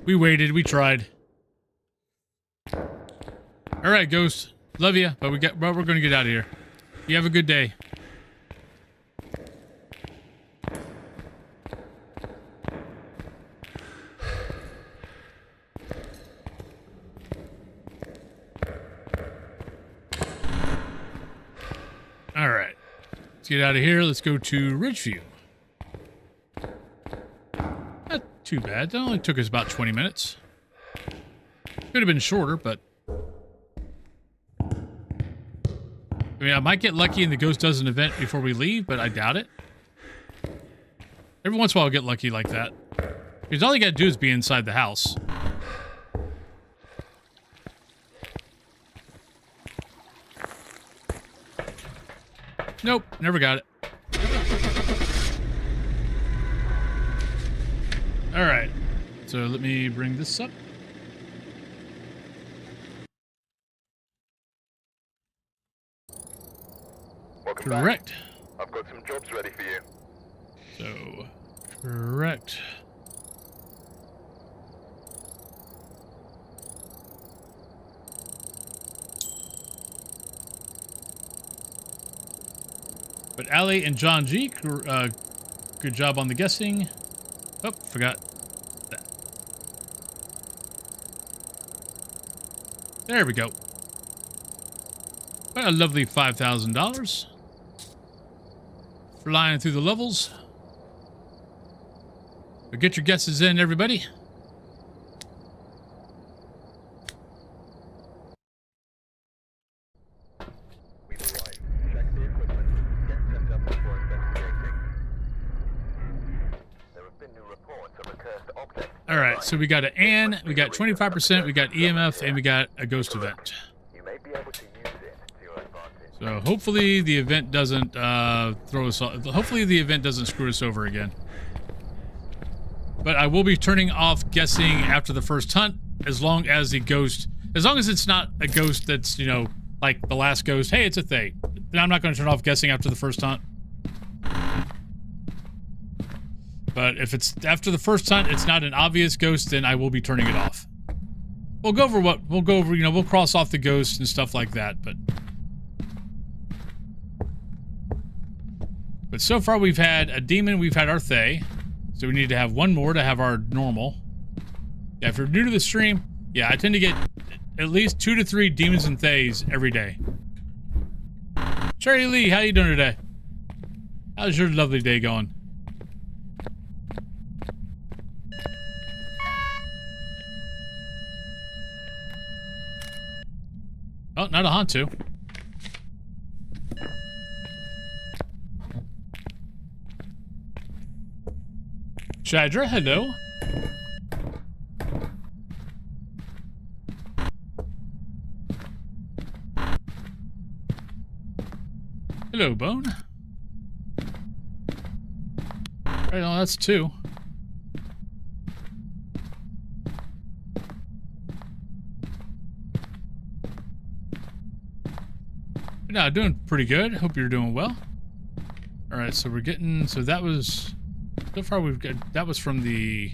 We waited. We tried. All right, Ghost. Love you, but we're going to get out of here. You have a good day. All right. Let's get out of here. Let's go to Ridgeview. Not too bad. That only took us about 20 minutes. Could have been shorter, but... I mean, I might get lucky and the ghost does an event before we leave, but I doubt it. Every once in a while I'll get lucky like that. Because all you gotta do is be inside the house. Nope, never got it. Alright, so let me bring this up. Welcome Correct. back. I've got some jobs ready for you. So, correct. But Ali and John G, good job on the guessing. Oh, forgot that. There we go. What a lovely $5,000. Flying through the levels. But get your guesses in, everybody. We've arrived. Check the equipment. Get set up before investigating. There have been new reports of a cursed object. Alright, so we got an Ann, we got 25%, we got EMF, and we got a ghost event. You may be able to use it to your advantage. So hopefully the event doesn't throw us off. Hopefully the event doesn't screw us over again. But I will be turning off guessing after the first hunt, as long as the ghost, as long as it's not a ghost that's, you know, like the last ghost, hey, it's a Thay. Then I'm not going to turn off guessing after the first hunt. But if it's after the first hunt, it's not an obvious ghost, then I will be turning it off. We'll go over, you know, we'll cross off the ghosts and stuff like that, but so far we've had a demon, we've had our Thay. So we need to have one more to have our normal. Yeah, if you're new to the stream, yeah, I tend to get at least 2 to 3 demons and Thays every day. Cherry Lee, how you doing today? How's your lovely day going? Oh, not a Hantu. Shadra, hello. Hello, Bone. Right, no, that's 2. No, doing pretty good. Hope you're doing well. All right, so we're getting, so that was, so far we've got, that was from the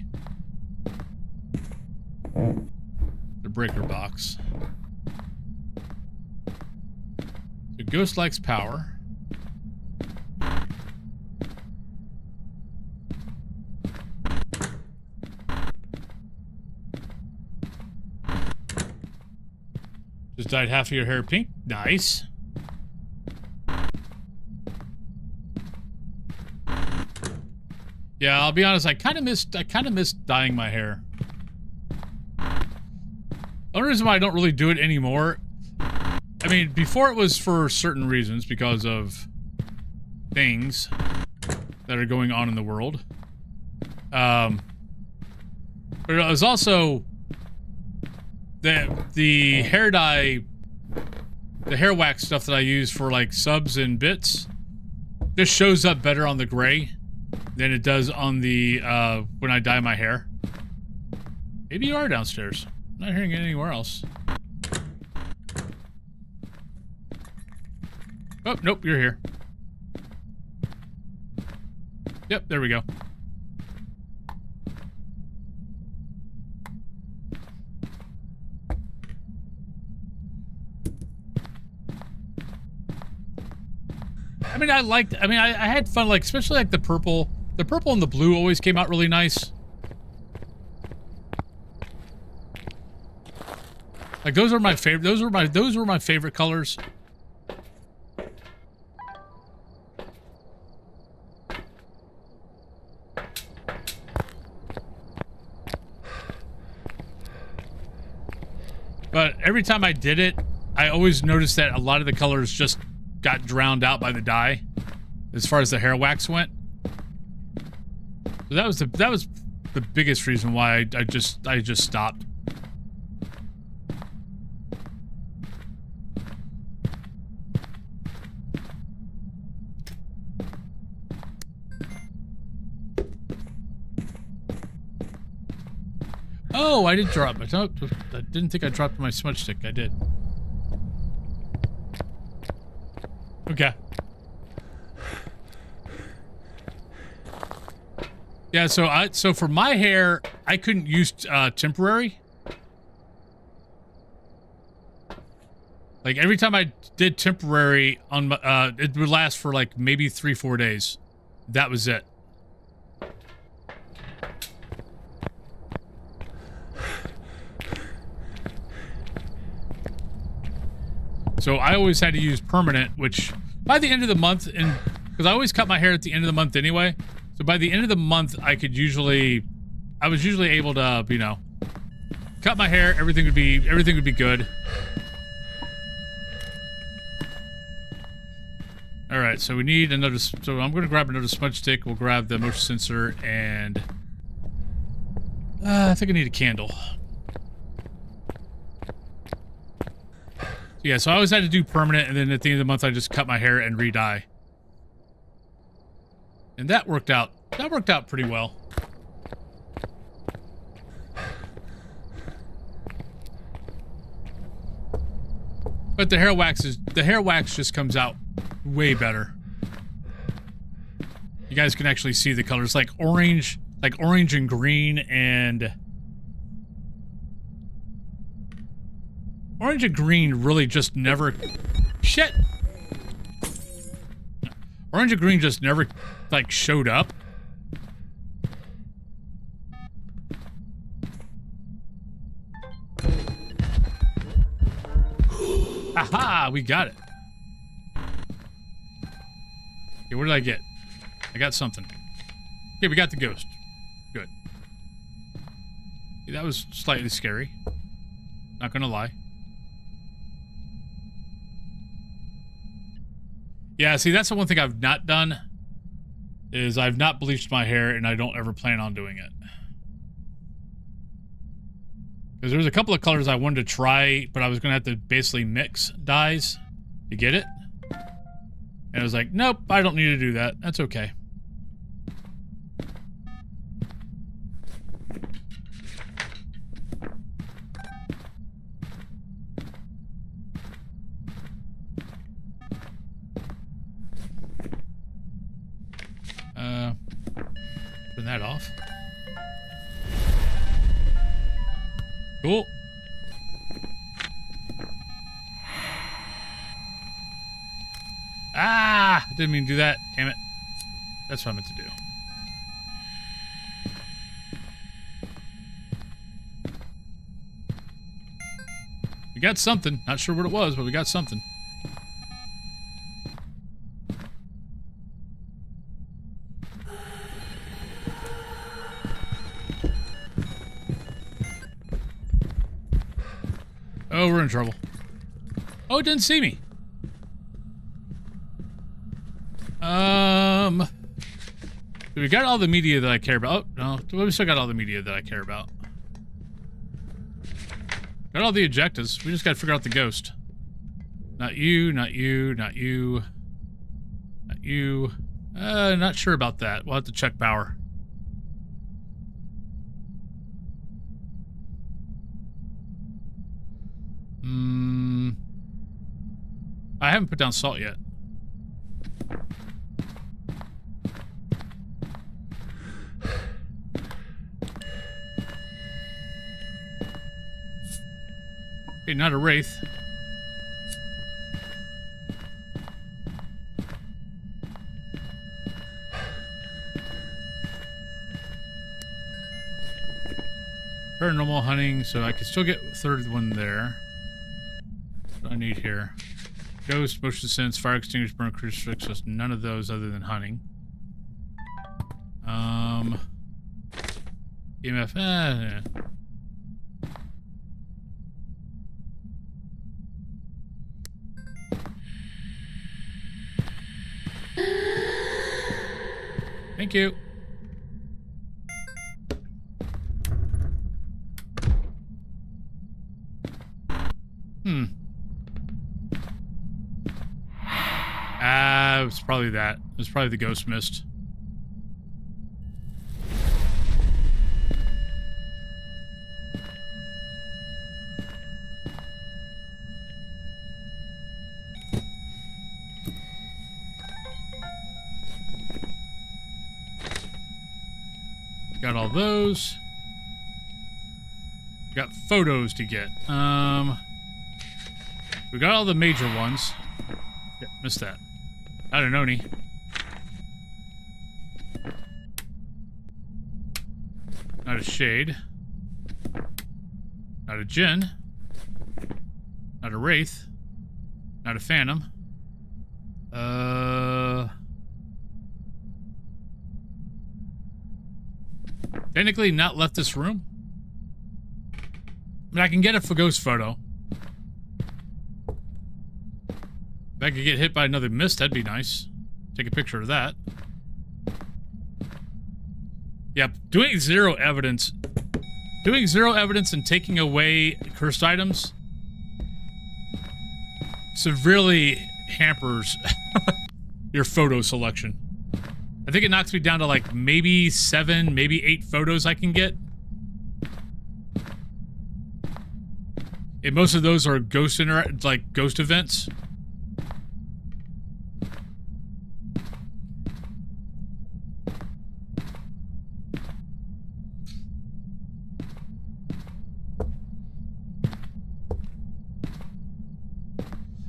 breaker box. So Ghost likes power. Just dyed half of your hair pink. Nice. Yeah, I'll be honest, I kind of missed dyeing my hair. The only reason why I don't really do it anymore, I mean, before it was for certain reasons because of things that are going on in the world. But it was also the hair dye, the hair wax stuff that I use for like subs and bits, this shows up better on the gray than it does on the when I dye my hair. Maybe you are downstairs. I'm not hearing it anywhere else. Oh, nope, you're here. Yep, there we go. I mean, I had fun, like, especially like the purple. The purple and the blue always came out really nice. Like, those are my favorite, those were my favorite colors. But every time I did it, I always noticed that a lot of the colors just got drowned out by the dye, as far as the hair wax went. So that was the biggest reason why I just stopped. Oh, I did drop it. Oh, I didn't think I dropped my smudge stick. I did. Okay. Yeah, so for my hair, I couldn't use temporary. Like every time I did temporary on my, it would last for like maybe 3-4 days. That was it. So I always had to use permanent, which by the end of the month, and because I always cut my hair at the end of the month anyway, so by the end of the month, I was usually able to, you know, cut my hair. Everything would be good. All right, so we need another. So I'm going to grab another smudge stick. We'll grab the motion sensor, and I think I need a candle. Yeah, so I always had to do permanent, and then at the end of the month, I just cut my hair and re-dye. And that worked out. That worked out pretty well. But the hair wax just comes out way better. You guys can actually see the colors, like orange and green, and orange and green really just never... Shit! Orange and green just never, like, showed up. Aha! We got it. Okay, what did I get? I got something. Okay, we got the ghost. Good. Okay, that was slightly scary. Not gonna lie. Yeah, see, that's the one thing I've not done, is I've not bleached my hair, and I don't ever plan on doing it. Because there was a couple of colors I wanted to try, but I was going to have to basically mix dyes to get it. And I was like, nope, I don't need to do that. That's okay. Turn that off. Cool. Ah! I didn't mean to do that. Damn it. That's what I meant to do. We got something. Not sure what it was, but we got something. Oh, we're in trouble. Oh, it didn't see me. We got all the media that I care about. Oh, no, we still got all the media that I care about. Got all the objectives. We just got to figure out the ghost. Not you, not you, not you. Not you. Not sure about that. We'll have to check power. I haven't put down salt yet. Okay, not a wraith. Paranormal hunting, so I can still get third one there. What do I need here? Ghost, motion sense, fire extinguisher, burn crucifix, just none of those other than hunting. EMF, yeah. Thank you. It's probably that. It's probably the ghost mist. Got all those. Got photos to get. We got all the major ones. Yeah, missed that. I don't know any. Not a shade. Not a Jinn. Not a Wraith. Not a Phantom. Technically not left this room. I mean, I can get a ghost photo. If I could get hit by another mist, that'd be nice. Take a picture of that. Yeah, doing zero evidence and taking away cursed items severely hampers your photo selection. I think it knocks me down to like maybe 7, maybe 8 photos I can get. And most of those are ghost ghost events.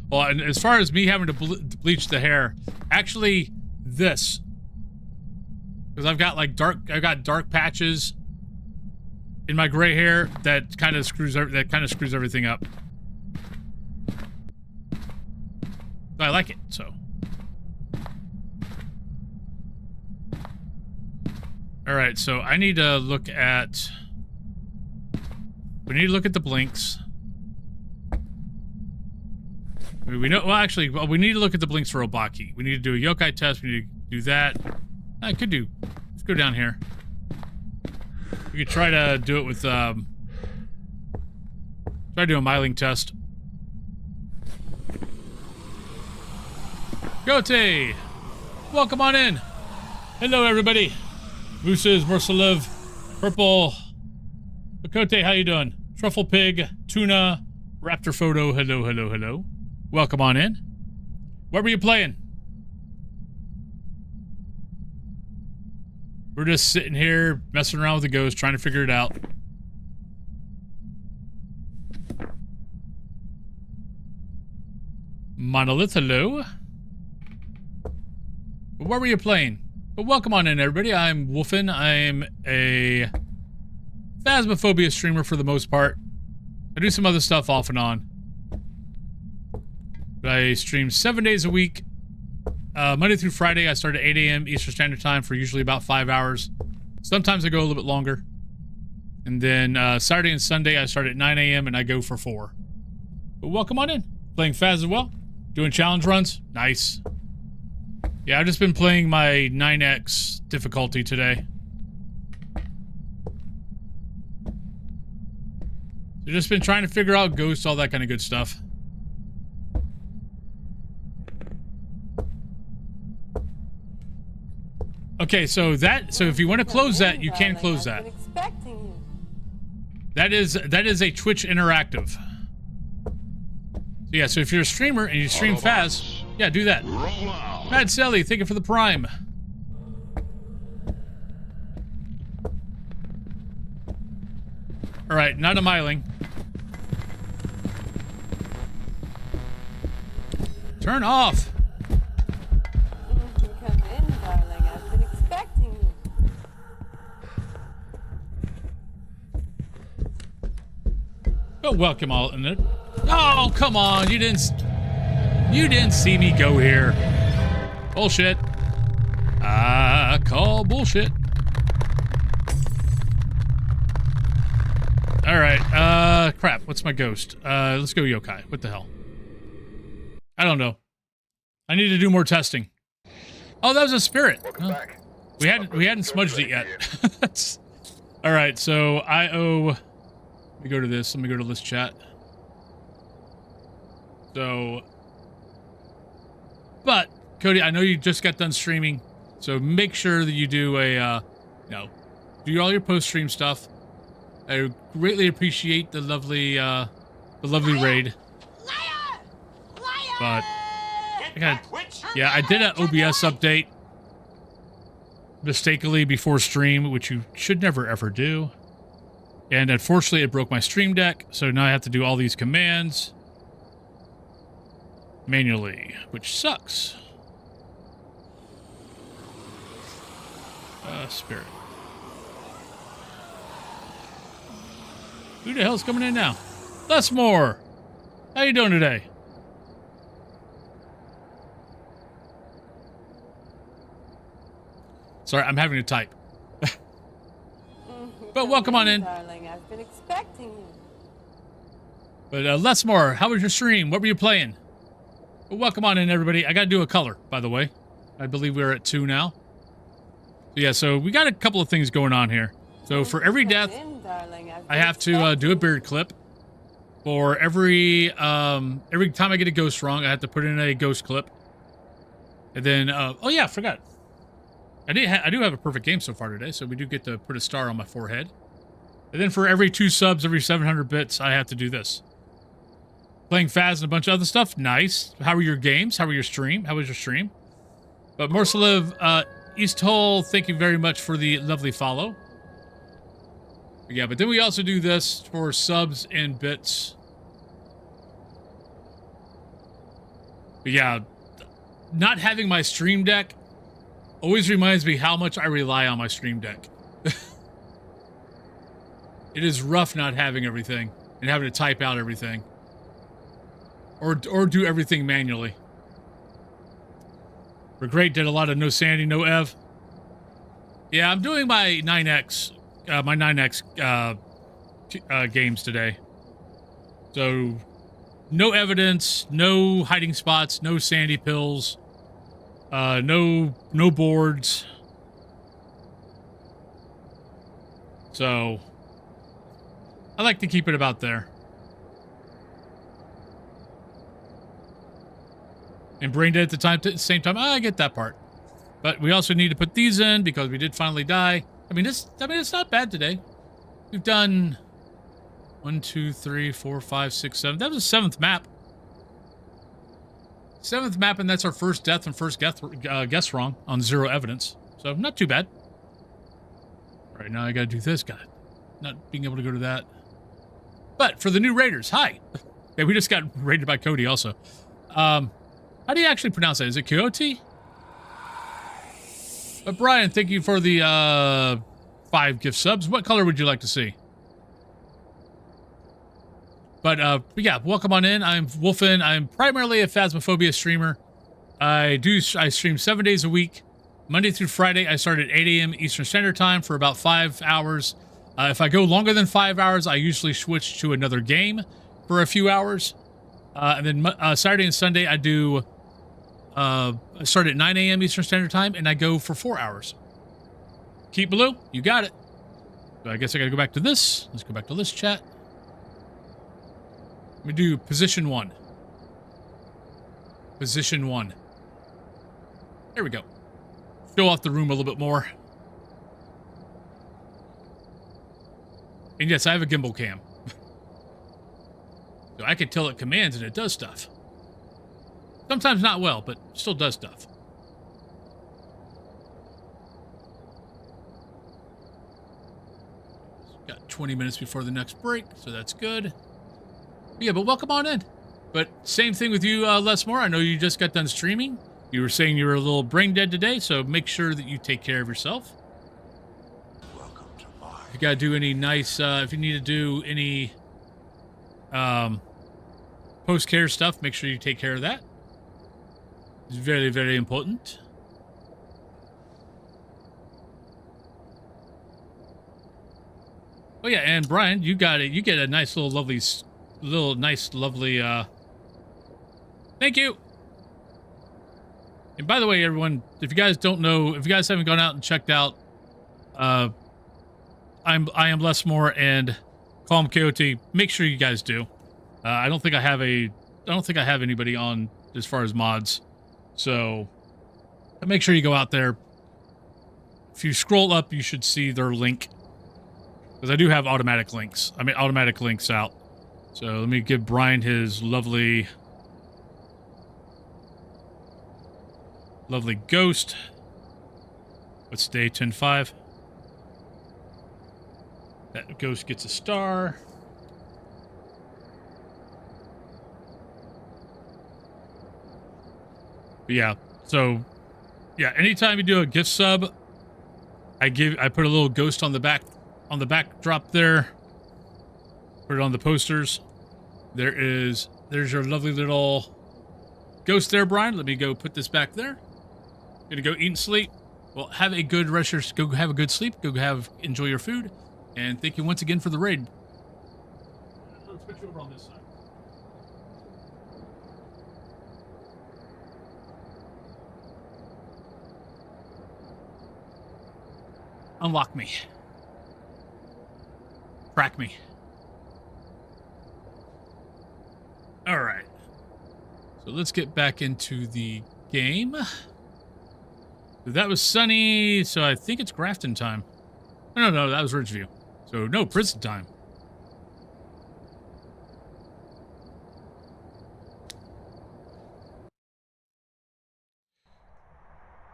Well, and as far as me having to bleach the hair, actually this, because I've got like dark patches in my gray hair that kind of screws everything up. But I like it, so. All right, so I need to look at. We need to look at the blinks. We know. Well, actually, we need to look at the blinks for Obaki. We need to do a yokai test. We need to do that. I could do. Let's go down here. We could try to do it with. Try to do a myling test. Gote, welcome on in. Hello, everybody. Mooses, Mercelev, Purple, Bakote, how you doing? Truffle Pig, Tuna, Raptor Photo, hello, hello, hello. Welcome on in. What were you playing? We're just sitting here, messing around with the ghost, trying to figure it out. Monolith, hello. What were you playing? But welcome on in, everybody. I'm Wolfen. I'm a phasmophobia streamer for the most part. I do some other stuff off and on. But I stream 7 days a week. Monday through Friday, I start at 8 a.m. Eastern Standard Time for usually about 5 hours. Sometimes I go a little bit longer. And then Saturday and Sunday, I start at 9 a.m. and I go for 4. But welcome on in. Playing Phas as well. Doing challenge runs. Nice. Yeah, I've just been playing my 9x difficulty today. So just been trying to figure out ghosts, all that kind of good stuff. Okay, so if you want to close that, you can close that. I've been expecting you. That is a Twitch interactive. So yeah, so if you're a streamer and you stream Phas, yeah, do that. Mad Sally, thank you for the Prime. All right, not a miling. Turn off. Come in, darling. I've been expecting you. Oh, welcome all in it. Oh, come on, you didn't see me go here. Bullshit. I call bullshit. All right, crap. What's my ghost? Let's go yokai. What the hell? I don't know. I need to do more testing. Oh, that was a spirit. Welcome back. We hadn't smudged it yet. All right, so I owe. Let me go to this. Let me go to list chat. So, but Cody, I know you just got done streaming, so make sure that you do a, do all your post-stream stuff. I greatly appreciate the lovely raid. But I did an OBS update mistakenly before stream, which you should never ever do. And unfortunately, it broke my stream deck, so now I have to do all these commands manually, which sucks. Spirit. Who the hell's coming in now? Les Moore! How you doing today? Sorry, I'm having to type. But welcome on in. Darling, I've been expecting you. But Les Moore, how was your stream? What were you playing? Well, welcome on in, everybody. I got to do a color, by the way. I believe we're at 2 now. So yeah, so we got a couple of things going on here. So for every death, I have to do a beard clip. For every time I get a ghost wrong, I have to put in a ghost clip. And then, oh yeah, I forgot. I do have a perfect game so far today, so we do get to put a star on my forehead. And then for every 2 subs, every 700 bits, I have to do this. Playing Phas and a bunch of other stuff. Nice. How were your games? How were your stream? How was your stream? But Morsaliv, East Hull, thank you very much for the lovely follow. Yeah, but then we also do this for subs and bits. But yeah, not having my stream deck always reminds me how much I rely on my stream deck. It is rough not having everything and having to type out everything. Or do everything manually. We're great, did a lot of no Sandy, no Ev. Yeah, I'm doing my 9X, games today. So, no evidence, no hiding spots, no Sandy pills, no boards. So, I like to keep it about there. And brain dead at the same time. I get that part. But we also need to put these in because we did finally die. I mean, it's not bad today. We've done 1, 2, 3, 4, 5, 6, 7. That was the 7th map. 7th map, and that's our first death and first guess wrong on 0 evidence. So not too bad. All right, now I got to do this guy. Not being able to go to that. But for the new raiders, hi. Yeah, we just got raided by Cody also. How do you actually pronounce that? Is it Coyote? But Brian, thank you for the 5 gift subs. What color would you like to see? But yeah, welcome on in. I'm Wolfen. I'm primarily a phasmophobia streamer. I stream 7 days a week. Monday through Friday, I start at 8 a.m. Eastern Standard Time for about 5 hours. If I go longer than 5 hours, I usually switch to another game for a few hours. And then Saturday and Sunday, I do, I start at 9 a.m. Eastern Standard Time, and I go for 4 hours. Keep Blue, you got it. So I guess I gotta go back to this. Let's go back to this chat. Let me do position 1. Position 1. There we go. Show off the room a little bit more. And yes, I have a gimbal cam. So I can tell it commands and it does stuff. Sometimes not well, but still does stuff. Got 20 minutes before the next break, so that's good. Yeah, but welcome on in. But same thing with you, Les Moore. I know you just got done streaming. You were saying you were a little brain dead today, so make sure that you take care of yourself. Welcome to Mars. If you gotta do any nice, if you need to do any post-care stuff, make sure you take care of that. It's very, very important. Oh yeah, and Brian, you got it. You get a nice little lovely, thank you. And by the way, everyone, if you guys don't know, if you guys haven't gone out and checked out, I am Les Moore and Calm Coyote, make sure you guys do. I don't think I have anybody on as far as mods. So make sure you go out there. If you scroll up, you should see their link. Because I do have automatic links. I mean, automatic links out. So let me give Brian his lovely ghost. What's day 10-5? That ghost gets a star. But yeah, so yeah, anytime you do a gift sub, I put a little ghost on the backdrop there. Put it on the posters. There's your lovely little ghost there, Brian. Let me go put this back there. Gonna go eat and sleep. Well, have a good rest. Go have a good sleep. Enjoy your food. And thank you once again for the raid. Let's switch over on this side. Unlock me. Crack me. All right. So let's get back into the game. That was Sunny, so I think it's Grafton time. No, that was Ridgeview. So no, prison time.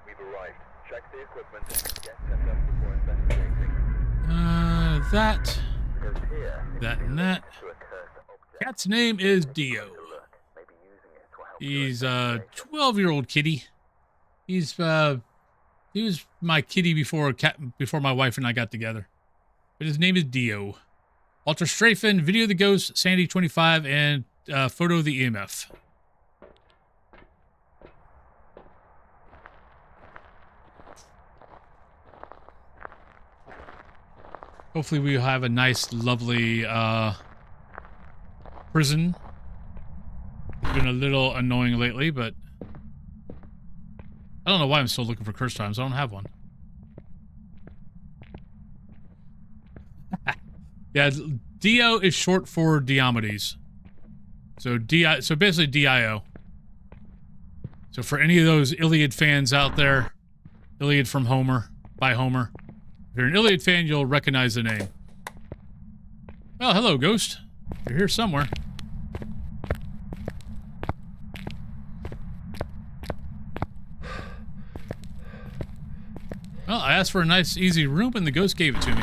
We've arrived. Check the equipment and get set up before investigating. Because here, That and that. to a cursed object. Cat's name is Dio. Look, maybe using it to help you He's a 12-year-old kitty. He was my kitty before my wife and I got together. But his name is Dio. Ultra Strafen, Video of the Ghost, Sandy 25, and Photo of the EMF. Hopefully we'll have a nice, lovely prison. It's been a little annoying lately, but I don't know why I'm still looking for curse times. I don't have one. Yeah, Dio is short for Diomedes. So basically DIO. So for any of those Iliad fans out there, Iliad from Homer, by Homer. If you're an Iliad fan, you'll recognize the name. Well, hello, Ghost. You're here somewhere. Well, I asked for a nice, easy room, and the ghost gave it to me.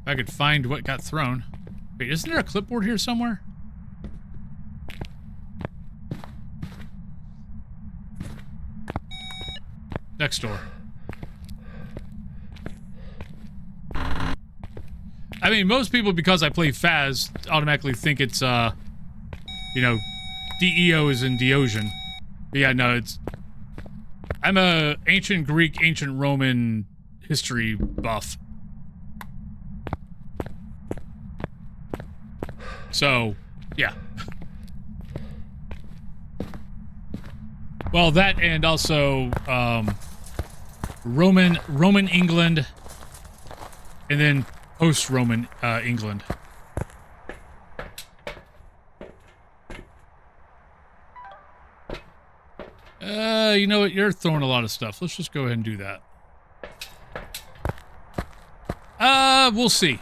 If I could find what got thrown. Wait, isn't there a clipboard here somewhere? Next door. I mean, most people, because I play Phas, automatically think it's, you know, DEO is in Diosian. But yeah, no, it's... I'm a ancient Greek, ancient Roman history buff. So, yeah. Well, that and also Roman England, and then post-Roman England. You know what? You're throwing a lot of stuff. Let's just go ahead and do that. We'll see.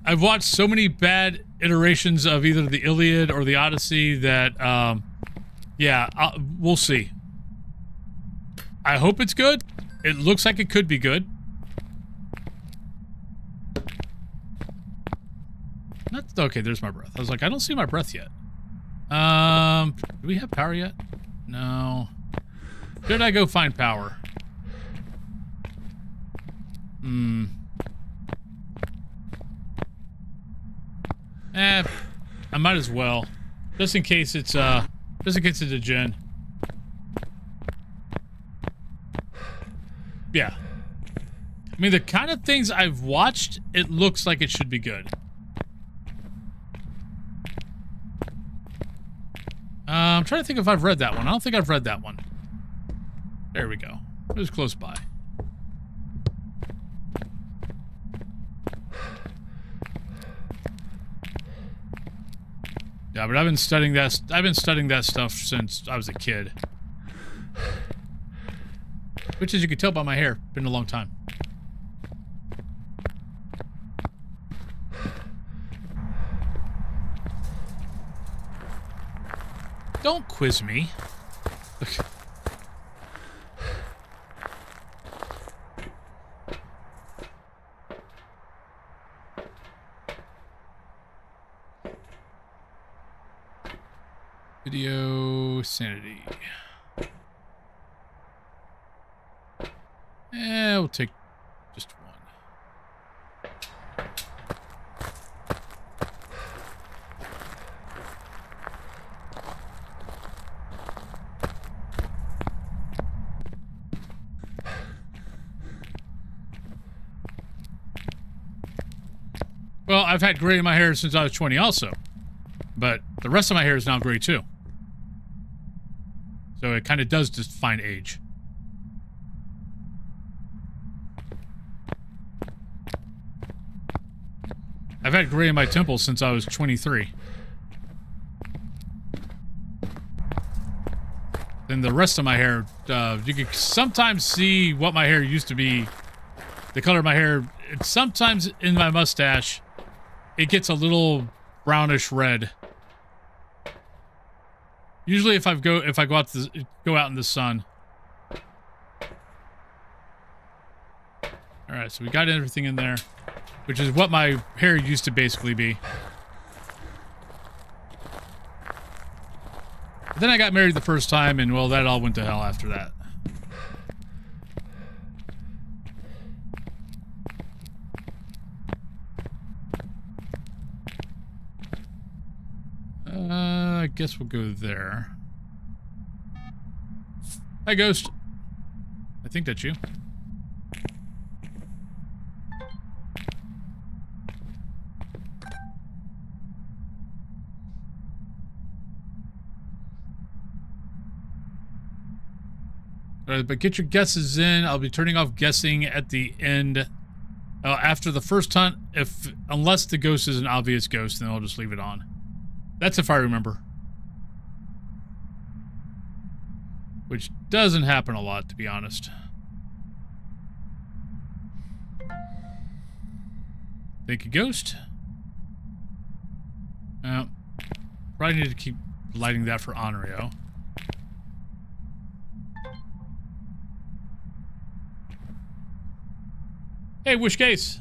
I've watched so many bad iterations of either the Iliad or the Odyssey that, yeah, we'll see. I hope it's good. It looks like it could be good. Okay, there's my breath. I was like, I don't see my breath yet. Do we have power yet? No. Should I go find power? I might as well. Just in case it's a gen. Yeah. I mean, the kind of things I've watched, it looks like it should be good. I'm trying to think if I've read that one. I don't think I've read that one. There we go. It was close by. Yeah, but I've been studying that stuff since I was a kid. Which, as you can tell by my hair, been a long time. Don't quiz me. Video sanity. We'll take just one. Well, I've had gray in my hair since I was 20 also. But the rest of my hair is now gray too. So it kind of does define age. I've had gray in my temples since I was 23. Then the rest of my hair, you can sometimes see what my hair used to be. The color of my hair, sometimes in my mustache, it gets a little brownish red. Usually if I go out in the sun. All right, so we got everything in there, which is what my hair used to basically be. But then I got married the first time, and well, that all went to hell after that. I guess we'll go there. Hi, Ghost. I think that's you. Alright, but get your guesses in. I'll be turning off guessing at the end. After the first hunt, unless the ghost is an obvious ghost, then I'll just leave it on. That's if I remember. Which doesn't happen a lot, to be honest. Thank you, Ghost. Probably need to keep lighting that for Onryo. Hey, Wish Case.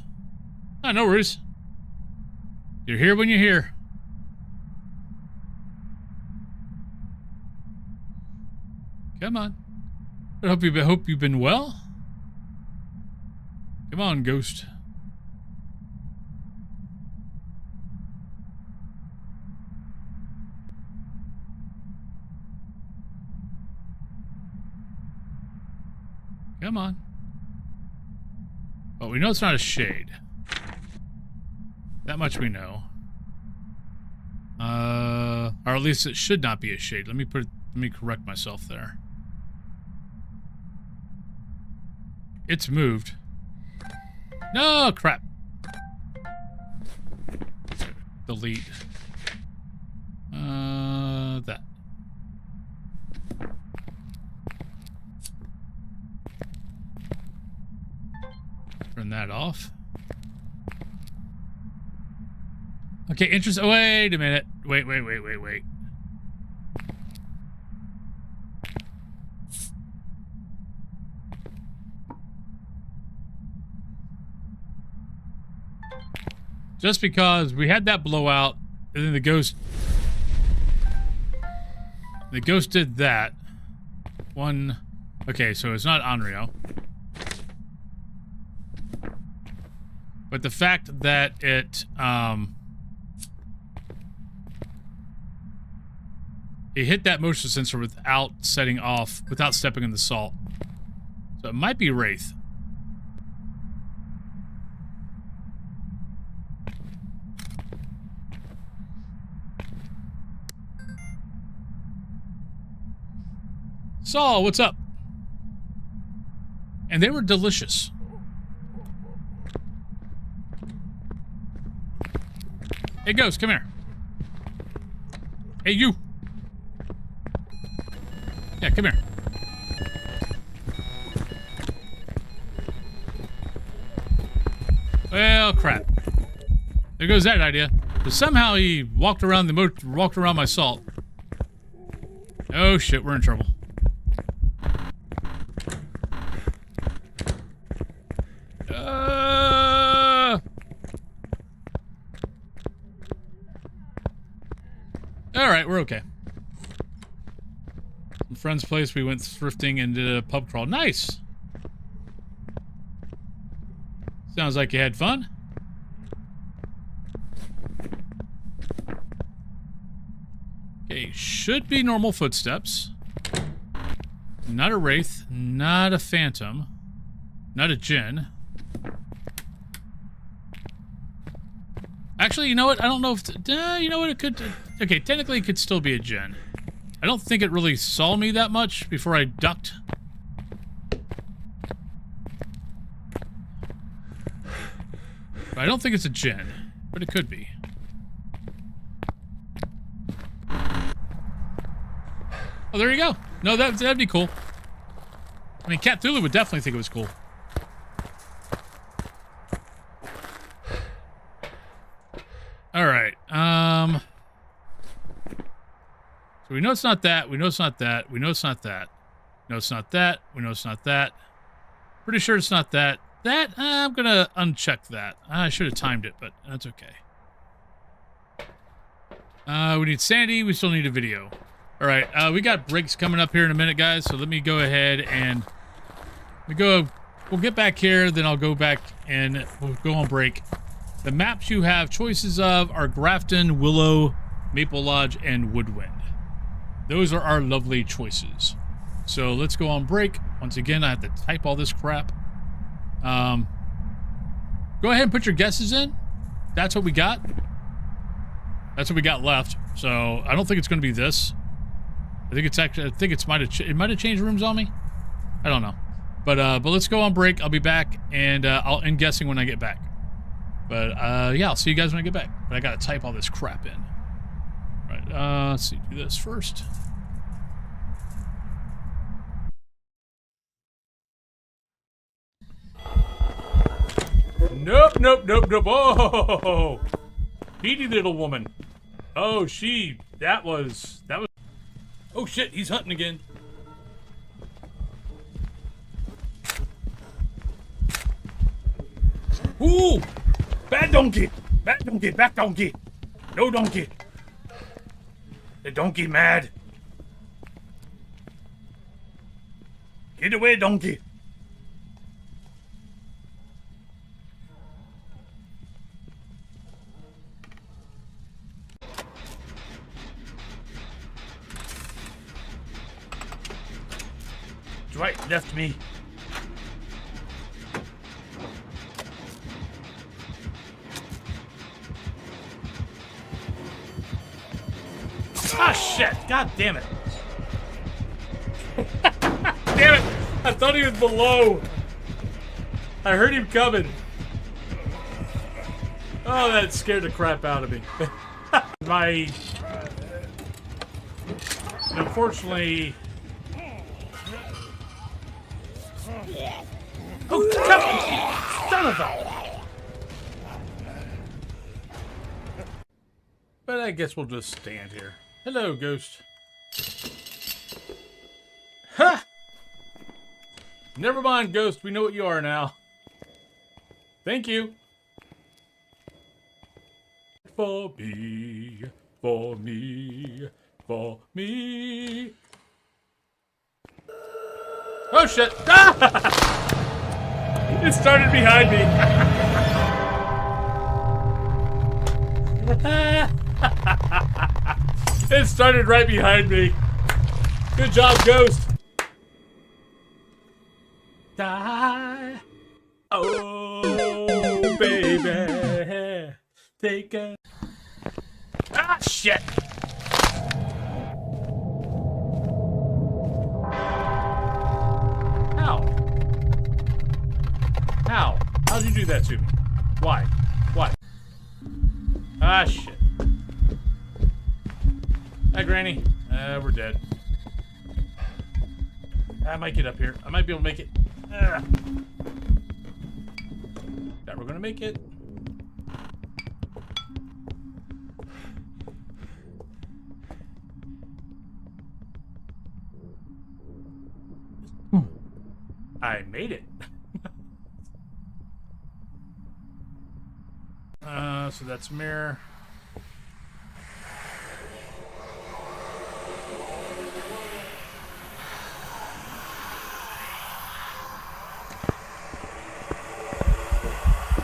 Oh, no worries. You're here when you're here. Come on. I hope you've been well. Come on, Ghost. Come on. Oh, we know it's not a shade. That much we know. Or at least it should not be a shade. Let me correct myself there. It's moved. No, crap. Delete. That. Turn that off. Okay, interest. Oh, wait a minute. Wait. Just because we had that blowout, and then the ghost did that. One. Okay, so it's not Onryo. But the fact that it hit that motion sensor without setting off, without stepping in the salt. So it might be Wraith. Saul, what's up? And they were delicious. Hey, Ghost, come here. Hey, you. Yeah, come here. Well, crap. There goes that idea. But somehow he walked around my salt. Oh shit, we're in trouble. All right, we're okay. From friend's place, we went thrifting and did a pub crawl. Nice. Sounds like you had fun. Okay, should be normal footsteps. Not a wraith, not a phantom, not a djinn. Actually, you know what? I don't know if... you know what? It could... Okay, technically it could still be a djinn. I don't think it really saw me that much before I ducked. But I don't think it's a djinn, but it could be. Oh, there you go. No, that'd be cool. I mean, Cat Thulu would definitely think it was cool. All right. So we know it's not that. We know it's not that. We know it's not that. We know it's not that. We know it's not that. Pretty sure it's not that. That, I'm gonna uncheck that. I should have timed it, but that's okay. We need Sandy. We still need a video. All right. We got breaks coming up here in a minute, guys. So let me go ahead and we'll get back here. Then I'll go back and we'll go on break. The maps you have choices of are Grafton, Willow, Maple Lodge, and Woodwind. Those are our lovely choices. So let's go on break. Once again, I have to type all this crap. Go ahead and put your guesses in. That's what we got. That's what we got left. So I don't think it's going to be this. I think it's actually. I think it might have changed rooms on me. I don't know. But let's go on break. I'll be back, and I'll end guessing when I get back. But yeah, I'll see you guys when I get back. But I gotta type all this crap in. Right. Let's see. Do this first. Nope, nope, nope, nope. Oh, Petey little woman. Oh, that was. Oh shit, he's hunting again. Ooh, bad donkey, back donkey, no donkey. The donkey mad. Get away, donkey. Right, left me. Ah, shit! God damn it! Damn it! I thought he was below. I heard him coming. Oh, that scared the crap out of me. Unfortunately... Oh, come on! Son of a... But I guess we'll just stand here. Hello, ghost. Ha! Never mind, ghost. We know what you are now. Thank you. For me, for me, for me. Oh, shit. Ah! It started behind me. It started right behind me. Good job, ghost. Die. Oh, baby. Take a... Ah, shit. How? How? How'd you do that to me? Why? Why? Ah, shit. Hi, Granny. We're dead. I might get up here. I might be able to make it. That we're gonna make it. I made it. So that's mirror.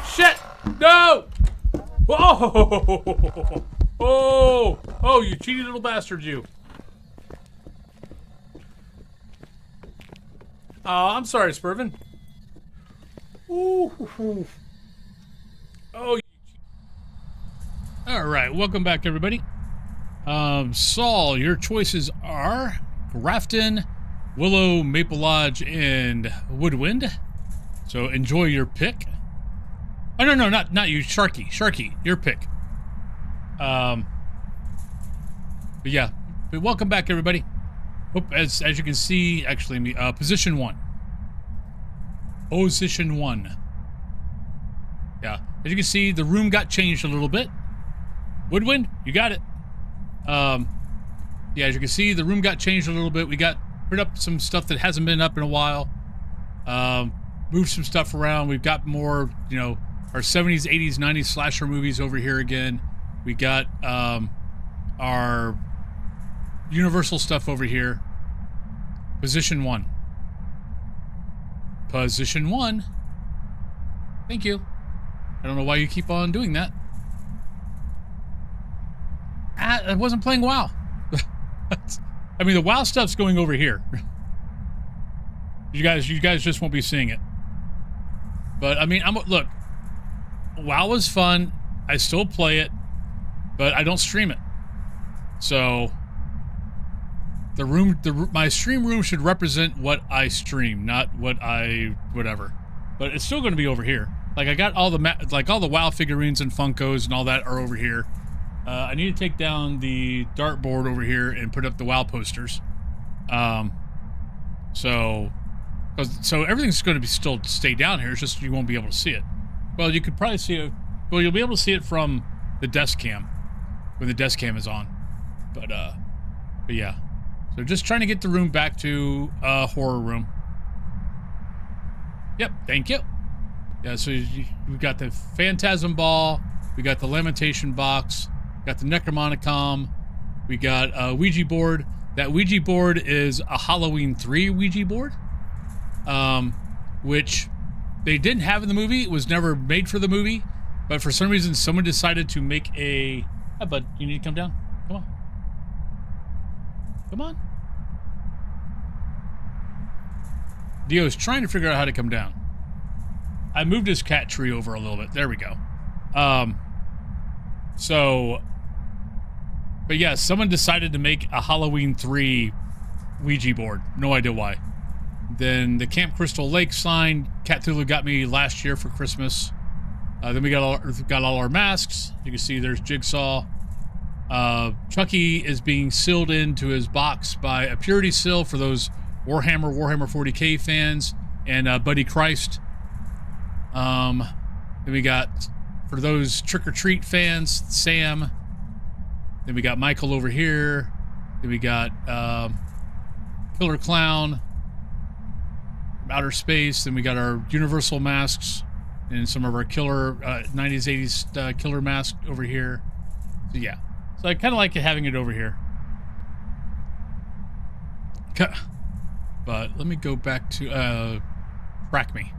Shit! No! Whoa! Oh! Oh, you cheaty little bastard, you. Oh, I'm sorry, Spurvin. Ooh. Oh. All right, welcome back, everybody. Saul, your choices are Grafton, Willow, Maple Lodge, and Woodwind. So enjoy your pick. Oh, no, not you, Sharky. Sharky, your pick. But yeah, but welcome back, everybody. Hope, as you can see, actually, position 1. Position 1. Yeah, as you can see, the room got changed a little bit. Woodwind, you got it. Yeah, as you can see, the room got changed a little bit. We got put up some stuff that hasn't been up in a while. Moved some stuff around. We've got more, you know, our 70s, 80s, 90s slasher movies over here again. We got our Universal stuff over here. Position 1. Position 1. Thank you. I don't know why you keep on doing that. I wasn't playing WoW. I mean, the WoW stuff's going over here. You guys just won't be seeing it. But I mean, look. WoW was fun. I still play it, but I don't stream it. So my stream room should represent what I stream, not whatever. But it's still going to be over here. Like I got all the WoW figurines and Funkos and all that are over here. I need to take down the dartboard over here and put up the WoW posters. So everything's going to be still stay down here. It's just you won't be able to see it. Well, you could probably see it. Well, you'll be able to see it from the desk cam when the desk cam is on. But yeah. So just trying to get the room back to a horror room. Yep, thank you. Yeah, so we got the Phantasm Ball, we got the Lamentation Box, got the Necromonicon, we got a Ouija board. That Ouija board is a Halloween 3 Ouija board, which they didn't have in the movie. It was never made for the movie, but for some reason someone decided to make a... Hi, bud, you need to come down? Come on. Come on. Dio's trying to figure out how to come down. I moved his cat tree over a little bit. There we go. But But yeah, someone decided to make a Halloween 3 Ouija board. No idea why. Then the Camp Crystal Lake sign, Cthulhu got me last year for Christmas. Then we got all our masks. You can see there's Jigsaw. Chucky is being sealed into his box by a purity seal for those Warhammer 40K fans, and Buddy Christ. Then we got, for those Trick or Treat fans, Sam. Then we got Michael over here. Then we got Killer Clown from outer space. Then we got our Universal masks and some of our killer 90s, 80s killer masks over here. So yeah. So I kind of like having it over here. But let me go back to track me.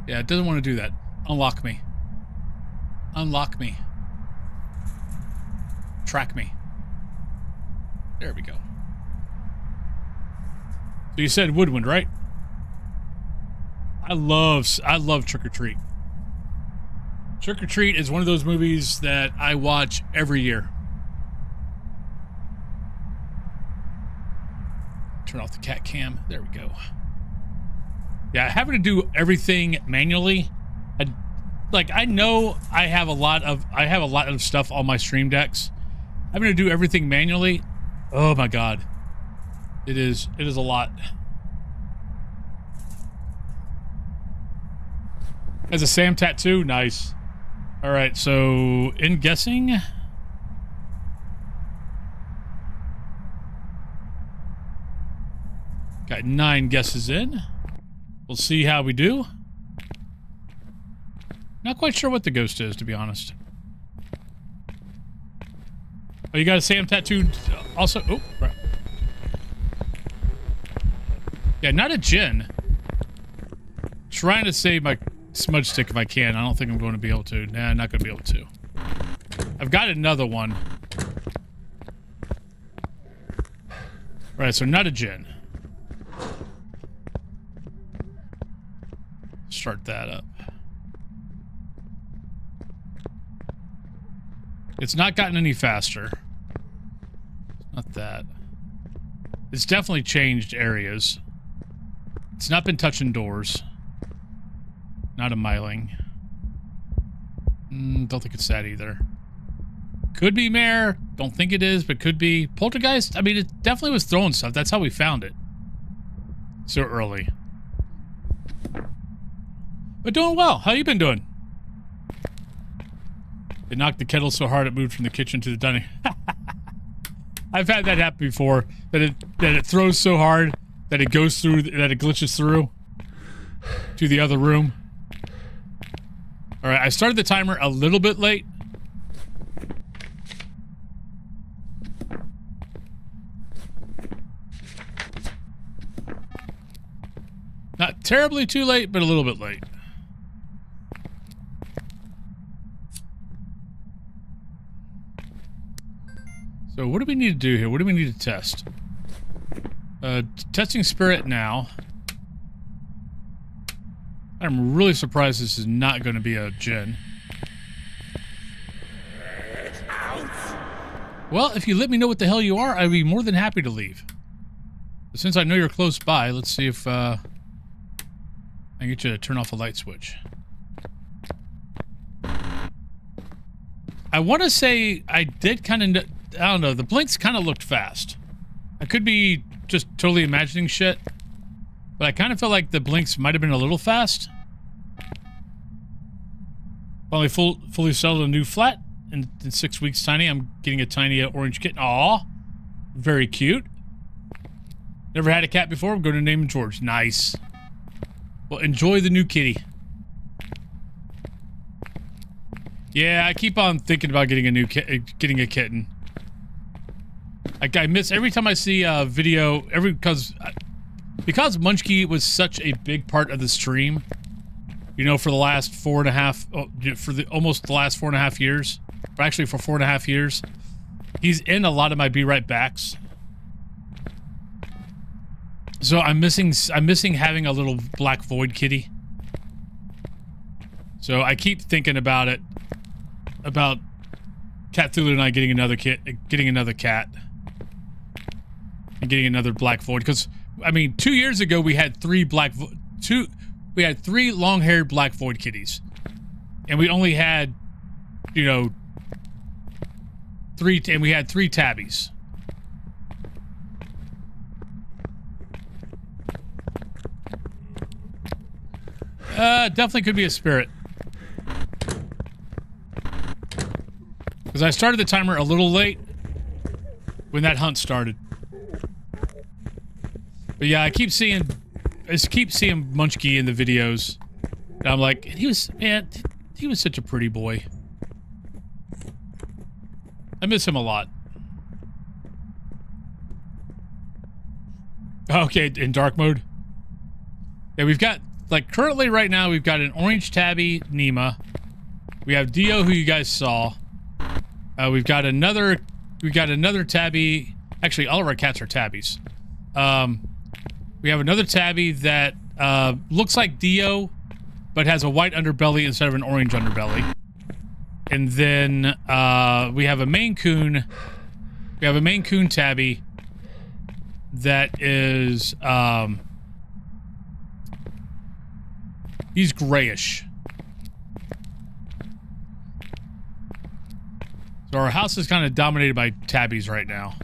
Yeah, it doesn't want to do that. Unlock me. Unlock me. Track me. There we go. So you said Woodwind, right? I love Trick or Treat. Trick or Treat is one of those movies that I watch every year. Turn off the cat cam. There we go. Yeah, having to do everything manually. I know I have a lot of stuff on my stream decks. Having to do everything manually. Oh my god. It is a lot. As a Sam tattoo, nice. All right, so in guessing, got 9 guesses in. We'll see how we do. Not quite sure what the ghost is, to be honest. Oh, you got a Sam tattoo also? Oh, right. Yeah, not a gin. Trying to save my smudge stick if I can. I don't think I'm going to be able to. Nah, I'm not going to be able to. I've got another one. Right, so not a gin. Start that up. It's not gotten any faster. Not that. It's definitely changed areas. It's not been touching doors. Not a miling. Don't think it's that either. Could be Mare. Don't think it is, but could be. Poltergeist? I mean, it definitely was throwing stuff. That's how we found it. So early. But doing well. How you been doing? It knocked the kettle so hard it moved from the kitchen to the dining. I've had that happen before. That it throws so hard that it goes through, that it glitches through to the other room. All right, I started the timer a little bit late. Not terribly too late, but a little bit late. So what do we need to do here? What do we need to test? Testing spirit now. I'm really surprised this is not going to be a gin. Well, if you let me know what the hell you are, I'd be more than happy to leave. But since I know you're close by, let's see if I can get you to turn off the light switch. I want to say I did kind of... I don't know, the blinks kind of looked fast. I could be just totally imagining shit, but I kind of felt like the blinks might have been a little fast. Finally fully settled a new flat in 6 weeks. Tiny, I'm getting a tiny orange kitten. Aw, very cute. Never had a cat before. I'm going to name him George. Nice. Well, enjoy the new kitty. Yeah, I keep on thinking about getting a getting a kitten. I miss every time I see a video, because Munchkie was such a big part of the stream, you know, for the last almost the last 4.5 years, or actually for 4.5 years, he's in a lot of my Be Right Backs. So I'm missing having a little black void kitty. So I keep thinking about it, about Cthulhu and I getting another cat, and getting another black void. Because I mean, 2 years ago we had three long-haired black void kitties, and we only had, you know, three tabbies. Definitely could be a spirit. Because I started the timer a little late when that hunt started. But yeah, I keep seeing Munchkie in the videos. And I'm like, he was such a pretty boy. I miss him a lot. Okay, in dark mode. Yeah, we've got, like, currently right now we've got an orange tabby, Nima. We have Dio, who you guys saw. We've got another tabby. Actually, all of our cats are tabbies. We have another tabby that looks like Dio, but has a white underbelly instead of an orange underbelly. And then we have a Maine Coon. We have a Maine Coon tabby that is he's grayish. So our house is kind of dominated by tabbies right now.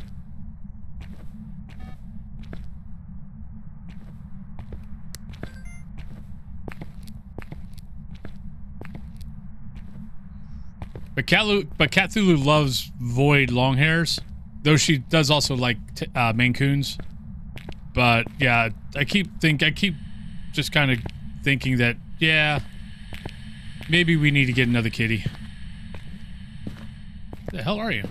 But Cthulhu loves void long hairs, though she does also like Maine Coons. But yeah, I keep just kind of thinking that, yeah, maybe we need to get another kitty. The hell are you?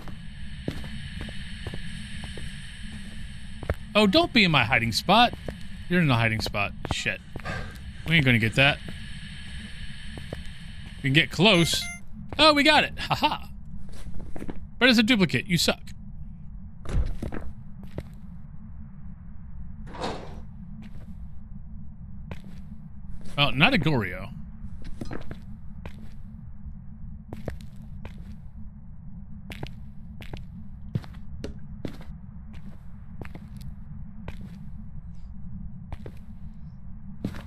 Oh, don't be in my hiding spot. You're in the hiding spot. Shit. We ain't gonna get that. We can get close. Oh, we got it. Haha. But it's a duplicate. You suck. Oh, not a Goryo.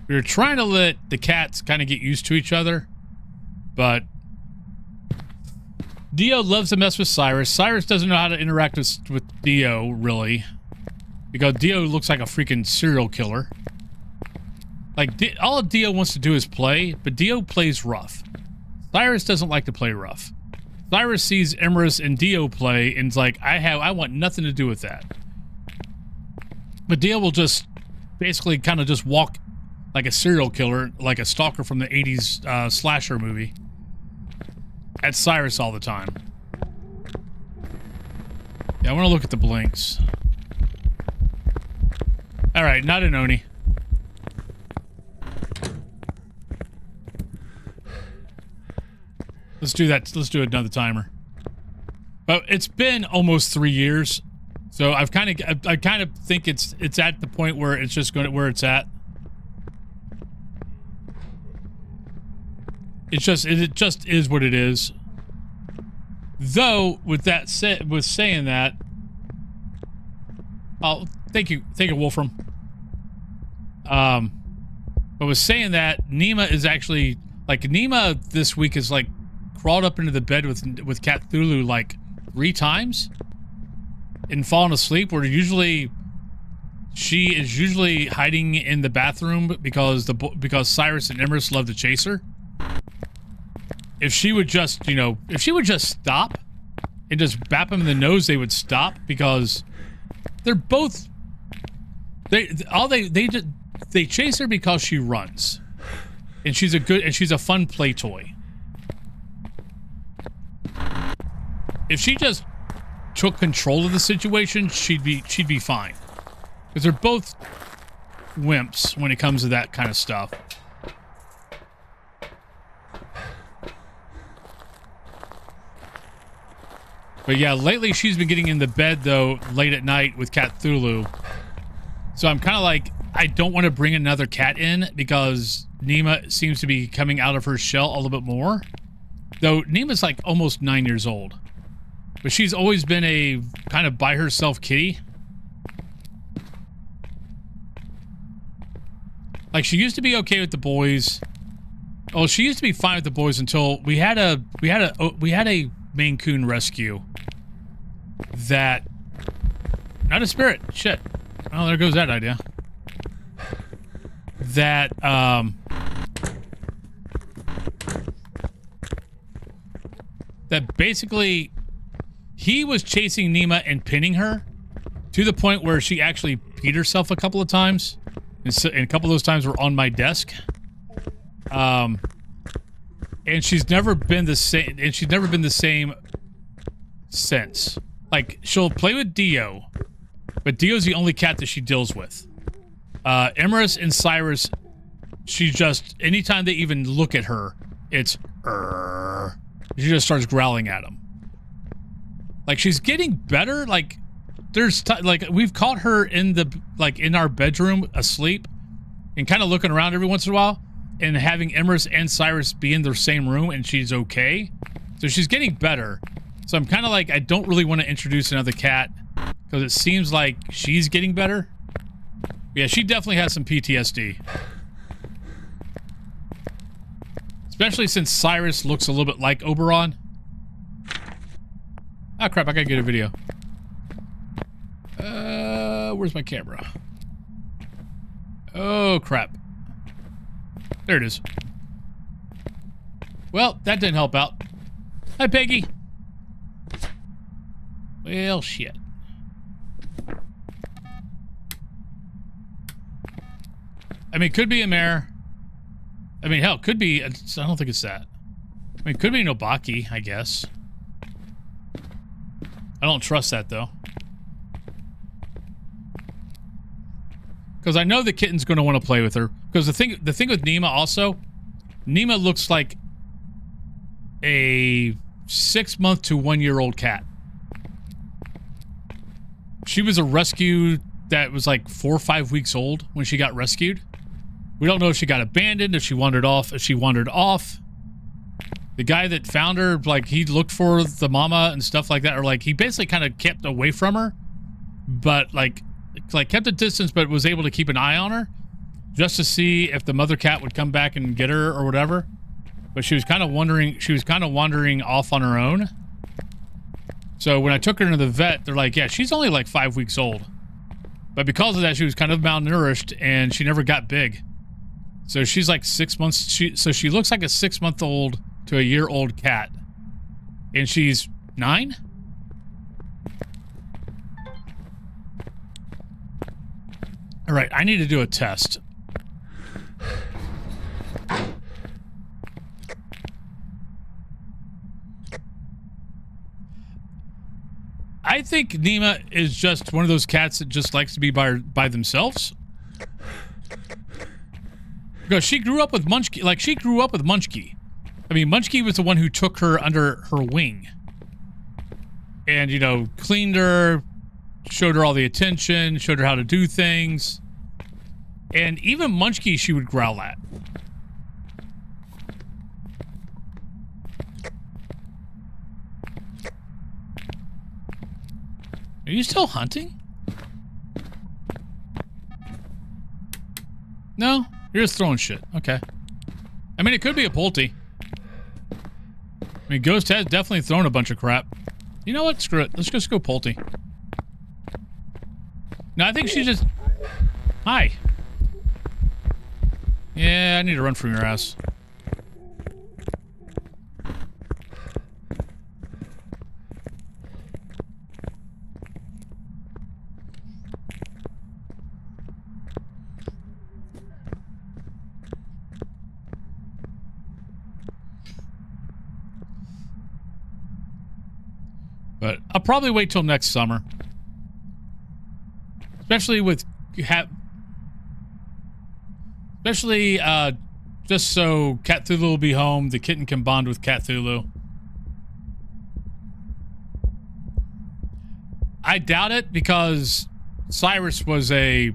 We were trying to let the cats kind of get used to each other, but Dio loves to mess with Cyrus. Cyrus doesn't know how to interact with Dio, really, because Dio looks like a freaking serial killer. Like, all Dio wants to do is play, but Dio plays rough. Cyrus doesn't like to play rough. Cyrus sees Emerus and Dio play, and is like, I want nothing to do with that. But Dio will just basically kind of just walk like a serial killer, like a stalker from the 80s slasher movie, at Cyrus all the time. Yeah, I want to look at the blinks. Alright, not an Oni. Let's do that. Let's do another timer. But it's been almost 3 years, so I kind of think it's at the point where it's just going to where it's at. It just is what it is. Though, with that said, with saying that, oh, thank you, Wolfram. But with saying that, Nima is actually like Nima this week is like crawled up into the bed with Cthulhu like 3 times and fallen asleep. Where usually she is usually hiding in the bathroom because Cyrus and Emerus love to chase her. If she would just, you know, if she would just stop and just bap them in the nose, they would stop, because they're both, they chase her because she runs, and she's a fun play toy. If she just took control of the situation, she'd be fine, because they're both wimps when it comes to that kind of stuff. But yeah, lately she's been getting in the bed, though, late at night with Cthulhu. So I'm kind of like, I don't want to bring another cat in, because Nima seems to be coming out of her shell a little bit more. Though Nima's like almost 9 years old. But she's always been a kind of by herself kitty. Like, she used to be okay with the boys. Oh, she used to be fine with the boys until we had a Maine Coon rescue that, not a spirit, shit. Oh, there goes that idea. That that basically he was chasing Nima and pinning her to the point where she actually peed herself a couple of times, and a couple of those times were on my desk. And she's never been the same. And she's never been the same since. Like, she'll play with Dio, but Dio's the only cat that she deals with. Emerus and Cyrus, she just, anytime they even look at her, it's she just starts growling at them. Like, she's getting better. Like, there's like, we've caught her in the, like, in our bedroom asleep and kind of looking around every once in a while and having Emerus and Cyrus be in the same room, and she's okay. So she's getting better. So I'm kind of like, I don't really want to introduce another cat because it seems like she's getting better. Yeah, she definitely has some PTSD. Especially since Cyrus looks a little bit like Oberon. Ah, crap, I gotta get a video. Where's my camera? Oh, crap. There it is. Well, that didn't help out. Hi, Peggy. Well, shit. I mean, it could be a mare. I mean, hell, it could be... I don't think it's that. I mean, it could be Nobaki, I guess. I don't trust that, though. Because I know the kitten's going to want to play with her. Because the thing with Nima also... Nima looks like a 6-month to 1-year-old cat. She was a rescue that was like 4 or 5 weeks old when she got rescued. We don't know if she got abandoned, if she wandered off, The guy that found her, like, he looked for the mama and stuff like that, or like, he basically kind of kept away from her, but like kept a distance, but was able to keep an eye on her just to see if the mother cat would come back and get her or whatever. But she was kind of wandering off on her own. So when I took her to the vet, they're like, yeah, she's only like 5 weeks old. But because of that, she was kind of malnourished and she never got big. So she's like 6 months. So she looks like a 6-month-old to a year-old cat. And she's 9? All right, I need to do a test. I think Nima is just one of those cats that just likes to be by themselves. Because she grew up with Munchkie. Like, she grew up with Munchkie. I mean, Munchkie was the one who took her under her wing. And, you know, cleaned her, showed her all the attention, showed her how to do things. And even Munchkie she would growl at. Are you still hunting? No? You're just throwing shit. Okay. I mean, it could be a Pulte. I mean, Ghost has definitely thrown a bunch of crap. You know what? Screw it. Let's just go Pulte. No, I think she just... Hi. Yeah, I need to run from your ass. But I'll probably wait till next summer. Especially with... Especially, just so Cthulhu will be home, the kitten can bond with Cthulhu. I doubt it because Cyrus was a...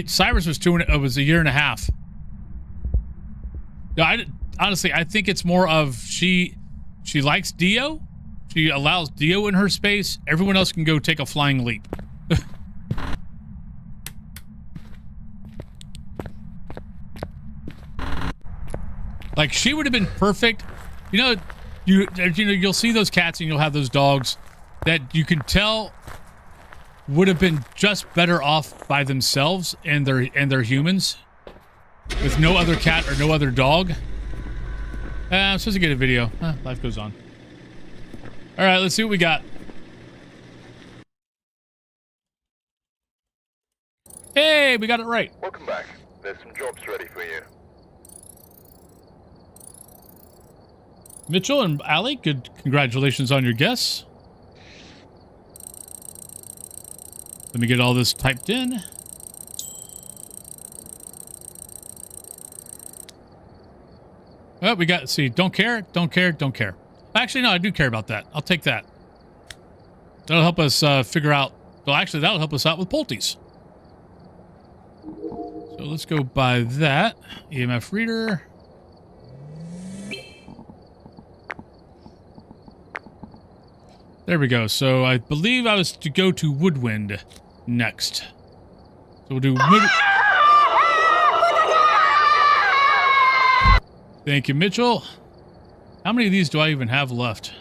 Cyrus was was a year and a half. No, honestly, I think it's more of she likes Dio, she allows Dio in her space, everyone else can go take a flying leap. Like, she would have been perfect. You know, you'll see those cats and you'll have those dogs that you can tell would have been just better off by themselves and they're humans with no other cat or no other dog. I'm supposed to get a video. Life goes on. All right, let's see what we got. Hey, we got it right. Welcome back. There's some jobs ready for you. Mitchell and Allie, good. Congratulations on your guess. Let me get all this typed in. Well, we got, see, don't care, don't care, don't care. Actually, no, I do care about that. I'll take that. That'll help us figure out, well, actually, that'll help us out with Pulties. So let's go by that. EMF reader. There we go. So I believe I was to go to Woodwind next. So we'll do Thank you, Mitchell. How many of these do I even have left?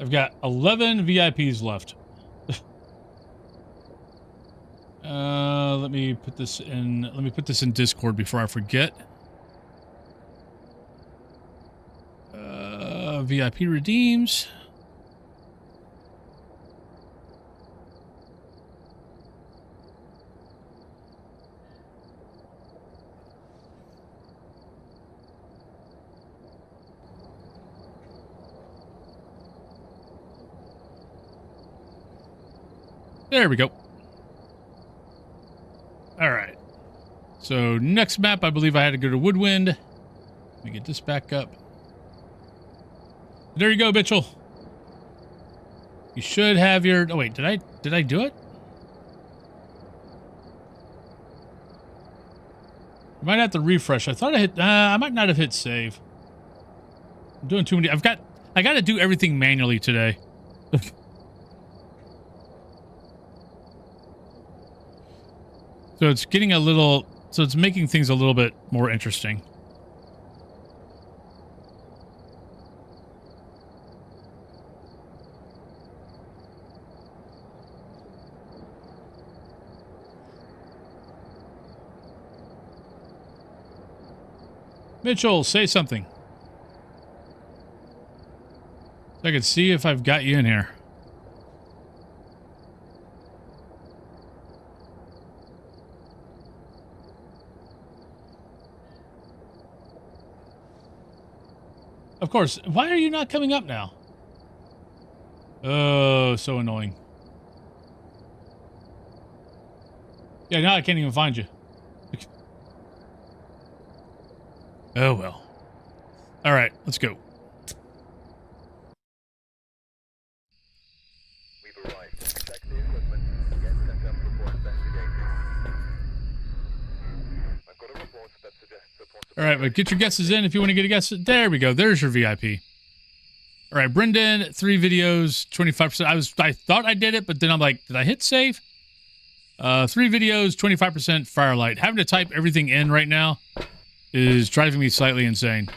I've got 11 VIPs left. Let me put this in. Let me put this in Discord before I forget. VIP redeems. There we go. All right. So next map, I believe I had to go to Woodwind. Let me get this back up. There you go, Mitchell. You should have your... Oh, wait. Did I do it? You might have to refresh. I thought I hit... I might not have hit save. I'm doing too many... I got to do everything manually today. So it's getting a little... So it's making things a little bit more interesting. Mitchell, say something. So I can see if I've got you in here. Of course. Why are you not coming up now? Oh, so annoying. Yeah, now I can't even find you. Oh, well. All right, let's go. We've arrived. Check the equipment and get set up before investigating. I've got a report that suggests a possible... All right, but get your guesses in if you want to get a guess. There we go. There's your VIP. All right, Brendan, 3 videos, 25%. I thought I did it, but then I'm like, did I hit save? 3 videos, 25% Firelight. Having to type everything in right now is driving me slightly insane.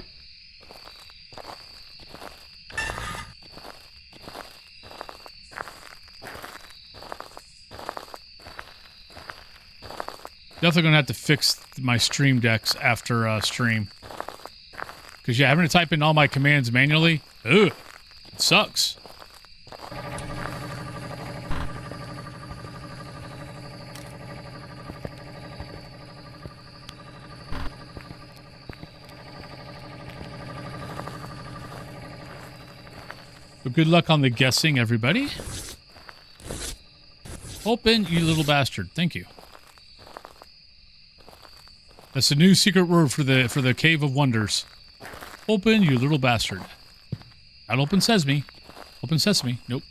Definitely gonna have to fix my stream decks after stream. Because yeah, having to type in all my commands manually, ugh, it sucks. But good luck on the guessing, everybody. Open, you little bastard. Thank you. That's the new secret word for the Cave of Wonders. Open, you little bastard. Not open sesame. Open sesame. Nope.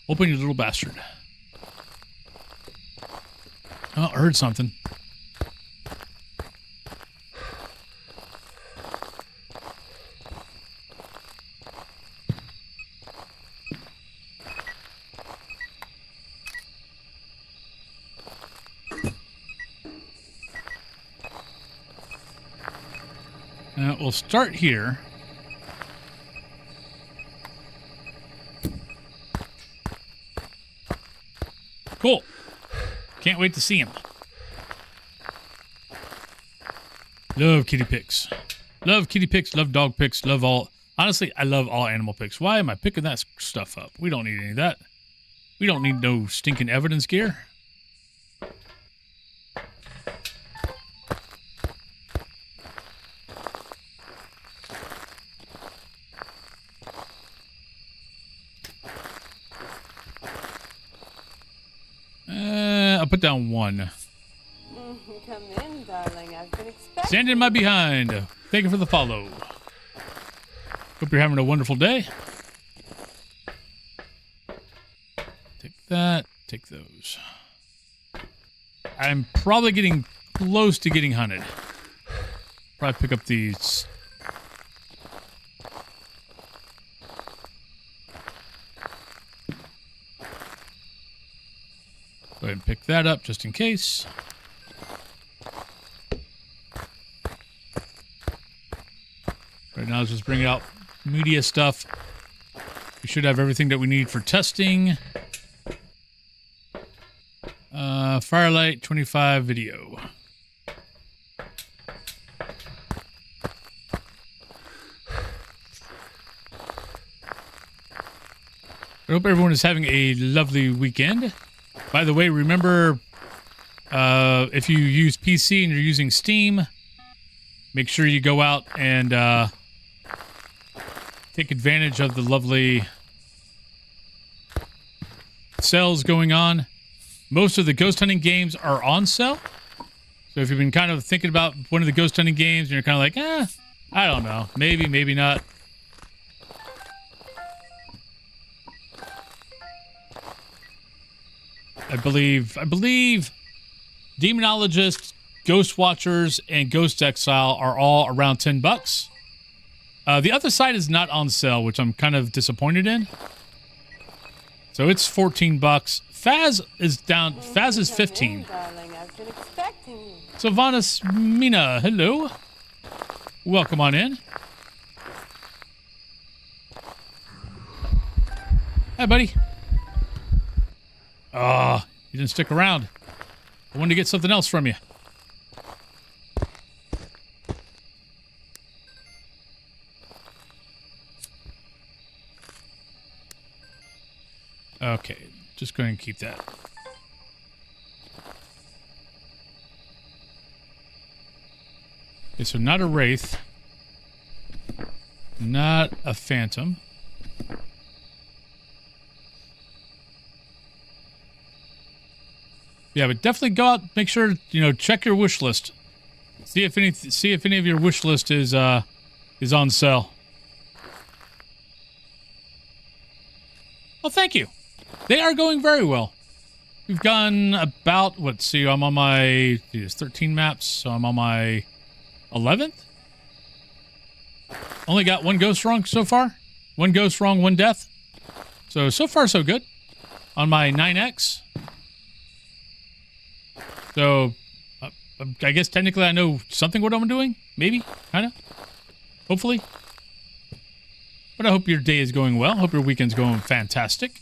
Open, you little bastard. Oh, I heard something. We'll start here. Cool. Can't wait to see him. Love kitty pics. Love kitty pics, love dog pics, love all... Honestly, I love all animal pics. Why am I picking that stuff up? We don't need any of that. We don't need no stinking evidence gear. I'll put down one. Come in, darling. I've been expecting. Stand in my behind. Thank you for the follow. Hope you're having a wonderful day. Take that. Take those. I'm probably getting close to getting hunted. Probably pick up these. Go ahead and pick that up just in case. Right now, let's just bring out media stuff. We should have everything that we need for testing. Firelight 25 video. I hope everyone is having a lovely weekend. By the way, remember, if you use PC and you're using Steam, make sure you go out and take advantage of the lovely sales going on. Most of the ghost hunting games are on sale. So if you've been kind of thinking about one of the ghost hunting games and you're kind of like, I don't know, maybe, maybe not. I believe Demonologist, Ghost Watchers, and Ghost Exile are all around $10. The other side is not on sale, which I'm kind of disappointed in. So it's $14. Phaz is down. Phaz is 15. Darling, I've been expecting you. Sylvanas Mina, hello. Welcome on in. Hi, buddy. You didn't stick around. I wanted to get something else from you. Okay, just go ahead and keep that. Okay, so not a Wraith. Not a Phantom. Yeah, but definitely go out. Make sure check your wish list. See if any of your wish list is on sale. Well, thank you. They are going very well. We've gone about I'm on my 13 maps, so I'm on my 11th. Only got one ghost wrong so far. One ghost wrong, one death. So far so good. On my 9X. So, I guess technically I know something what I'm doing. Maybe. Kind of. Hopefully. But I hope your day is going well. Hope your weekend's going fantastic.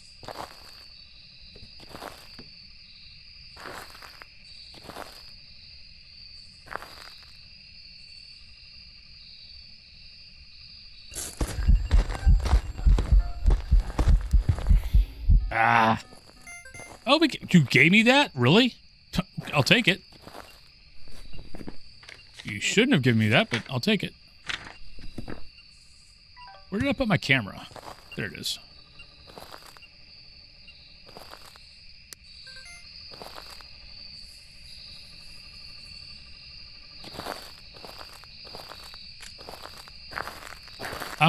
Oh, you gave me that? Really? I'll take it. You shouldn't have given me that, but I'll take it. Where did I put my camera? There it is.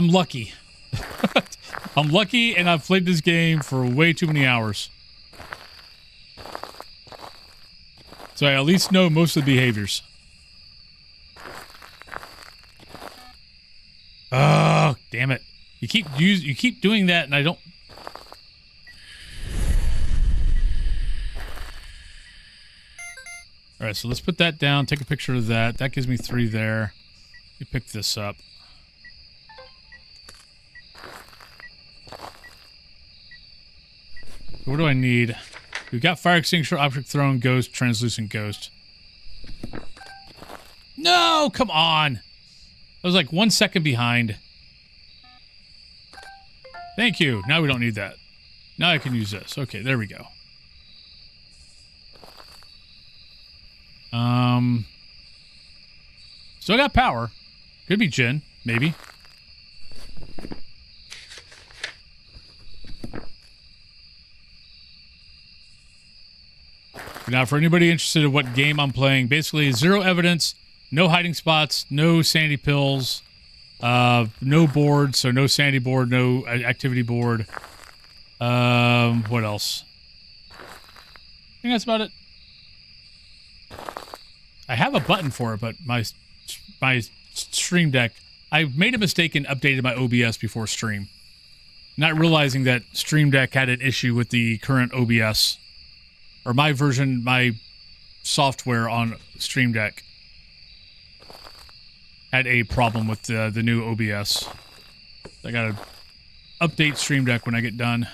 I'm lucky. I'm lucky, and I've played this game for way too many hours. So I at least know most of the behaviors. Oh, damn it. You keep doing that, and I don't... All right, so let's put that down, take a picture of that. That gives me 3 there. You pick this up. What do I need? We've got fire extinguisher, object thrown, ghost, translucent ghost. No, come on. I was like 1 second behind. Thank you. Now we don't need that. Now I can use this. Okay, there we go. Still got power. Could be Jin, maybe. Now, for anybody interested in what game I'm playing, basically 0 evidence, no hiding spots, no sanity pills, no board, so no sanity board, no activity board. What else? I think that's about it. I have a button for it, but my Stream Deck, I made a mistake and updated my OBS before stream, not realizing that Stream Deck had an issue with the current OBS, or my version, my software on Stream Deck had a problem with the new OBS. I gotta update Stream Deck when I get done.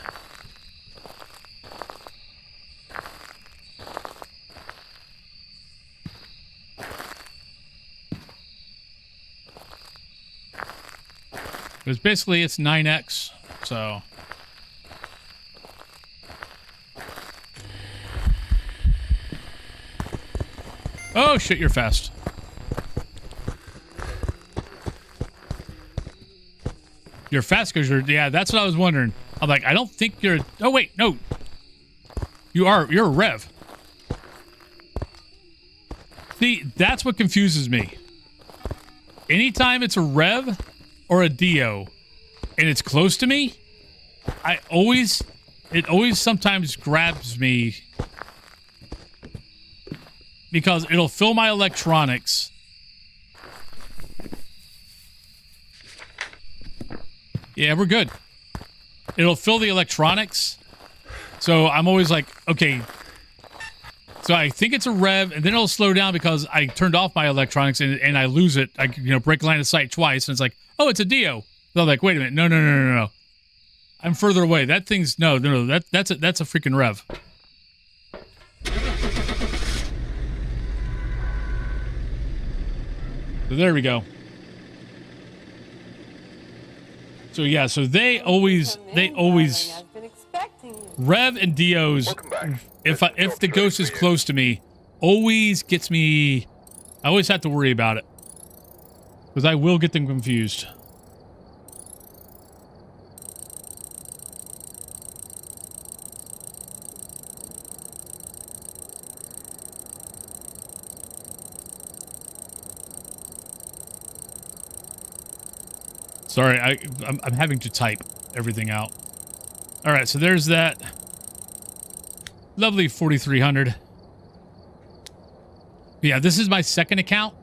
It's basically, it's 9x, so. Oh shit, you're fast. You're fast because you're, yeah, that's what I was wondering. I'm like, I don't think you're, oh wait, no. You're a rev. See, that's what confuses me. Anytime it's a rev or a Dio and it's close to me, it always sometimes grabs me because it'll fill my electronics. Yeah, we're good. It'll fill the electronics. So I'm always like, okay. So I think it's a rev, and then it'll slow down because I turned off my electronics and I lose it. I break line of sight twice, and it's like, oh, it's a Dio. So I'm like, wait a minute, no. I'm further away. That thing's no. That's a freaking rev. So there we go. So yeah, so they always rev and Dios. If the ghost is close to me, always gets me. I always have to worry about it because I will get them confused. Sorry, I'm having to type everything out. All right, so there's that. Lovely 4300. Yeah, this is my second account.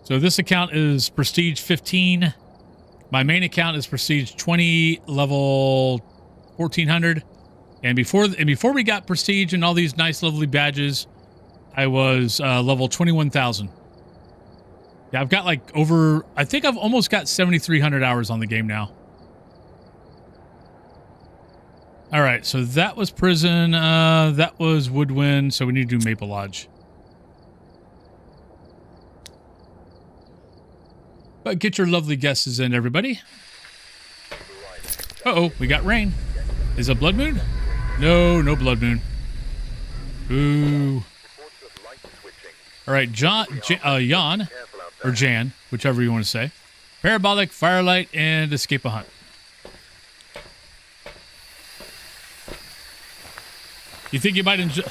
So this account is Prestige 15. My main account is Prestige 20, level 1400. And before we got Prestige and all these nice, lovely badges, I was level 21,000. Yeah, I've got like over, I think I've almost got 7,300 hours on the game now. All right, so that was Prison. That was Woodwind, so we need to do Maple Lodge. But get your lovely guesses in, everybody. Uh-oh, we got rain. Is it Blood Moon? No, no Blood Moon. Ooh. All right, Jan, or Jan, whichever you want to say. Parabolic, Firelight, and Escape a Hunt. You think you might enjoy...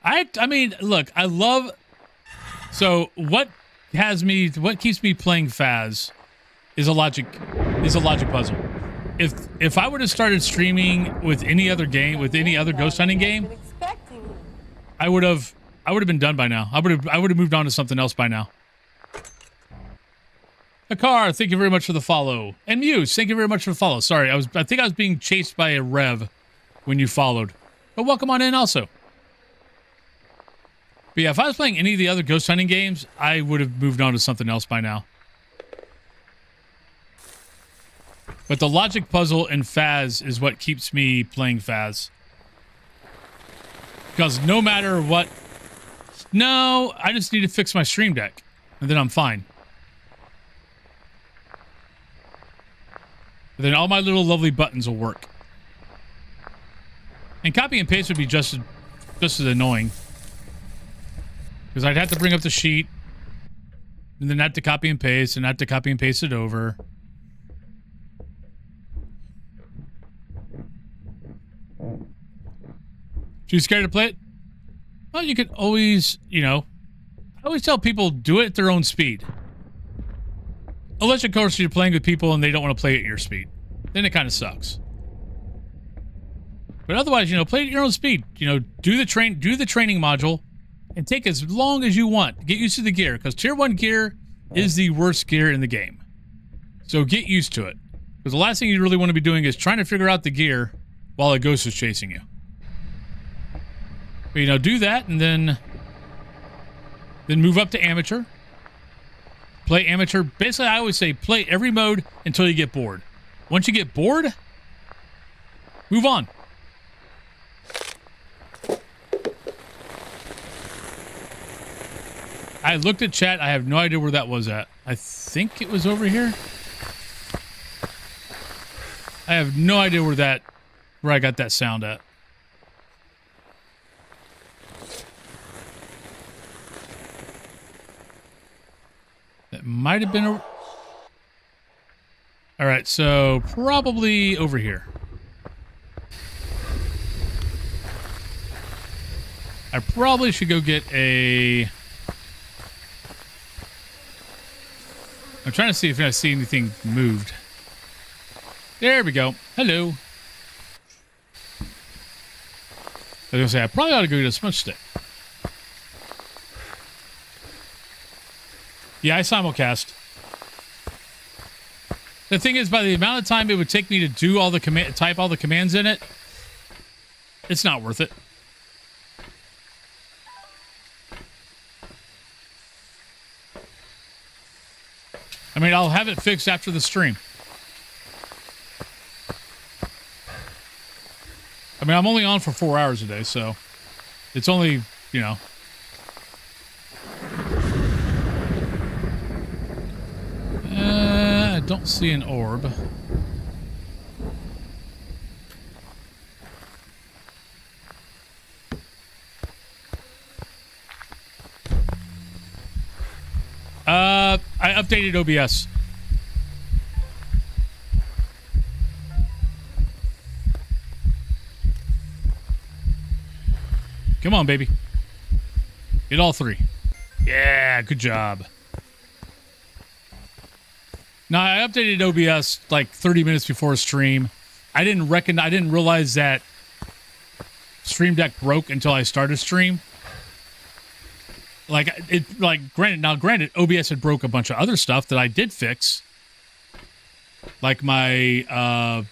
I mean, look, I love... So, what what keeps me playing Phas is a logic puzzle. If I would have started streaming with any other game, with any other ghost hunting game, Been expecting you. I would have been done by now. I would have moved on to something else by now. Akar, thank you very much for the follow. And Muse, thank you very much for the follow. Sorry, I think I was being chased by a Rev when you followed. But welcome on in also. But yeah, if I was playing any of the other ghost hunting games, I would have moved on to something else by now. But the logic puzzle in Phas is what keeps me playing Phas. Because no matter what... No, I just need to fix my stream deck. And then I'm fine. And then all my little lovely buttons will work. And copy and paste would be just as annoying. Because I'd have to bring up the sheet. And then have to copy and paste. And have to copy and paste it over. Too scared to play it? Well, you could always, you know, I always tell people do it at their own speed. Unless, of course, you're playing with people and they don't want to play at your speed. Then it kind of sucks. But otherwise, you know, play at your own speed. You know, do the training module and take as long as you want. Get used to the gear, because Tier 1 gear is the worst gear in the game. So get used to it. Because the last thing you really want to be doing is trying to figure out the gear while a ghost is chasing you. But, you know, do that and then move up to amateur. Play amateur. Basically, I always say play every mode until you get bored. Once you get bored, move on. I looked at chat. I have no idea where that was at. I think it was over here. I have no idea where I got that sound at. That might have been a... All right, so probably over here. I probably should go get a... I'm trying to see if I see anything moved. There we go. Hello. I was going to say, I probably ought to go get a smudge stick. Yeah, I simulcast. The thing is, by the amount of time it would take me to do all the type all the commands in it, it's not worth it. I mean, I'll have it fixed after the stream. I mean, I'm only on for 4 hours a day, so it's only, you know. I don't see an orb. I updated OBS. Come on, baby. Get all three. Yeah, good job. Now, I updated OBS like 30 minutes before stream. I didn't realize that Stream Deck broke until I started stream. Granted, OBS had broke a bunch of other stuff that I did fix. Like my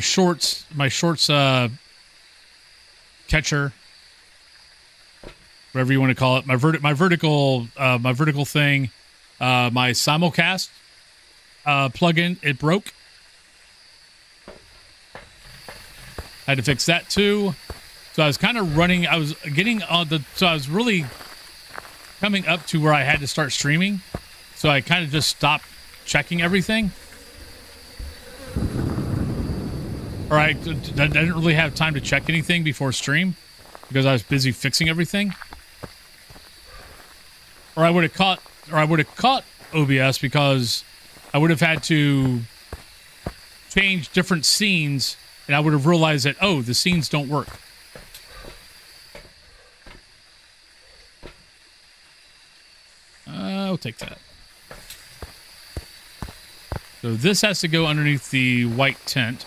shorts catcher, whatever you want to call it, my vertical thing, my simulcast plugin, it broke. I had to fix that too. So I was kind of running. I was getting on the. So I was really coming up to where I had to start streaming. So I kind of just stopped checking everything. Or I didn't really have time to check anything before stream because I was busy fixing everything. Or I would have caught OBS because I would have had to change different scenes, and I would have realized that, oh, the scenes don't work. we'll take that. So this has to go underneath the white tent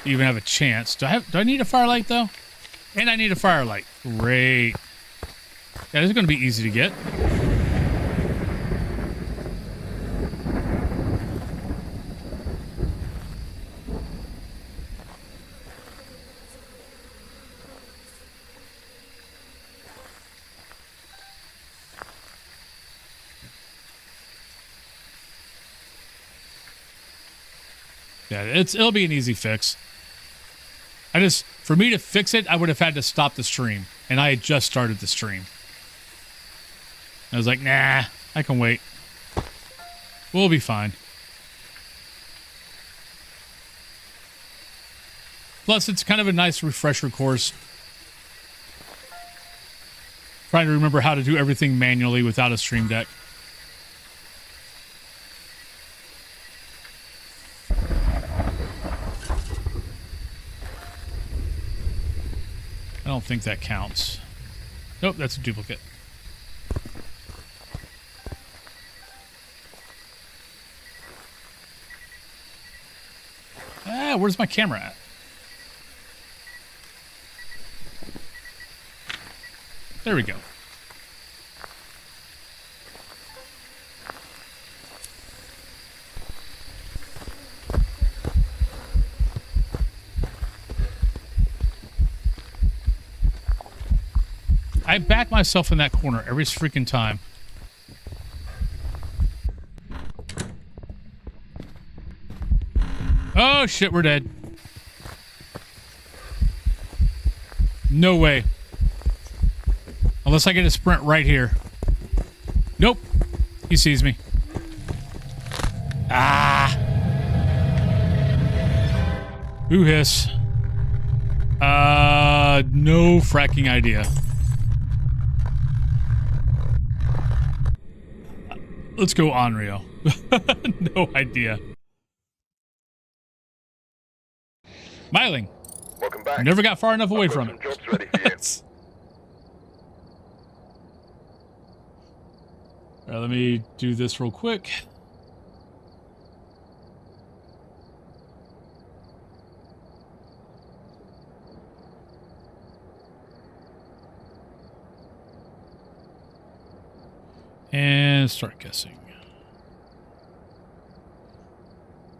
to even have a chance. Do I need a firelight though? And I need a firelight. Great. Yeah, this is going to be easy to get. Yeah, it'll be an easy fix. For me to fix it, I would have had to stop the stream. And I had just started the stream. I was like, nah, I can wait. We'll be fine. Plus, it's kind of a nice refresher course. Trying to remember how to do everything manually without a stream deck. I don't think that counts. Nope, that's a duplicate. Ah, where's my camera at? There we go. I back myself in that corner every freaking time. Oh shit, we're dead. No way. Unless I get a sprint right here. Nope. He sees me. Ah. Ooh, hiss. No fracking idea. Let's go Onryo. No idea. Myling. Welcome back. Never got far enough away I've got from some it. jobs ready for you. All right, let me do this real quick. And start guessing.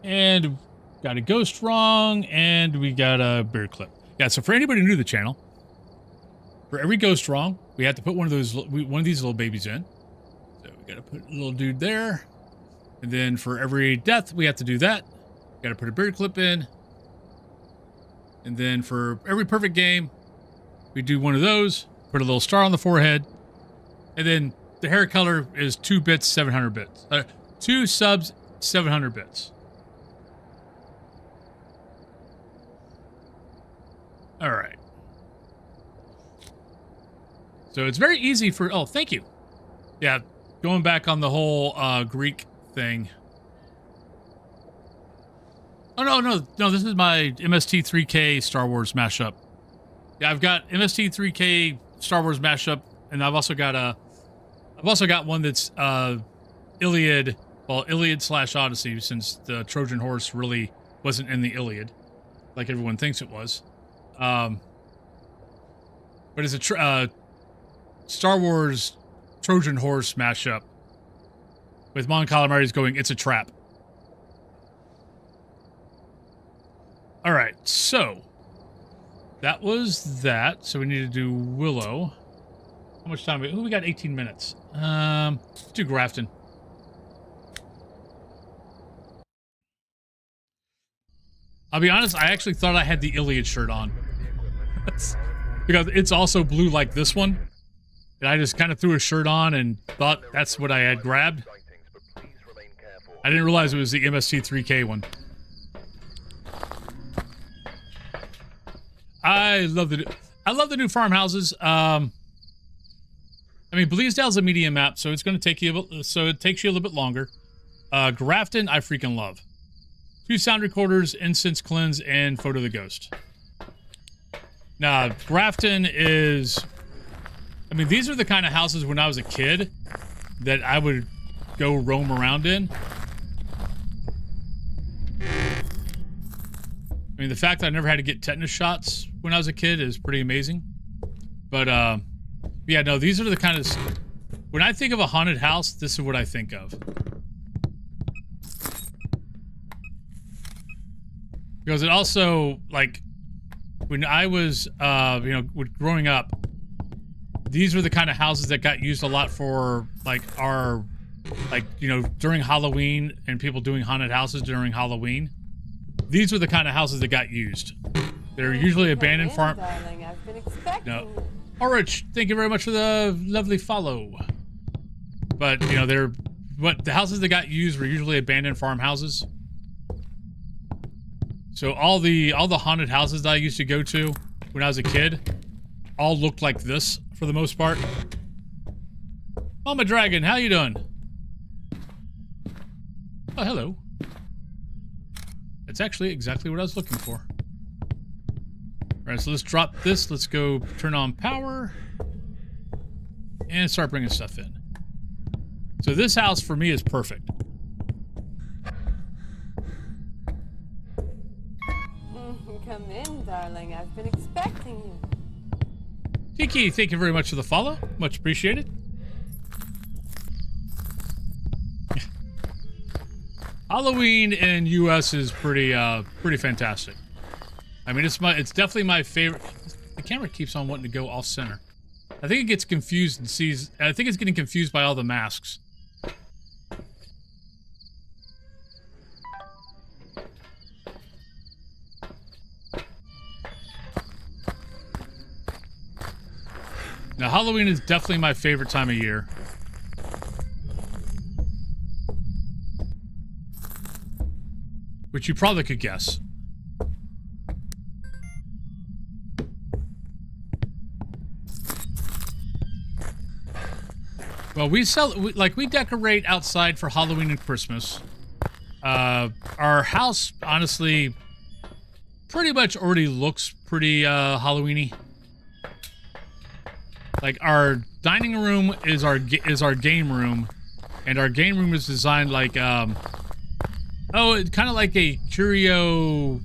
And got a ghost wrong, and we got a beard clip. Yeah, so for anybody new to the channel, for every ghost wrong, we have to put one of these little babies in. So we got to put a little dude there. And then for every death, we have to do that. Got to put a beard clip in. And then for every perfect game, we do one of those, put a little star on the forehead, and then the hair color is 2 bits, 700 bits. 2 subs, 700 bits. All right. So it's very easy for... Oh, thank you. Yeah, going back on the whole Greek thing. Oh, no, this is my MST3K Star Wars mashup. Yeah, I've got MST3K Star Wars mashup, and I've also got one that's Iliad, well, Iliad/Odyssey, since the Trojan horse really wasn't in the Iliad, like everyone thinks it was. But it's a Star Wars Trojan horse mashup with Mon Calamari's going, it's a trap. All right, so that was that. So we need to do Willow. How much time? We got 18 minutes. Let's do Grafton. I'll be honest, I actually thought I had the Iliad shirt on. Because it's also blue like this one. And I just kind of threw a shirt on and thought that's what I had grabbed. I didn't realize it was the MST3K one. I love the new farmhouses. I mean, Bleasdale's a medium map, so it's going to take you it takes you a little bit longer. Grafton, I freaking love. 2 sound recorders, incense cleanse, and photo of the ghost. Now, Grafton is... I mean, these are the kind of houses when I was a kid that I would go roam around in. I mean, the fact that I never had to get tetanus shots when I was a kid is pretty amazing. But, yeah, no, these are the kind of... When I think of a haunted house, this is what I think of. Because it also, like, when I was, you know, growing up, these were the kind of houses that got used a lot for, like, our, like, you know, during Halloween and people doing haunted houses during Halloween. These were the kind of houses that got used. They're usually abandoned farm. Darling, I've been expecting No. you. Oh, Rich, thank you very much for the lovely follow. But, you know, the houses that got used were usually abandoned farmhouses. So all the haunted houses that I used to go to when I was a kid all looked like this for the most part. Mama Dragon, how you doing? Oh, hello. That's actually exactly what I was looking for. Alright, so let's drop this. Let's go turn on power. And start bringing stuff in. So this house, for me, is perfect. Come in, darling. I've been expecting you. Tiki, thank you very much for the follow. Much appreciated. Halloween in US is pretty fantastic. I mean, it's definitely my favorite. The camera keeps on wanting to go off center. I think it gets confused and sees. I think it's getting confused by all the masks. Now, Halloween is definitely my favorite time of year. Which you probably could guess. Well, we decorate outside for Halloween and Christmas. Our house, honestly, pretty much already looks pretty Halloween-y. Like, our dining room is our game room, and our game room is designed like it's kind of like a curio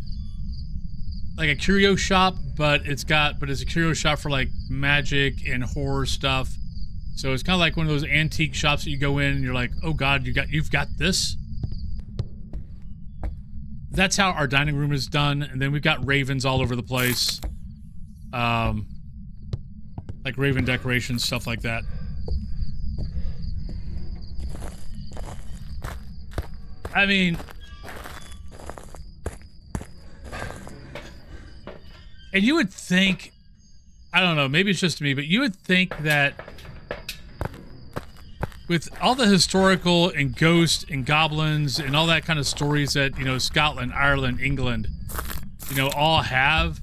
shop, but it's a curio shop for like magic and horror stuff. So it's kind of like one of those antique shops that you go in and you're like, oh god, you've got this. That's how our dining room is done, and then we've got ravens all over the place. Like raven decorations, stuff like that. I mean, and you would think, I don't know, maybe it's just me, but you would think that with all the historical and ghosts and goblins and all that kind of stories that, you know, Scotland, Ireland, England, you know, all have,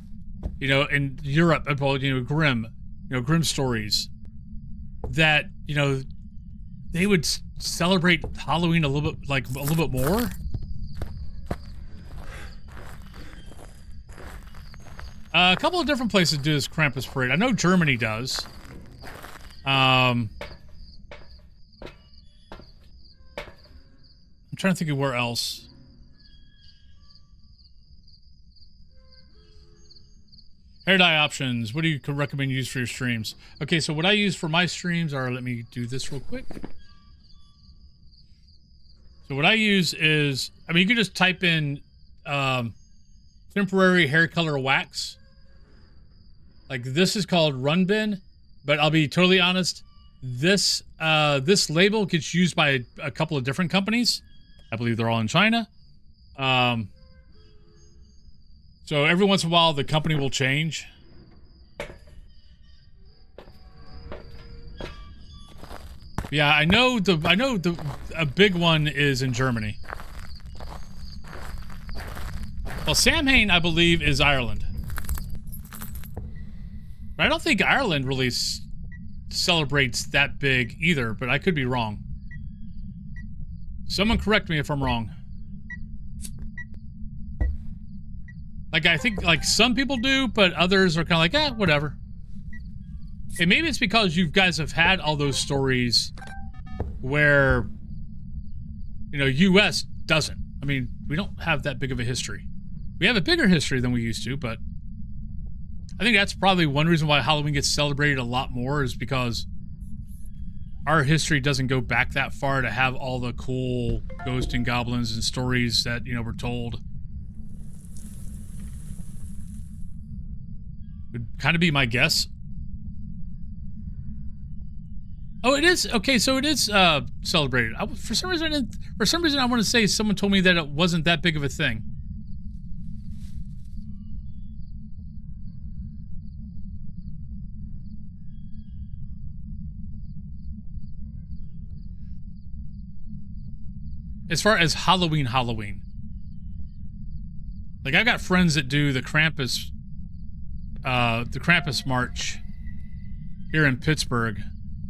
you know, in Europe, you know, Grimm stories, that, you know, they would celebrate Halloween a little bit more. A couple of different places do this Krampus parade. I know Germany does. I'm trying to think of where else. Hair dye options. What do you recommend you use for your streams? Okay, so what I use for my streams are, let me do this real quick. So what I use is, I mean, you can just type in temporary hair color wax. Like, this is called Run Bin, but I'll be totally honest, this label gets used by a couple of different companies. I believe they're all in China. So every once in a while, the company will change. Yeah, I know a big one is in Germany. Well, Samhain, I believe, is Ireland. But I don't think Ireland really celebrates that big either, but I could be wrong. Someone correct me if I'm wrong. Like, I think, like, some people do, but others are kind of like, whatever. And maybe it's because you guys have had all those stories where, you know, U.S. doesn't. I mean, we don't have that big of a history. We have a bigger history than we used to, but I think that's probably one reason why Halloween gets celebrated a lot more is because our history doesn't go back that far to have all the cool ghosts and goblins and stories that, you know, we're told. Would kind of be my guess. Oh, it is? Okay, so it is celebrated. For some reason, I want to say someone told me that it wasn't that big of a thing. As far as Halloween, like I got friends that do the Krampus March here in Pittsburgh.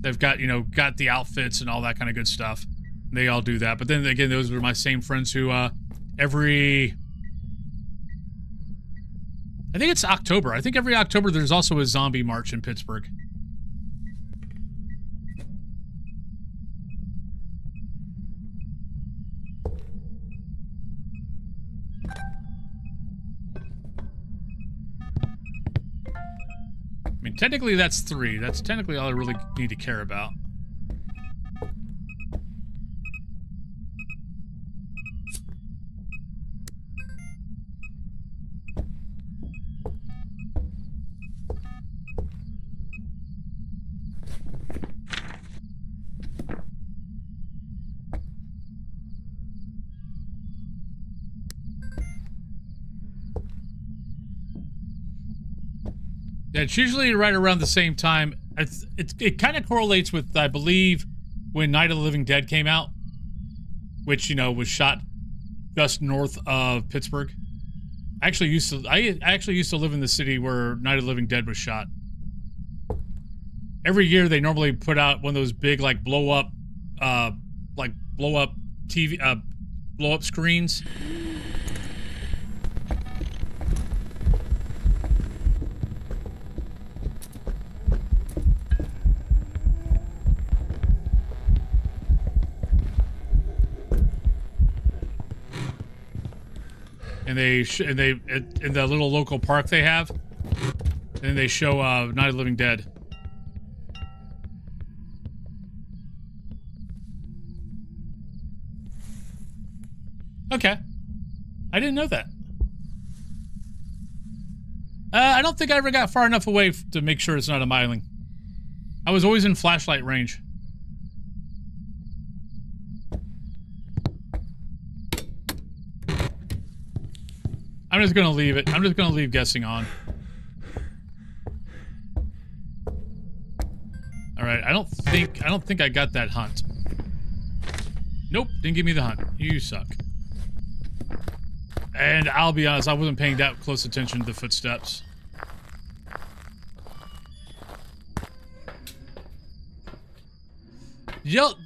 They've got, you know, got the outfits and all that kind of good stuff. They all do that. But then again, those are my same friends who I think it's October. I think every October there's also a zombie march in Pittsburgh. I mean, technically that's 3. That's technically all I really need to care about. Yeah, it's usually right around the same time. It kind of correlates with, I believe, when Night of the Living Dead came out, which, you know, was shot just north of Pittsburgh. I actually used to live in the city where Night of the Living Dead was shot. Every year they normally put out one of those big, like, blow up TV, blow up screens. And in the little local park they have, and they show Night of the Living Dead. Okay, I didn't know that. I don't think I ever got far enough away to make sure it's not a myling. I was always in flashlight range. I'm just gonna leave it. I'm just gonna leave guessing on. All right. I don't think I got that hunt. Nope. Didn't give me the hunt. You suck. And I'll be honest, I wasn't paying that close attention to the footsteps. You'll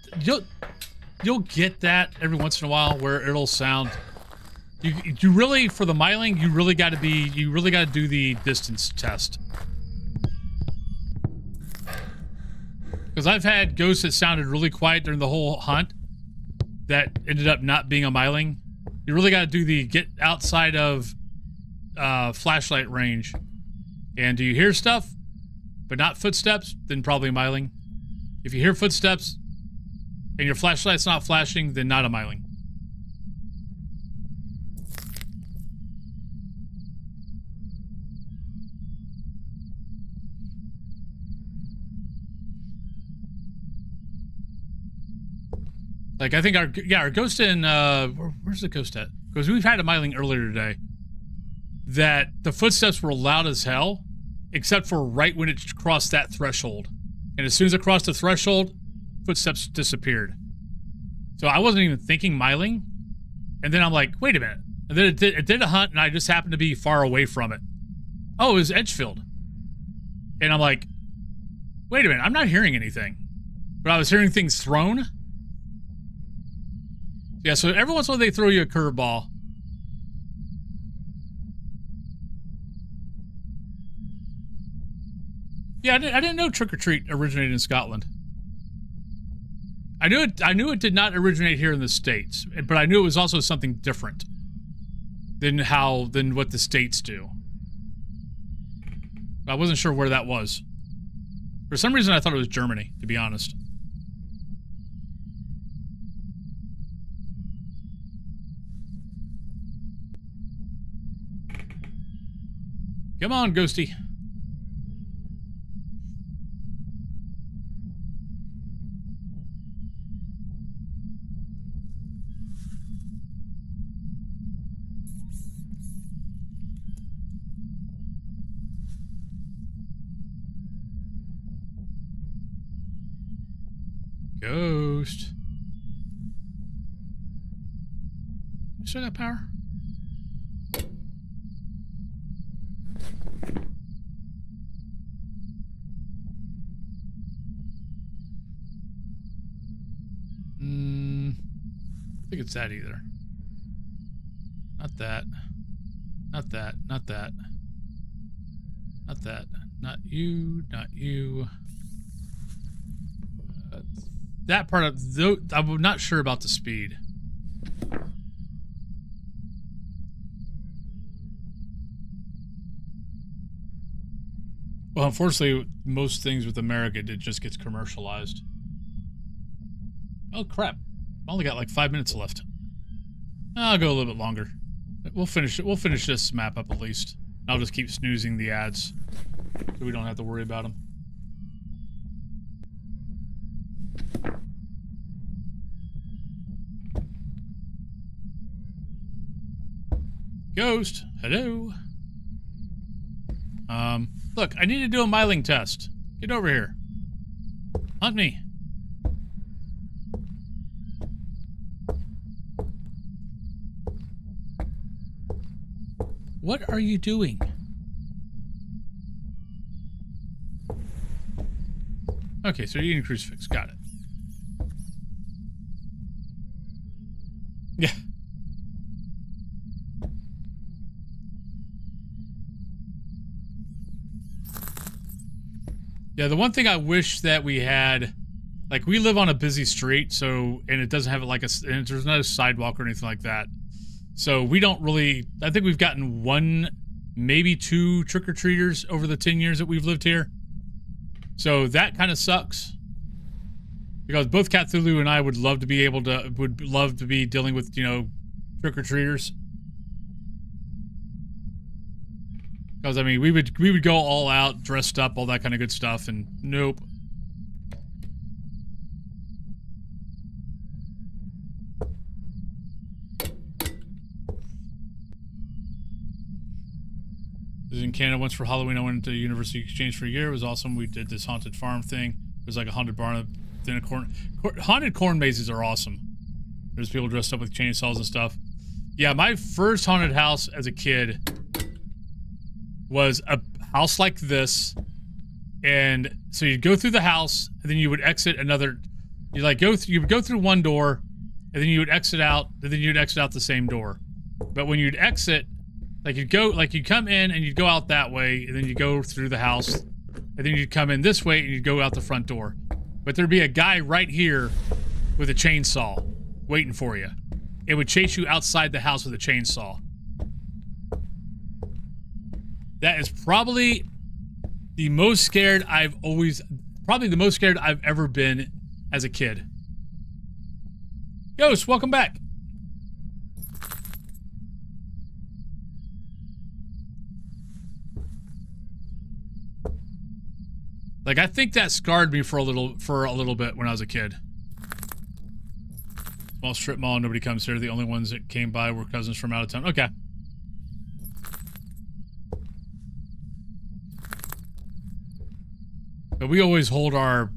get that every once in a while where it'll sound. You really, for the myling, you really got to do the distance test. Because I've had ghosts that sounded really quiet during the whole hunt that ended up not being a myling. You really got to do the get outside of flashlight range. And do you hear stuff, but not footsteps, then probably a myling. If you hear footsteps and your flashlight's not flashing, then not a myling. Like, I think our ghost in, where's the ghost at? Because we've had a myling earlier today that the footsteps were loud as hell, except for right when it crossed that threshold. And as soon as it crossed the threshold, footsteps disappeared. So I wasn't even thinking myling. And then I'm like, wait a minute. And then it did a hunt, and I just happened to be far away from it. Oh, it was Edgefield. And I'm like, wait a minute, I'm not hearing anything. But I was hearing things thrown. Yeah, so every once in a while they throw you a curveball. Yeah, I didn't know Trick or Treat originated in Scotland. I knew it did not originate here in the States, but I knew it was also something different than what the States do. I wasn't sure where that was. For some reason, I thought it was Germany, to be honest. Come on, Ghosty. Ghost. You still got power? I think it's that either. Not that. Not that. Not that. Not that. Not you. Not you. That part of I'm not sure about the speed. Well, unfortunately, most things with America, it just gets commercialized. Oh crap! I only got like 5 minutes left. I'll go a little bit longer. We'll finish it. We'll finish this map up at least. I'll just keep snoozing the ads, so we don't have to worry about them. Ghost, hello. Look, I need to do a miling test. Get over here. Hunt me. What are you doing? Okay, so you're eating crucifix. Got it. Yeah. Yeah, the one thing I wish that we had, like, we live on a busy street, so, and it doesn't have like and there's no sidewalk or anything like that. So we don't really, I think we've gotten one, maybe two trick-or-treaters over the 10 years that we've lived here. So that kind of sucks. Because both Cthulhu and I would love to be dealing with, you know, trick-or-treaters. Because, I mean, we would go all out, dressed up, all that kind of good stuff, and nope. This is in Canada once for Halloween. I went to University Exchange for a year. It was awesome. We did this haunted farm thing. It was like a haunted barn, then a haunted corn mazes are awesome. There's people dressed up with chainsaws and stuff. Yeah, my first haunted house as a kid was a house like this, and so you'd go through the house, and then you would exit another. You would go through one door, and then you would exit out, and then you'd exit out the same door. But when you'd exit, you'd come in and you'd go out that way, and then you go through the house, and then you'd come in this way and you'd go out the front door. But there'd be a guy right here with a chainsaw waiting for you. It would chase you outside the house with a chainsaw. That is probably the most scared I've ever been as a kid. Ghost, welcome back. Like, I think that scarred me for a little bit when I was a kid. Small strip mall, nobody comes here. The only ones that came by were cousins from out of town. Okay. But we always hold our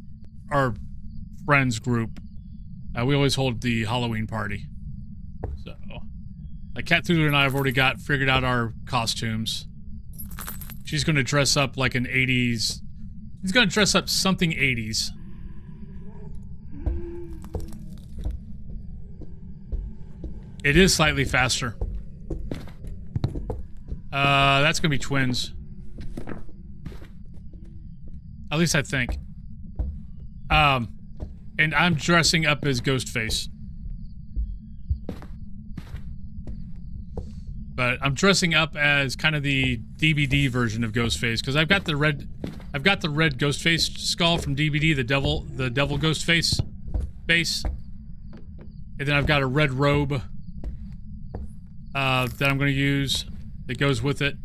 friends group. We always hold the Halloween party. So, like, Cthulhu and I have already figured out our costumes. She's going to dress up like an 80s. She's going to dress up something 80s. It is slightly faster. That's going to be twins. At least I think. And I'm dressing up as Ghostface. But I'm dressing up as kind of the DBD version of Ghostface because I've got the red Ghostface skull from DBD, the devil Ghostface face. And then I've got a red robe that I'm going to use that goes with it.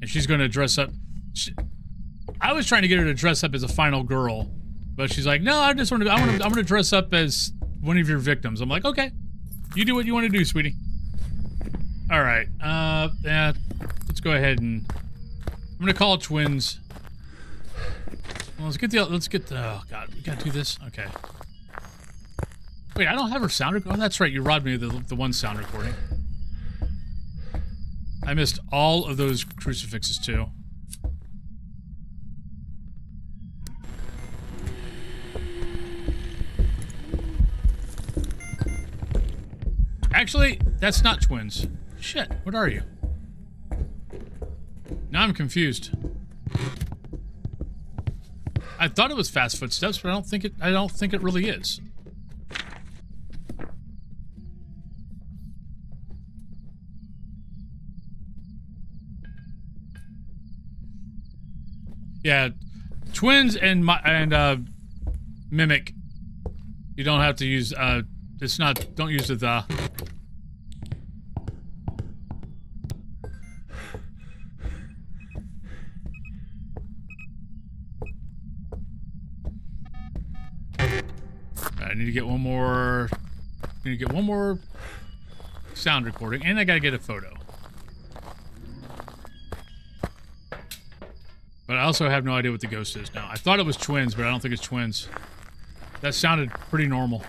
And she's going to dress up. I was trying to get her to dress up as a final girl, but she's like, "No, I'm going to dress up as one of your victims." I'm like, "Okay. You do what you want to do, sweetie." All right. Yeah. Let's go ahead and I'm gonna call twins. Well, let's get the. Oh God, we gotta do this. Okay. Wait, I don't have her sound recording. Oh, that's right. You robbed me of the one sound recording. I missed all of those crucifixes too. Actually, that's not twins. Shit, what are you? Now I'm confused. I thought it was fast footsteps, but I don't think it really is. Yeah, twins and mimic. You don't have to use it's not. Don't use the. I need to get one more. I need to get one more sound recording, and I gotta get a photo. But I also have no idea what the ghost is now. I thought it was twins, but I don't think it's twins. That sounded pretty normal.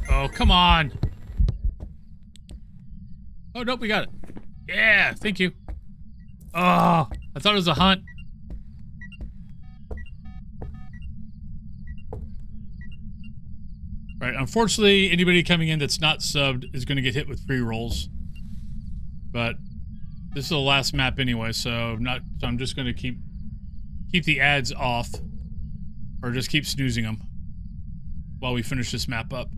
Oh, come on. Oh, nope, we got it. Yeah, thank you. Oh, I thought it was a hunt. Right, unfortunately, anybody coming in that's not subbed is going to get hit with pre-rolls. But this is the last map anyway, so I'm just going to keep the ads off. Or just keep snoozing them while we finish this map up.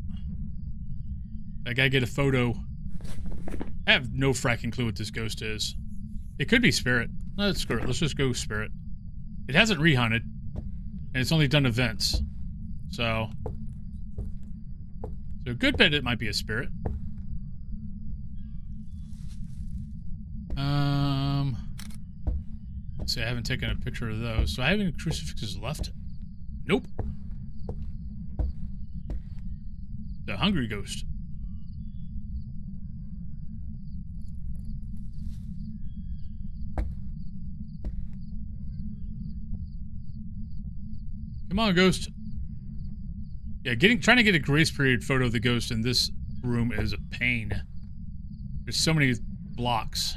I gotta get a photo. I have no fracking clue what this ghost is. It could be Spirit. Let's screw it. Let's just go Spirit. It hasn't rehunted, and it's only done events. So a good bet it might be a Spirit. Let's see, I haven't taken a picture of those. So I have any crucifixes left? Nope. The hungry ghost. Come on, ghost. Yeah, trying to get a grace period photo of the ghost in this room is a pain. There's so many blocks.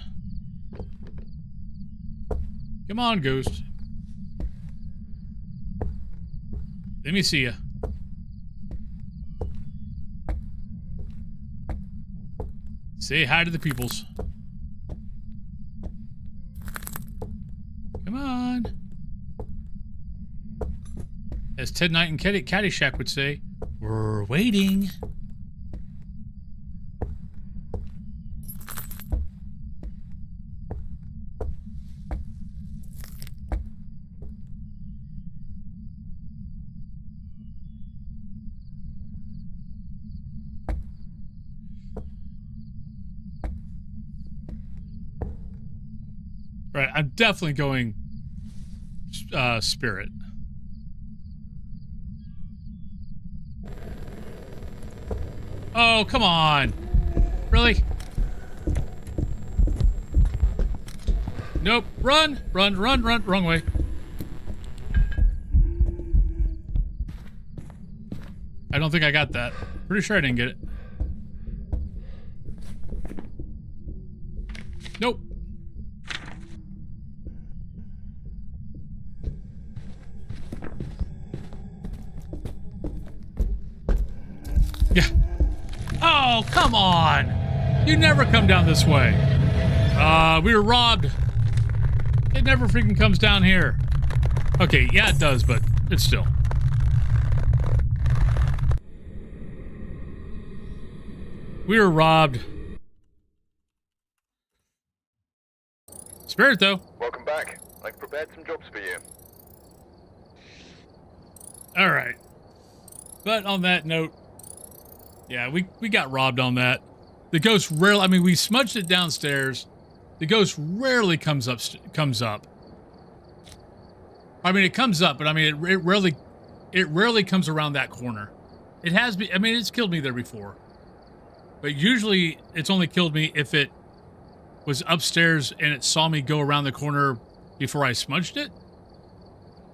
Come on, ghost. Let me see ya. Say hi to the peoples. Come on. As Ted Knight and Caddyshack would say, we're waiting. Right, I'm definitely going Spirit. Oh, come on. Really? Nope. Run! Run, run, run. Wrong way. I don't think I got that. Pretty sure I didn't get it. Nope. Yeah. Oh! Oh, come on. You never come down this way. We were robbed. It never freaking comes down here. Okay, yeah, it does, but it's still. We were robbed. Spirit, though. Welcome back. I've prepared some jobs for you. All right. But on that note, yeah, we got robbed on that. The ghost rarely, I mean, we smudged it downstairs. The ghost rarely comes up. I mean, it comes up, but I mean, it rarely comes around that corner. It has been, I mean, it's killed me there before. But usually it's only killed me if it was upstairs and it saw me go around the corner before I smudged it.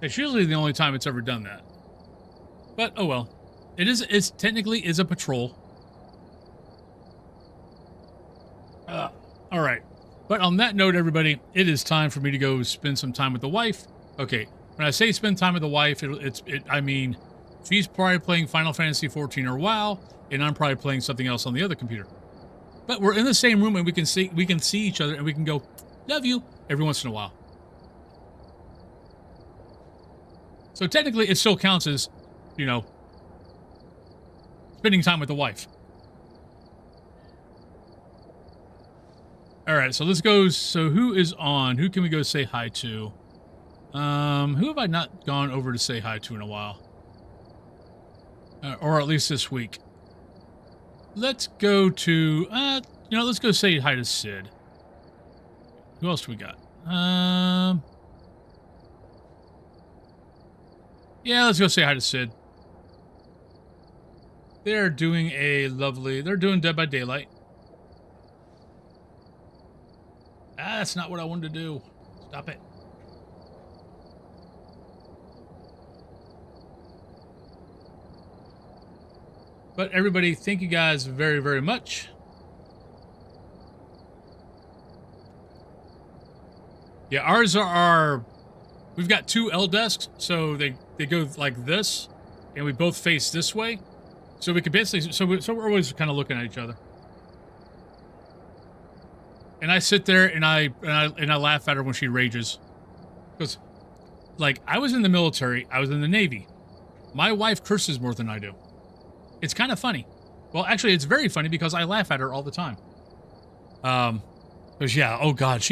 It's usually the only time it's ever done that. But, oh well. It's technically is a patrol. All right. But on that note, everybody, it is time for me to go spend some time with the wife. Okay. When I say spend time with the wife, I mean, she's probably playing Final Fantasy 14 or WoW, and I'm probably playing something else on the other computer. But we're in the same room and we can see each other and we can go, love you, every once in a while. So technically it still counts as, you know, spending time with the wife. All right, so let's go. So who is on? Who can we go say hi to? Who have I not gone over to say hi to in a while? Or at least this week. Let's go to, you know, let's go say hi to Sid. Who else do we got? Yeah, let's go say hi to Sid. They're doing they're doing Dead by Daylight. Ah, that's not what I wanted to do. Stop it. But everybody, thank you guys very, very much. Yeah, ours are we've got two L desks, so they go like this, and we both face this way. So we could basically, so we're always kind of looking at each other. And I sit there and I laugh at her when she rages. Because, like, I was in the military, I was in the Navy. My wife curses more than I do. It's kind of funny. Well, actually, it's very funny because I laugh at her all the time. Because, yeah, oh God,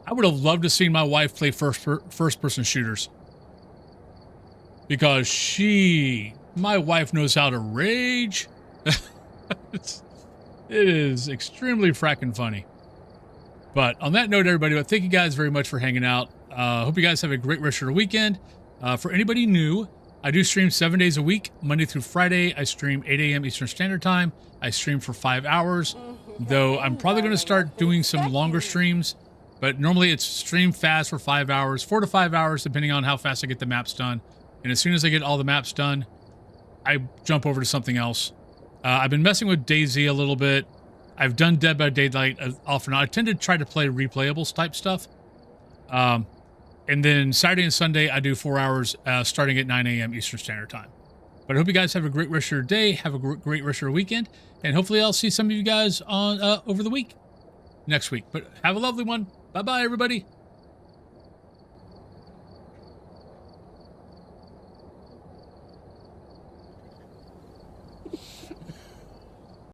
I would have loved to see my wife play first-person shooters. Because my wife knows how to rage. It is extremely fracking funny. But on that note, everybody, thank you guys very much for hanging out. Hope you guys have a great rest of your weekend. For anybody new, I do stream 7 days a week, Monday through Friday. I stream 8 a.m. Eastern Standard Time. I stream for 5 hours, though I'm probably going to start doing some longer streams. But normally it's stream fast for 5 hours, 4 to 5 hours, depending on how fast I get the maps done. And as soon as I get all the maps done, I jump over to something else. I've been messing with DayZ a little bit. I've done Dead by Daylight off and on. I tend to try to play replayables type stuff. And then Saturday and Sunday, I do 4 hours starting at 9 a.m. Eastern Standard Time. But I hope you guys have a great rest of your day. Have a great rest of your weekend. And hopefully I'll see some of you guys on over the week next week. But have a lovely one. Bye-bye, everybody.